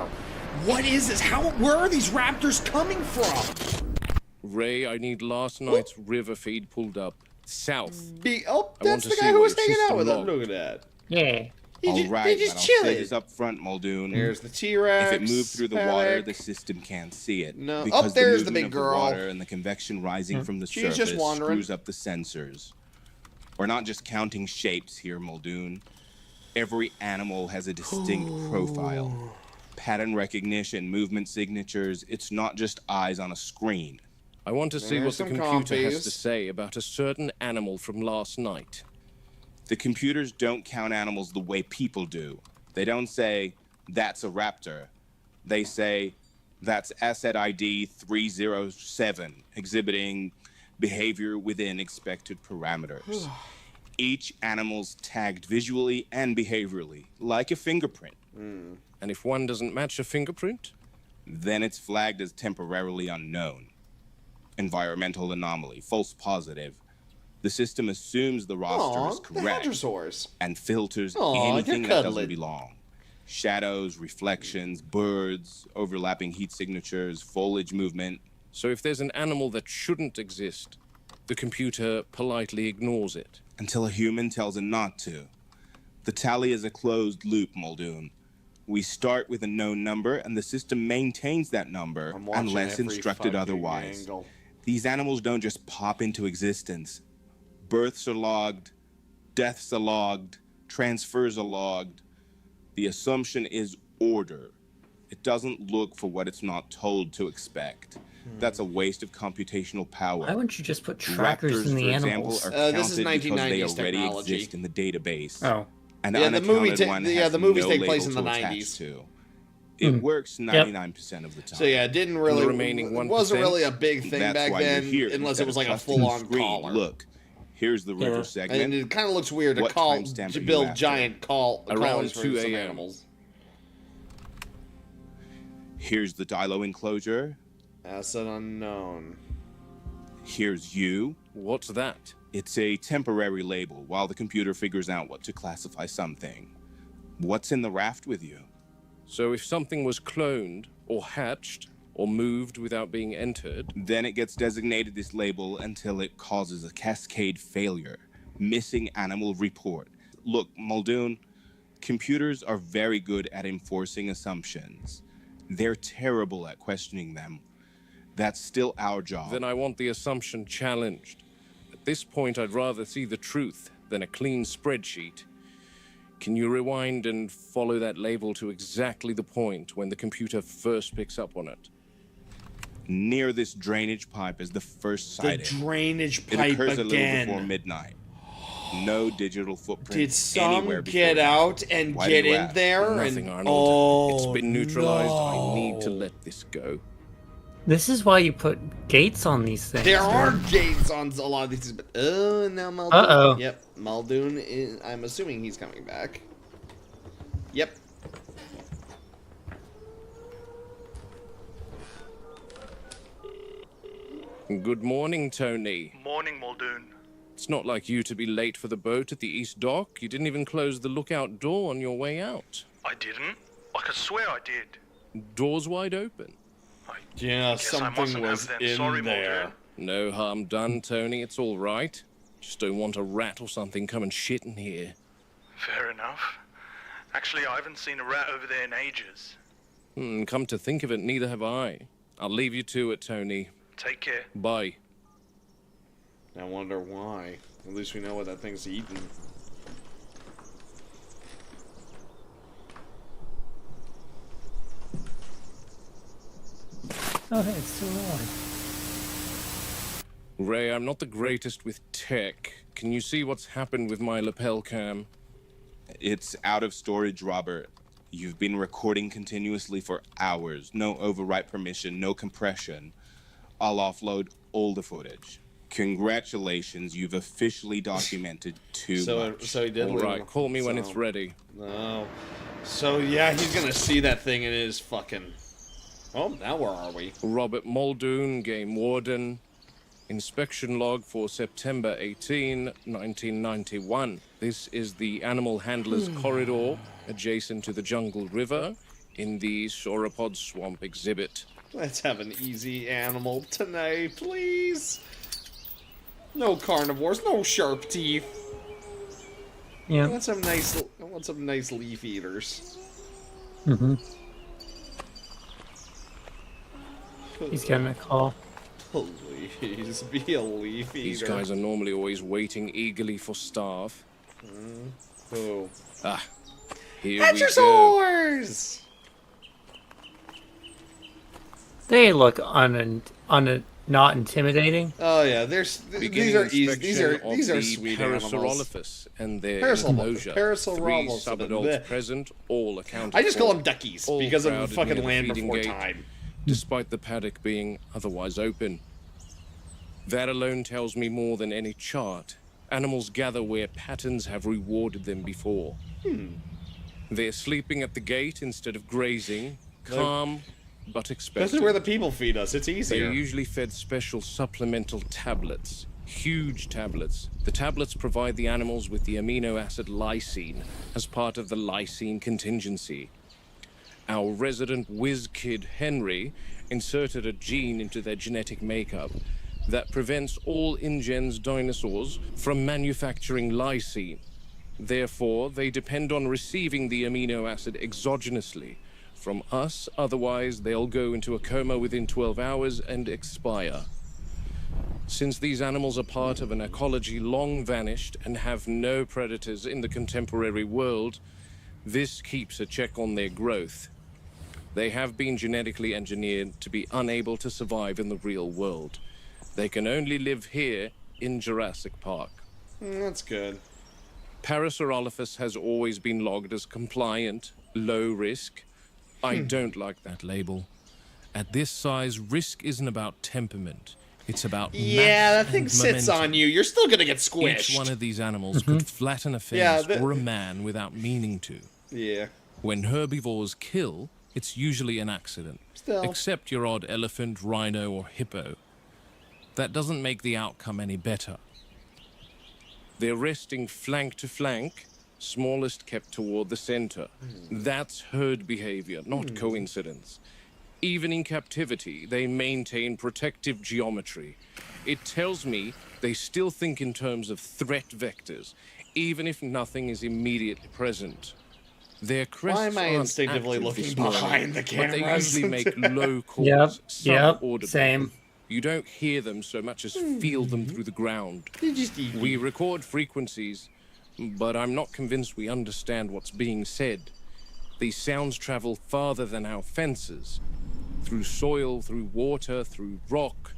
What is this? Where are these raptors coming from? Ray, I need last night's river feed pulled up. South. That's the guy who was hanging out with him. Look at that. Yeah. They just chilling. It's up front, Muldoon. There's the T-Rex. If it moved through the water, the system can't see it. No. Because There's the movement big of girl. water and the convection rising from the She's surface just wandering. screws up the sensors. We're not just counting shapes here, Muldoon. Every animal has a distinct profile. Pattern recognition, movement signatures. It's not just eyes on a screen. I want to see There's what the some computer has compies. to say about a certain animal from last night. The computers don't count animals the way people do. They don't say, that's a raptor. They say, that's asset ID 307, exhibiting behavior within expected parameters. Each animal's tagged visually and behaviorally, like a fingerprint. And if one doesn't match a fingerprint? Then it's flagged as temporarily unknown. Environmental anomaly, false positive. The system assumes the roster is correct The Hadrosaurs. and filters Aw, anything you're that doesn't cuddling. belong. Shadows, reflections, birds, overlapping heat signatures, foliage movement. So if there's an animal that shouldn't exist, the computer politely ignores it. Until a human tells it not to. The tally is a closed loop, Muldoon. We start with a known number, and the system maintains that number unless instructed otherwise. Angle. These animals don't just pop into existence. Births are logged, deaths are logged, transfers are logged. The assumption is order. It doesn't look for what it's not told to expect. That's a waste of computational power. Why wouldn't you just put trackers Raptors, in the for animals? example, are This is counted because they 1990s already technology. exist in the database. Oh. And Yeah, the movie unaccounted one has the movies no take place in label the to attach 90s. to. It works 99% of the time. So yeah, it didn't really. The remaining it wasn't 1%, really a big thing that's back why you're then, here, unless it was like a instead of full-on custom screen. collar. Look, here's the river segment. And it kind of looks weird to What call timestamp to are you build after? giant Around collars for 2 some a.m. animals. Here's the Dilo enclosure. Asset unknown. Here's you. What's that? It's a temporary label while the computer figures out what to classify something. What's in the raft with you? So if something was cloned, or hatched, or moved without being entered, then it gets designated this label until it causes a cascade failure. Missing animal report. Look, Muldoon, computers are very good at enforcing assumptions. They're terrible at questioning them. That's still our job. Then I want the assumption challenged. At this point, I'd rather see the truth than a clean spreadsheet. Can you rewind and follow that label to exactly the point when the computer first picks up on it? Near this drainage pipe is the first sighting. The drainage It pipe occurs a little again. before midnight. No digital footprint Did some anywhere get before out now. and Why do get you in ask? there? Nothing, and, Arnold. It's Oh, been neutralized. no. I need to let this go. This is why you put gates on these things. There are dude. gates on a lot of these, but now Muldoon. Uh-oh. Yep, Muldoon is. I'm assuming he's coming back. Yep. Good morning, Tony. Morning, Muldoon. It's not like you to be late for the boat at the East Dock. You didn't even close the lookout door on your way out. I didn't. I could swear I did. Doors wide open. Yeah, Guess I something mustn't was have then. in Sorry, there. No harm done, Tony. It's all right. Just don't want a rat or something coming shit in here. Fair enough. Actually, I haven't seen a rat over there in ages. Come to think of it, neither have I. I'll leave you to it, Tony. Take care. Bye. I wonder why. At least we know what that thing's eating. Oh, hey, it's still on. Ray, I'm not the greatest with tech. Can you see what's happened with my lapel cam? It's out of storage, Robert. You've been recording continuously for hours. No overwrite permission, no compression. I'll offload all the footage. Congratulations, you've officially documented too much. So he did. All right, call me when it's So- ready. No. So yeah, he's gonna see that thing in his fucking. Oh, now where are we? Robert Muldoon, Game Warden. Inspection log for September 18, 1991. This is the Animal Handlers Corridor, adjacent to the Jungle River, in the Sauropod Swamp exhibit. Let's have an easy animal tonight, please. No carnivores, no sharp teeth. Yeah. I want some nice leaf eaters. Mm-hmm. He's getting a call. Please be a leaf eater. These guys are normally always waiting eagerly for staff. Oh. Ah, here we go. Adgersaurs! They look not intimidating. Oh yeah, these Beginning are easy. inspection These of are the sweet animals. Parasaurolophus and their Parasaurolophus. enclosure. Parasaurolophus. 3 subadults present, all accounted I just for. call them duckies All because of crowded fucking near the land feeding before gate, time. Despite the paddock being otherwise open. That alone tells me more than any chart. Animals gather where patterns have rewarded them before. They're sleeping at the gate instead of grazing, calm but expectant. This is where the people feed us. It's They easier. are usually fed special supplemental tablets. Huge tablets. The tablets provide the animals with the amino acid lysine as part of the lysine contingency. Our resident whiz kid Henry inserted a gene into their genetic makeup that prevents all InGen's dinosaurs from manufacturing lysine. Therefore, they depend on receiving the amino acid exogenously from us, otherwise they'll go into a coma within 12 hours and expire. Since these animals are part of an ecology long vanished and have no predators in the contemporary world, this keeps a check on their growth. They have been genetically engineered to be unable to survive in the real world. They can only live here in Jurassic Park. That's good. Parasaurolophus has always been logged as compliant, low risk. I don't like that label. At this size, risk isn't about temperament. It's about yeah, mass that thing and sits momentum. on you. You're still gonna get squished. Each one of these animals could flatten a fence or a man without meaning to. Yeah. When herbivores kill, it's usually an accident. Still. Except your odd elephant, rhino, or hippo. That doesn't make the outcome any better. They're resting flank to flank, smallest kept toward the center. That's herd behavior, not coincidence. Even in captivity, they maintain protective geometry. It tells me they still think in terms of threat vectors, even if nothing is immediately present. Their crests Why am I aren't instinctively active looking this morning, behind the but they cameras? usually make low calls, Yep, subaudibly. same. You don't hear them so much as feel them through the ground. We record frequencies, but I'm not convinced we understand what's being said. These sounds travel farther than our fences. Through soil, through water, through rock.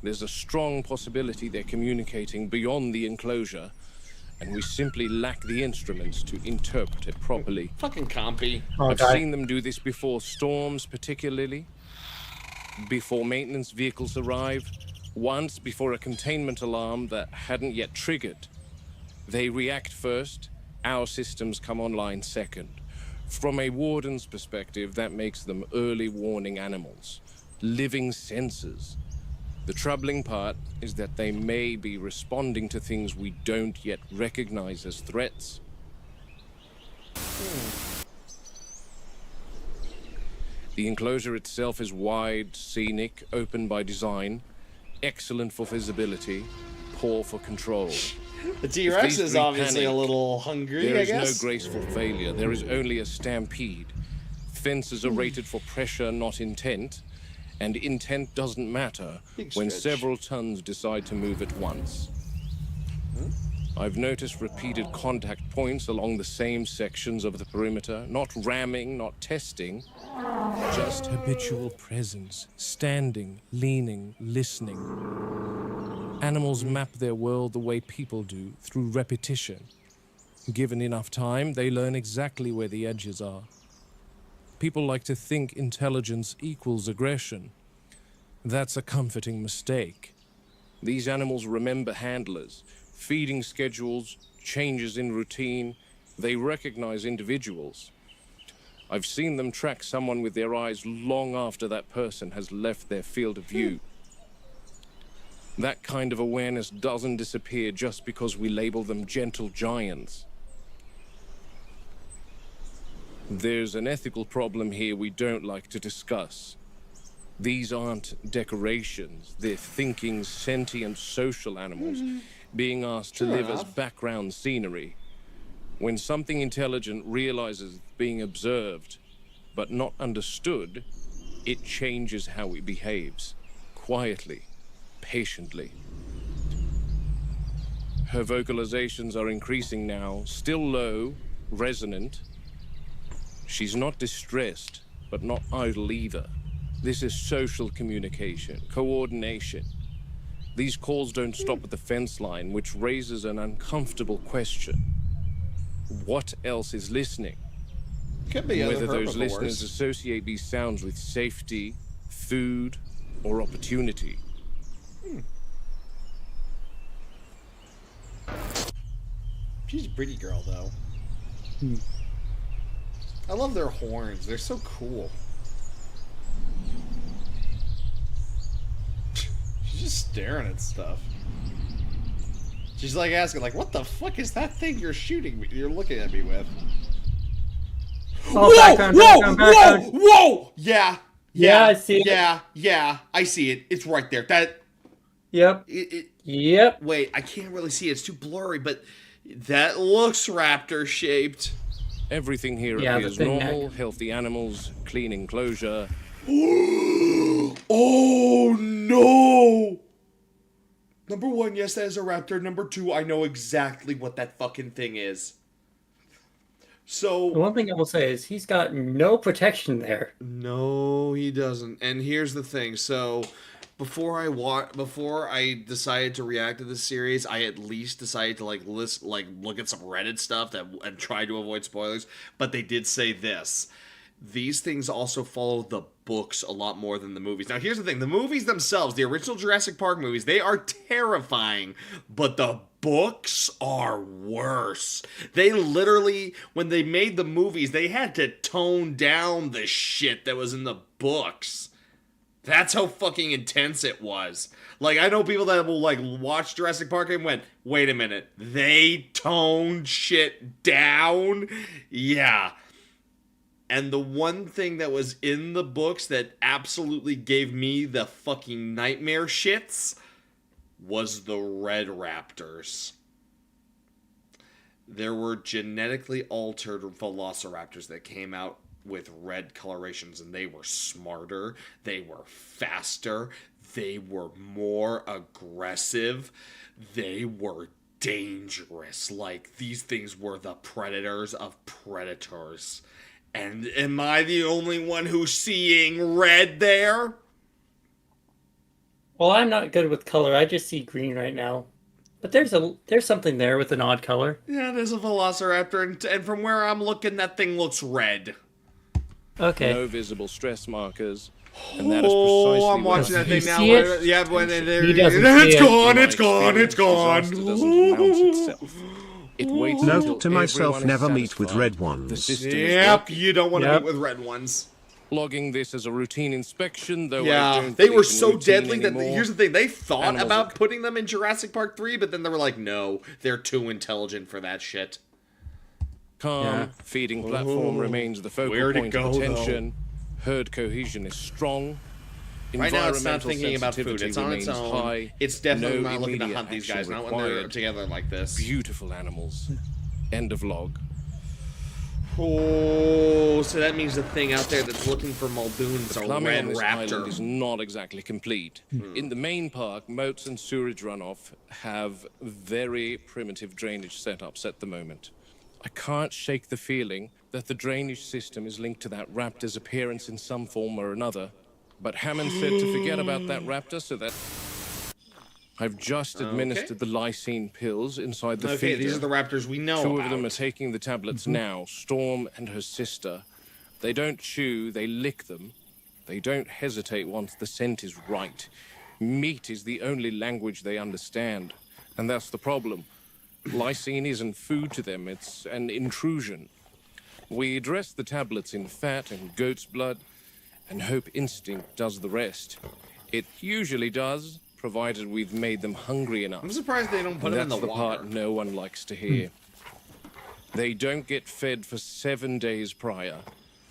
There's a strong possibility they're communicating beyond the enclosure, and we simply lack the instruments to interpret it properly. Fucking compy. I've seen them do this before storms, particularly. Before maintenance vehicles arrive. Once before a containment alarm that hadn't yet triggered. They react first, our systems come online second. From a warden's perspective, that makes them early warning animals, living sensors. The troubling part is that they may be responding to things we don't yet recognize as threats. The enclosure itself is wide, scenic, open by design, excellent for visibility, poor for control. The T-Rex is obviously a little hungry, I guess. There is no graceful failure. There is only a stampede. Fences are rated for pressure, not intent. And intent doesn't matter when several tons decide to move at once. I've noticed repeated contact points along the same sections of the perimeter. Not ramming, not testing. Just habitual presence. Standing, leaning, listening. Animals map their world the way people do, through repetition. Given enough time, they learn exactly where the edges are. People like to think intelligence equals aggression. That's a comforting mistake. These animals remember handlers, feeding schedules, changes in routine. They recognize individuals. I've seen them track someone with their eyes long after that person has left their field of view. That kind of awareness doesn't disappear just because we label them gentle giants. There's an ethical problem here we don't like to discuss. These aren't decorations. They're thinking, sentient, social animals being asked to live as background scenery. When something intelligent realizes it's being observed, but not understood, it changes how it behaves, quietly, patiently. Her vocalizations are increasing now, still low, resonant. She's not distressed, but not idle either. This is social communication, coordination. These calls don't stop at the fence line, which raises an uncomfortable question. What else is listening? Could be Whether other those listeners herbivores. associate these sounds with safety, food, or opportunity. She's a pretty girl, though. I love their horns. They're so cool. She's just staring at stuff. She's like asking, like, what the fuck is that thing you're shooting me? You're looking at me with? Oh, background. Whoa! Yeah, Yeah, I see it. Yeah, I see it. It's right there. That. Yep. It, Yep. Wait, I can't really see it. It's too blurry, but That looks raptor-shaped. Everything here Yeah, appears the thing normal, healthy animals, clean enclosure. Oh, no! Number one, yes, that is a raptor. Number two, I know exactly what that fucking thing is. So... The one thing I will say is he's got no protection there. No, he doesn't. And here's the thing. So... Before I decided to react to this series, I at least decided to look at some Reddit stuff and try to avoid spoilers. But they did say this: these things also follow the books a lot more than the movies. Now, here's the thing: the movies themselves, the original Jurassic Park movies, they are terrifying, but the books are worse. They literally, when they made the movies, they had to tone down the shit that was in the books. That's how fucking intense it was. Like, I know people that will, watch Jurassic Park and went, wait a minute, they toned shit down? Yeah. And the one thing that was in the books that absolutely gave me the fucking nightmare shits was the red raptors. There were genetically altered velociraptors that came out with red colorations, and they were smarter, they were faster, they were more aggressive, they were dangerous. Like, these things were the predators of predators. And am I the only one who's seeing red there? Well, I'm not good with color. I just see green right now. But there's something there with an odd color. Yeah, there's a velociraptor, and from where I'm looking, that thing looks red. Okay. No visible stress markers. And that is precisely I'm watching that thing now. See it? Yeah, when He doesn't it's see gone, it. it's gone, it's gone. Disaster doesn't announce itself. It waits until Note to myself, everyone is never meet with satisfied. red The ones. system is Yep, working. you don't want to Yep. meet with red ones. Logging this as a routine inspection, though I Yeah, don't they believe were in so routine deadly that anymore. here's the thing: they thought Animals about are- putting them in Jurassic Park 3, but then they were like, no, they're too intelligent for that shit. Calm, Yeah. feeding platform remains the focal Where'd it point go, of though? attention. Herd cohesion is strong. Right now, it's not Environmental thinking about food. sensitivity It's on its remains own. high. It's definitely No not looking to immediate hunt these guys, action not when they're required. together like this. Beautiful animals. End of log. Oh, so that means the thing out there that's looking for Muldoon is a Plumbing red on this island raptor. is not exactly complete. In the main park, moats and sewerage runoff have very primitive drainage setups at the moment. I can't shake the feeling that the drainage system is linked to that raptor's appearance in some form or another. But Hammond said to forget about that raptor, so that I've just administered the lysine pills inside the Okay, feeder. these are the raptors we know Two about. of them are taking the tablets now, Storm and her sister. They don't chew, they lick them. They don't hesitate once the scent is right. Meat is the only language they understand. And that's the problem. Lysine isn't food to them, it's an intrusion. We dress the tablets in fat and goat's blood, and hope instinct does the rest. It usually does, provided we've made them hungry enough. I'm surprised they don't put And them in that's the the water. part no one likes to hear. They don't get fed for 7 days prior.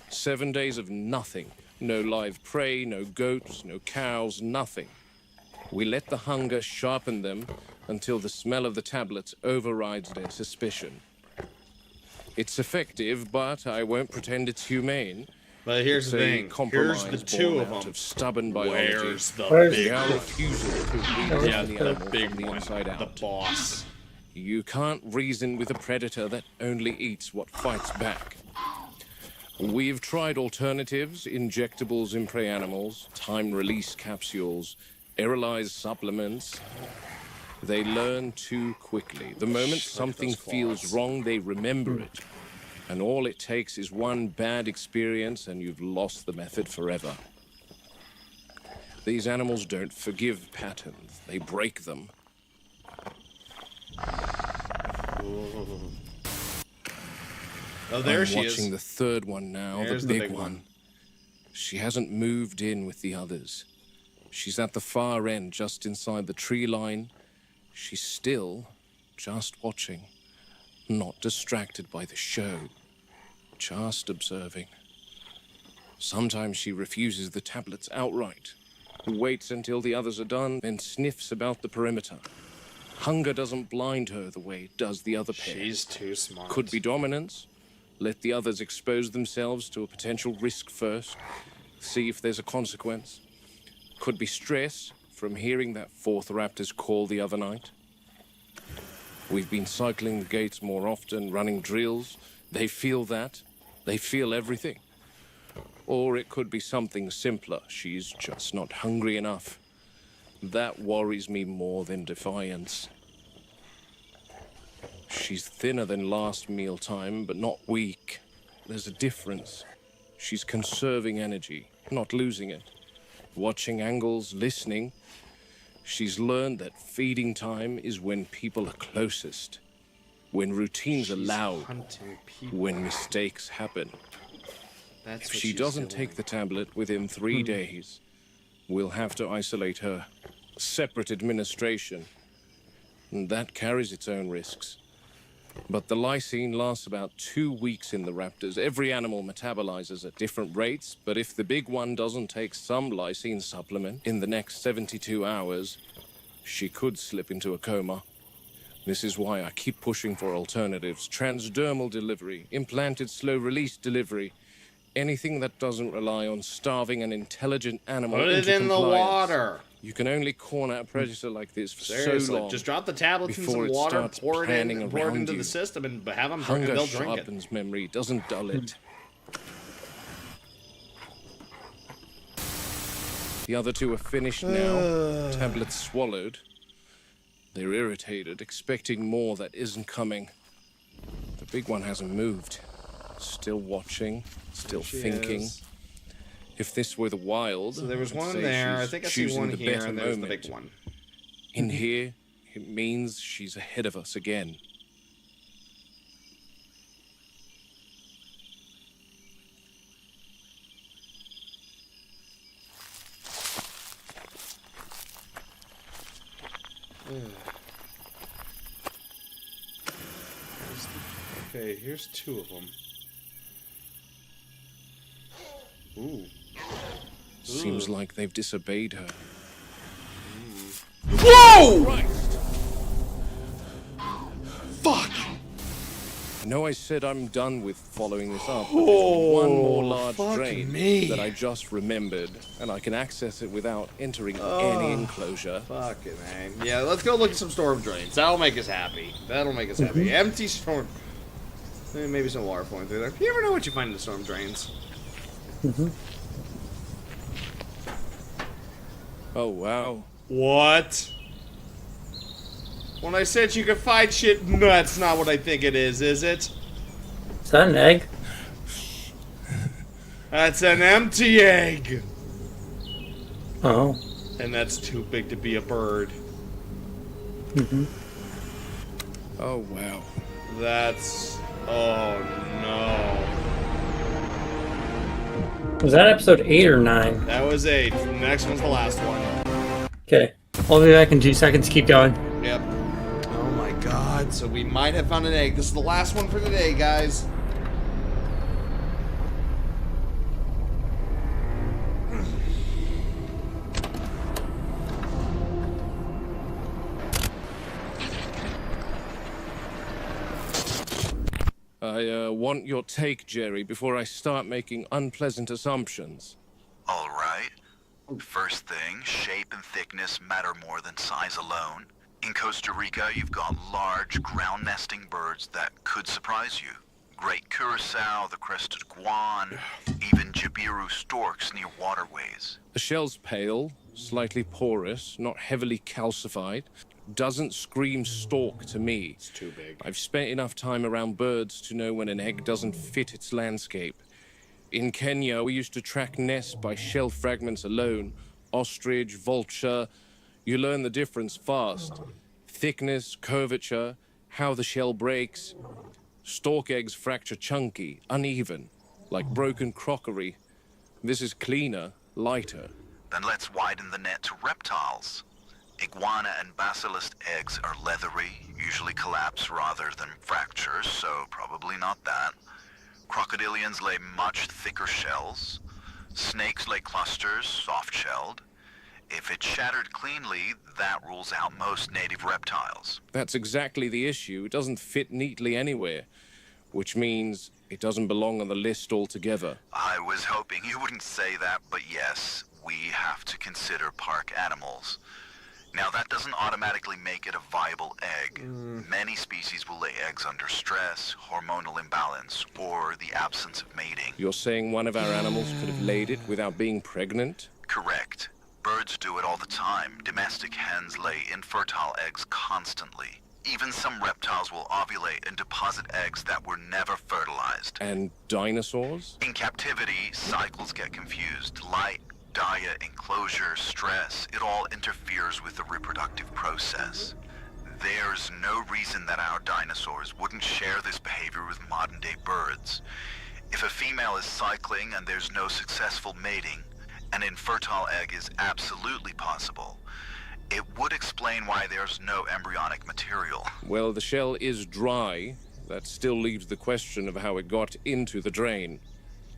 7 days of nothing. No live prey, no goats, no cows, nothing. We let the hunger sharpen them until the smell of the tablets overrides their suspicion. It's effective, but I won't pretend it's humane. But here's It's the a thing. Here's compromise the two born of out them. of stubborn biology. Where's the Where's big Our one? refusal to read Yeah, the the animal big from the one. inside The out. boss. You can't reason with a predator that only eats what fights back. We've tried alternatives, injectables in prey animals, time-release capsules, aerolized supplements. They learn too quickly. The moment something feels wrong, they remember it. And all it takes is one bad experience and you've lost the method forever. These animals don't forgive patterns, they break them. Oh, there I'm she watching is. the third one now, There's the big one. She hasn't moved in with the others. She's at the far end, just inside the tree line. She's still just watching, not distracted by the show, just observing. Sometimes she refuses the tablets outright, waits until the others are done, then sniffs about the perimeter. Hunger doesn't blind her the way it does the other pair. She's too smart. Could be dominance. Let the others expose themselves to a potential risk first. See if there's a consequence. Could be stress from hearing that fourth raptor's call the other night. We've been cycling the gates more often, running drills. They feel that. They feel everything. Or it could be something simpler. She's just not hungry enough. That worries me more than defiance. She's thinner than last mealtime, but not weak. There's a difference. She's conserving energy, not losing it. Watching angles, listening. She's learned that feeding time is when people are closest. When routines are loud. When mistakes happen. If she doesn't take the tablet within 3 days, we'll have to isolate her. Separate administration. And that carries its own risks. But the lysine lasts about 2 weeks in the raptors. Every animal metabolizes at different rates, but if the big one doesn't take some lysine supplement in the next 72 hours, she could slip into a coma. This is why I keep pushing for alternatives. Transdermal delivery, implanted slow-release delivery, anything that doesn't rely on starving an intelligent animal Put it into in the compliance. water. You can only corner a predator like this for Seriously, so long. just drop the tablets in before some it water, starts pour it planning into around the you. system, and have them Hunger they'll drink it. sharpens memory, doesn't dull it. The other two are finished now. Tablets swallowed. They're irritated, expecting more that isn't coming. The big one hasn't moved. Still watching, still thinking. Is. If this were the wild, So there was I'd one say there. I she's think I see choosing one the here, better and there's the moment. big one. In here, it means she's ahead of us again. Okay, here's two of them. Ooh. Seems like they've disobeyed her. Whoa! Christ! Fuck! I know I said I'm done with following this up, but there's one more large fuck drain me. that I just remembered, and I can access it without entering any enclosure. Fucking A. Yeah, let's go look at some storm drains. That'll make us happy. That'll make us happy. Empty storm... Maybe some water flowing through there. You ever know what you find in the storm drains? Oh, wow. What? When I said you could find shit, no, that's not what I think it is it? Is that an egg? That's an empty egg! Oh. And that's too big to be a bird. Oh, wow. That's... Oh, no. Was that episode 8 or 9? That was 8. The next one's the last one. Okay. I'll be back in 2 seconds. Keep going. Yep. Oh my god, so we might have found an egg. This is the last one for today, guys. I want your take, Jerry, before I start making unpleasant assumptions. All right. First thing, shape and thickness matter more than size alone. In Costa Rica, you've got large, ground-nesting birds that could surprise you. Great curassow, the crested guan, even jabiru storks near waterways. The shell's pale, slightly porous, not heavily calcified. Doesn't scream stork to me. It's too big. I've spent enough time around birds to know when an egg doesn't fit its landscape. In Kenya, we used to track nests by shell fragments alone. Ostrich, vulture. You learn the difference fast. Thickness, curvature, how the shell breaks. Stork eggs fracture chunky, uneven, like broken crockery. This is cleaner, lighter. Then let's widen the net to reptiles. Iguana and basilisk eggs are leathery, usually collapse rather than fracture, so probably not that. Crocodilians lay much thicker shells. Snakes lay clusters, soft-shelled. If it's shattered cleanly, that rules out most native reptiles. That's exactly the issue. It doesn't fit neatly anywhere, which means it doesn't belong on the list altogether. I was hoping you wouldn't say that, but yes, we have to consider park animals. Now, that doesn't automatically make it a viable egg. Many species will lay eggs under stress, hormonal imbalance, or the absence of mating. You're saying one of our animals could have laid it without being pregnant? Correct. Birds do it all the time. Domestic hens lay infertile eggs constantly. Even some reptiles will ovulate and deposit eggs that were never fertilized. And dinosaurs? In captivity, cycles get confused. Light, diet, enclosure, stress, it all interferes with the reproductive process. There's no reason that our dinosaurs wouldn't share this behavior with modern-day birds. If a female is cycling and there's no successful mating, an infertile egg is absolutely possible. It would explain why there's no embryonic material. Well, the shell is dry. That still leaves the question of how it got into the drain.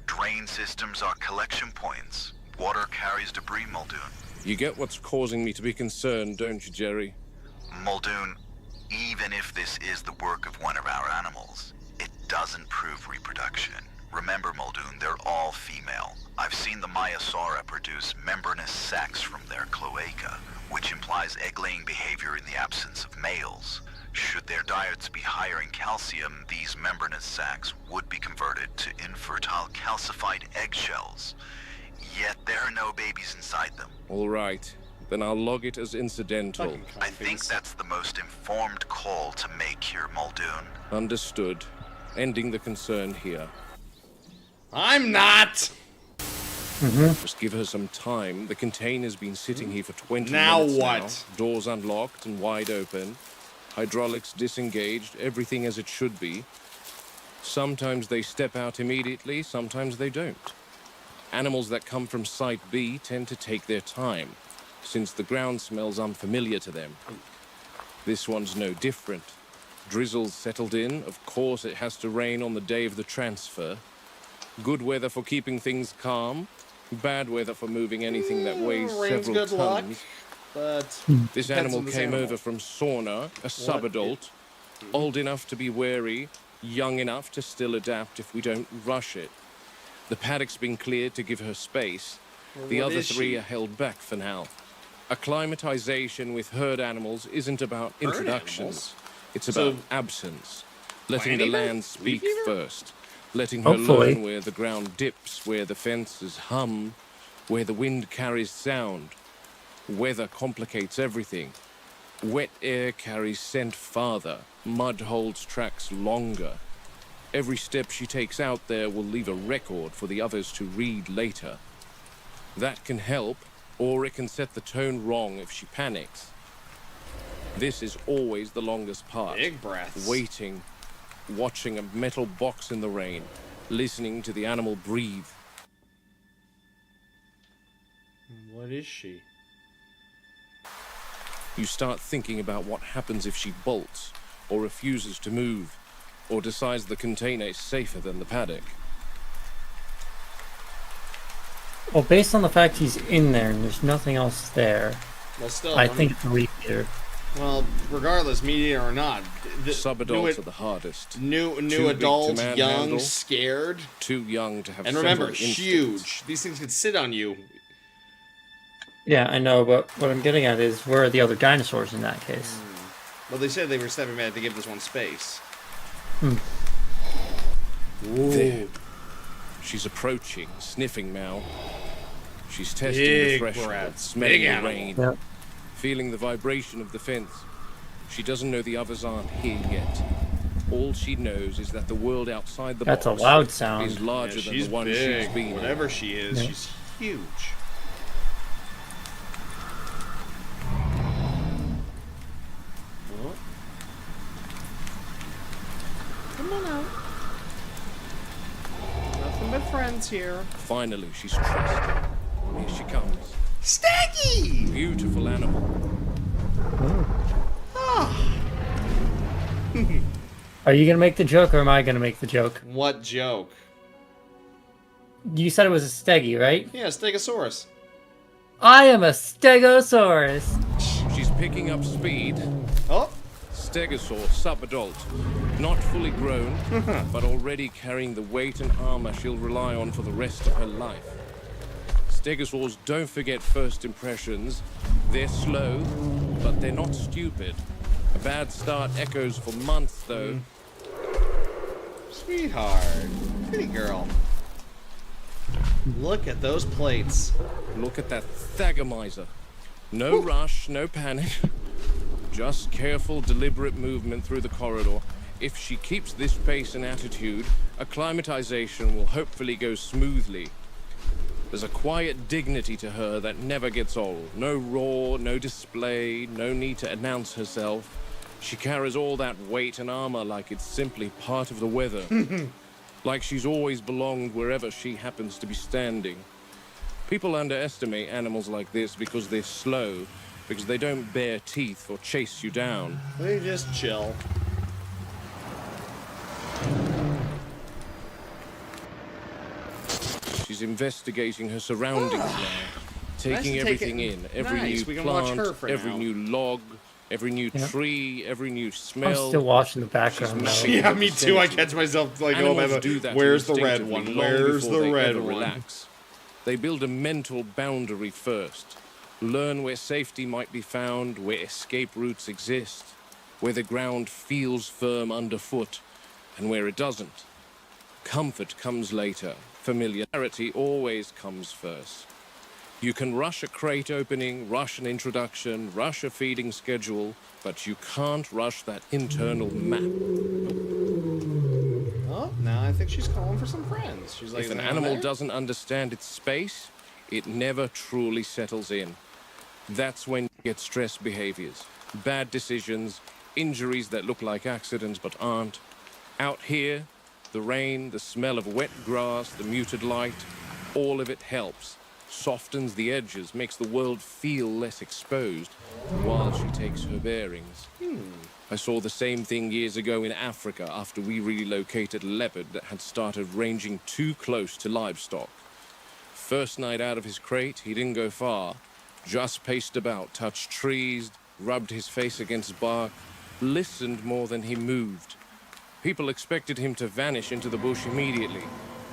Drain systems are collection points. Water carries debris, Muldoon. You get what's causing me to be concerned, don't you, Jerry? Muldoon, even if this is the work of one of our animals, it doesn't prove reproduction. Remember, Muldoon, they're all female. I've seen the Maiasaura produce membranous sacs from their cloaca, which implies egg-laying behavior in the absence of males. Should their diets be higher in calcium, these membranous sacs would be converted to infertile calcified eggshells. Yet there are no babies inside them. All right. Then I'll log it as incidental. I think that's the most informed call to make here, Muldoon. Understood. Ending the concern here. I'm not! Just give her some time. The container's been sitting here for 20 Now minutes what? now. Doors unlocked and wide open. Hydraulics disengaged. Everything as it should be. Sometimes they step out immediately, sometimes they don't. Animals that come from Site B tend to take their time, since the ground smells unfamiliar to them. This one's no different. Drizzle's settled in. Of course it has to rain on the day of the transfer. Good weather for keeping things calm. Bad weather for moving anything that weighs Rain's several good luck, tons. but This depends animal on this came animal. over from Sauna, a subadult, old enough to be wary, young enough to still adapt if we don't rush it. The paddock's been cleared to give her space. Well, The what other is three she? are held back for now. Acclimatization with herd animals isn't about Herd introductions. animals? It's So- about absence. Letting the Land eater? land speak Leaf eater? first. Letting her Hopefully. learn where the ground dips, where the fences hum, where the wind carries sound. Weather complicates everything. Wet air carries scent farther. Mud holds tracks longer. Every step she takes out there will leave a record for the others to read later. That can help, or it can set the tone wrong if she panics. This is always the longest part. Big breaths. Waiting, watching a metal box in the rain, listening to the animal breathe. What is she? You start thinking about what happens if she bolts, or refuses to move, or decides the container is safer than the paddock. Well, based on the fact he's in there and there's nothing else there, Well, still, I think it's a leaf eater. Well, regardless, media or not, Subadults are the hardest. New Too big to adult, young, manhandle, scared, too young to have and remember, several instincts. huge. These things can sit on you. Yeah, I know, but what I'm getting at is where are the other dinosaurs in that case? Well, they said they were stepping back to give this one space. There. She's approaching, sniffing now. She's testing Big the threshold, breath. smelling Big the animal. rain, Yep. feeling the vibration of the fence. She doesn't know the others aren't here yet. All she knows is that the world outside the That's a box loud sound. is larger Yeah, than she's the one big. she's been in. Whatever she is, Yeah. she's huge. Well, come on out. Nothing but friends here. Finally, she's trusted. Here she comes. Staggy! Beautiful animal. Are you gonna make the joke or am I gonna make the joke? What joke? You said it was a stegi, right? Yeah, Stegosaurus. I am a Stegosaurus. She's picking up speed. Oh. Stegosaur, subadult. Not fully grown, but already carrying the weight and armor she'll rely on for the rest of her life. Stegosaurs don't forget first impressions. They're slow, but they're not stupid. A bad start echoes for months, though. Sweetheart. Pretty girl. Look at those plates. Look at that Thagomizer. No rush, no panic. Just careful, deliberate movement through the corridor. If she keeps this pace and attitude, acclimatization will hopefully go smoothly. There's a quiet dignity to her that never gets old. No roar, no display, no need to announce herself. She carries all that weight and armor like it's simply part of the weather. Like she's always belonged wherever she happens to be standing. People underestimate animals like this because they're slow, because they don't bare teeth or chase you down. They just chill. She's investigating her surroundings now, taking everything in. Every Nice, we new can watch plant, her for every now. new log, every new tree, every new I'm smell. still watching the background though. Yeah, me too. I catch myself like, oh, Animals do that where's the red instinctively one? long Where's before the they red ever one? relax. They build a mental boundary first. Learn where safety might be found, where escape routes exist, where the ground feels firm underfoot, and where it doesn't. Comfort comes later. Familiarity always comes first. You can rush a crate opening, rush an introduction, rush a feeding schedule, but you can't rush that internal map. Oh, now I think she's calling for some friends. She's like, If an "Is anyone animal there?" doesn't understand its space, it never truly settles in. That's when you get stress behaviors, bad decisions, injuries that look like accidents but aren't. Out here, the rain, the smell of wet grass, the muted light, all of it helps. Softens the edges, makes the world feel less exposed while she takes her bearings. I saw the same thing years ago in Africa after we relocated a leopard that had started ranging too close to livestock. First night out of his crate, he didn't go far. Just paced about, touched trees, rubbed his face against bark, listened more than he moved. People expected him to vanish into the bush immediately,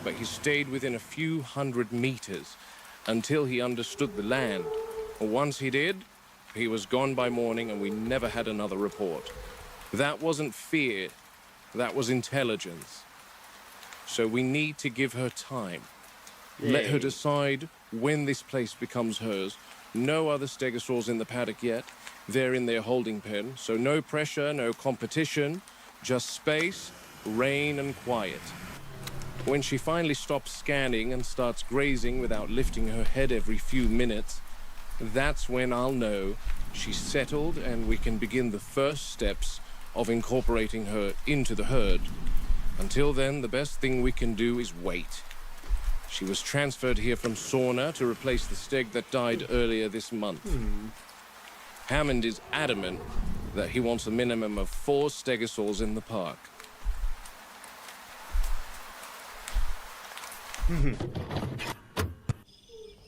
but he stayed within a few hundred meters until he understood the land. Once he did, he was gone by morning and we never had another report. That wasn't fear, that was intelligence. So we need to give her time. Let her decide when this place becomes hers. No other stegosaurs in the paddock yet. They're in their holding pen, so no pressure, no competition, just space, rain, and quiet. When she finally stops scanning and starts grazing without lifting her head every few minutes, that's when I'll know she's settled and we can begin the first steps of incorporating her into the herd. Until then, the best thing we can do is wait. She was transferred here from Sauna to replace the steg that died earlier this month. Hammond is adamant that he wants a minimum of 4 stegosaurs in the park.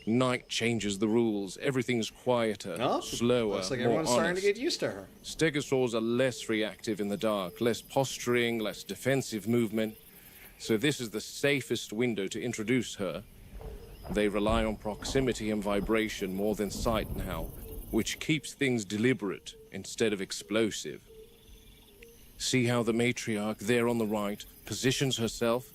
Night changes the rules. Everything's quieter, slower, Looks like more everyone's starting to honest. get used to her. Stegosaurs are less reactive in the dark, less posturing, less defensive movement. So this is the safest window to introduce her. They rely on proximity and vibration more than sight now, which keeps things deliberate instead of explosive. See how the matriarch there on the right positions herself?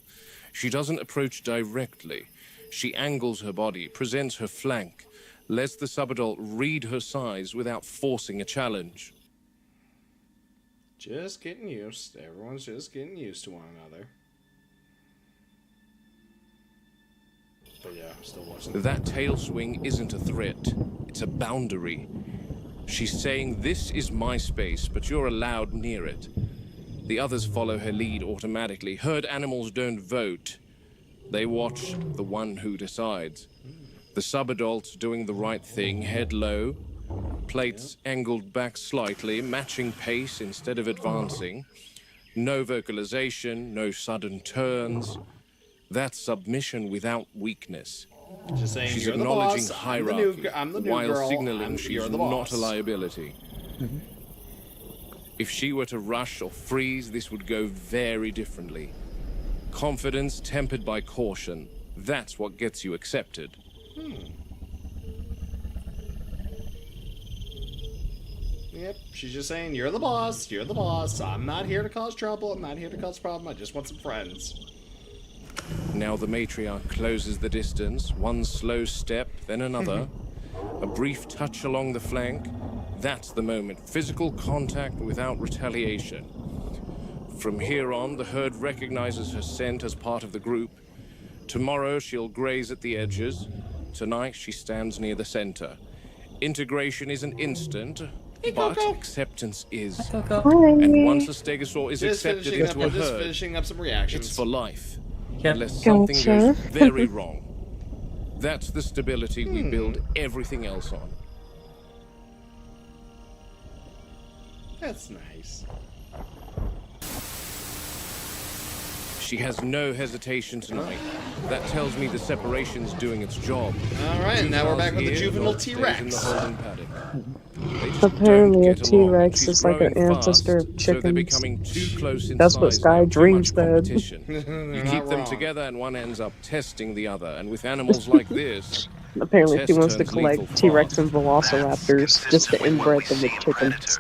She doesn't approach directly. She angles her body, presents her flank, lets the subadult read her size without forcing a challenge. Just getting used. Everyone's just getting used to one another. But yeah, still watching. That tail swing isn't a threat. It's a boundary. She's saying, this is my space, but you're allowed near it. The others follow her lead automatically. Herd animals don't vote. They watch the one who decides. The subadult doing the right thing, head low, plates angled back slightly, matching pace instead of advancing. No vocalization, no sudden turns. That's submission without weakness. Just saying, She's you're the acknowledging boss. hierarchy I'm the new while girl. signaling she's you're the not boss. a liability. If she were to rush or freeze, this would go very differently. Confidence tempered by caution. That's what gets you accepted. Yep, she's just saying, you're the boss, you're the boss. I'm not here to cause trouble, I'm not here to cause problem, I just want some friends. Now the matriarch closes the distance, one slow step, then another. A brief touch along the flank. That's the moment. Physical contact without retaliation. From here on, the herd recognizes her scent as part of the group. Tomorrow, she'll graze at the edges. Tonight, she stands near the center. Integration isn't instant, but acceptance is. And once a stegosaur is accepted into a just herd, finishing up some reactions. it's for life. Yep. Unless something goes very wrong. That's the stability we build everything else on. That's nice. She has no hesitation tonight. That tells me the separation's doing its job. All right, and now we're back with the Here, juvenile Dot stays T-Rex. in the holding paddock. They just Apparently, don't a get along. T-Rex She's is like an growing ancestor fast, of so they're chickens. becoming too close in That's what size Sky now, too Dream much said. competition. You They're keep not them wrong. together, and one ends up testing the other. And with animals like this, Apparently, the she test wants to turns collect lethal T-Rex fast. and Velociraptors just to inbred them with chickens.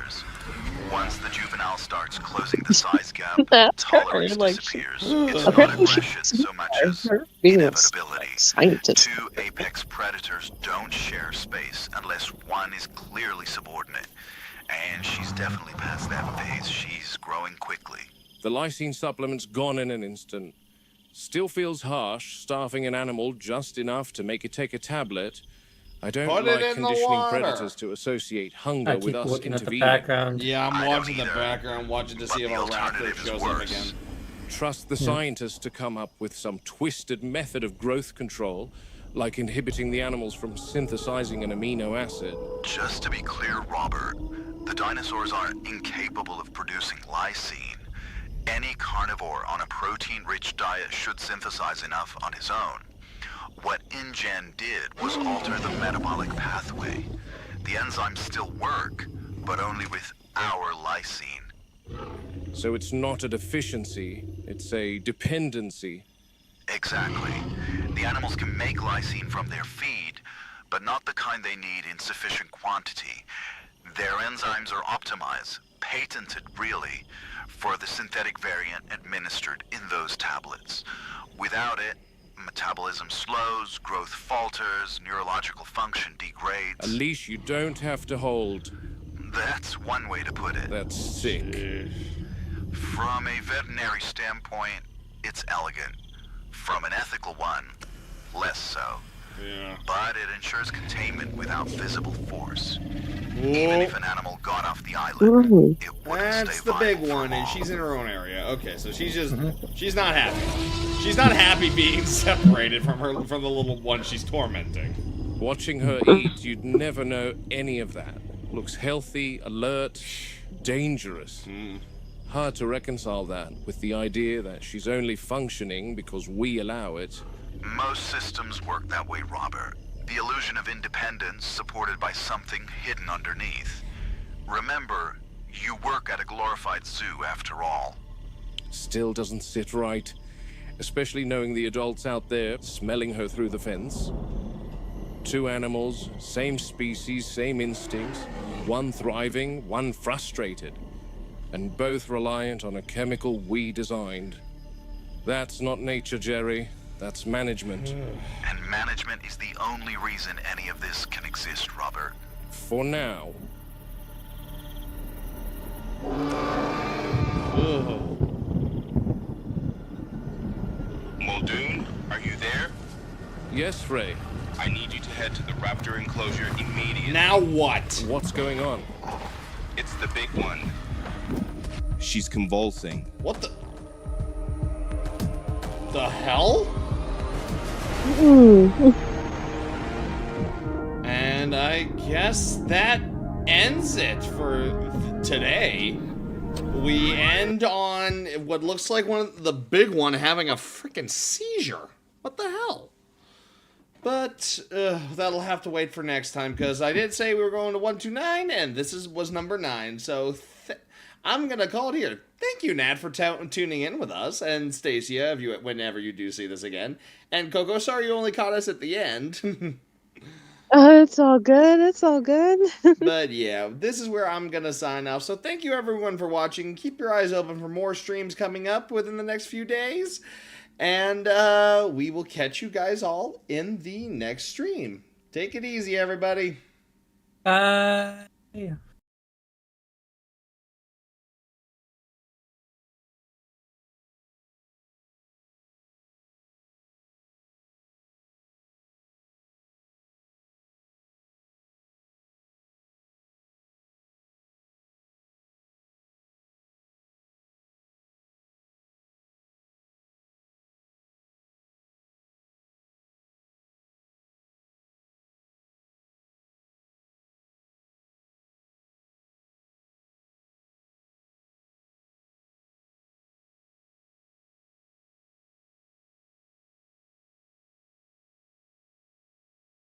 Once the juvenile starts closing the size gap, That's tolerance her, like, disappears. It's not apparently aggression so much as her being a inevitability. scientist. Two apex predators don't share space unless one is clearly subordinate. And she's definitely past that phase. She's growing quickly. The lysine supplement's gone in an instant. Still feels harsh, starving an animal just enough to make it take a tablet. I don't Put it like in the conditioning water. predators to associate hunger I with keep us looking at the intervening. background. Yeah, I'm I watching the don't either. background, watching to see if But a the raptor alternative is shows up worse. again. Trust the scientists to come up with some twisted method of growth control, like inhibiting the animals from synthesizing an amino acid. Just to be clear, Robert, the dinosaurs are incapable of producing lysine. Any carnivore on a protein-rich diet should synthesize enough on his own. What InGen did was alter the metabolic pathway. The enzymes still work, but only with our lysine. So it's not a deficiency, it's a dependency. Exactly. The animals can make lysine from their feed, but not the kind they need in sufficient quantity. Their enzymes are optimized, patented really, for the synthetic variant administered in those tablets. Without it, metabolism slows, growth falters, neurological function degrades. At least you don't have to hold. That's one way to put it. That's sick. From a veterinary standpoint, it's elegant. From an ethical one, less so. Yeah. But it ensures containment without visible force. Even if an animal got off the island, it wouldn't That's stay the big viable for one, and long. she's in her own area. Okay, so she's just, she's not happy. She's not happy being separated from the little one she's tormenting. Watching her eat, you'd never know any of that. Looks healthy, alert, dangerous. Hard to reconcile that with the idea that she's only functioning because we allow it. Most systems work that way, Robert. The illusion of independence supported by something hidden underneath. Remember, you work at a glorified zoo after all. Still doesn't sit right, especially knowing the adults out there smelling her through the fence. Two animals, same species, same instincts, one thriving, one frustrated, and both reliant on a chemical we designed. That's not nature, Jerry. That's management. And management is the only reason any of this can exist, Robert. For now. Muldoon, are you there? Yes, Ray. I need you to head to the raptor enclosure immediately. Now what? What's going on? It's the big one. She's convulsing. What the hell? And I guess that ends it for today. We end on what looks like the big one having a freaking seizure. What the hell? But that'll have to wait for next time, because I did say we were going to 129, and this was number 9. So I'm going to call it here. Thank you, Nat, for tuning in with us, and Stacia, whenever you do see this again. And Coco, sorry you only caught us at the end. It's all good. It's all good. But yeah, this is where I'm going to sign off. So thank you, everyone, for watching. Keep your eyes open for more streams coming up within the next few days. And we will catch you guys all in the next stream. Take it easy, everybody. Bye.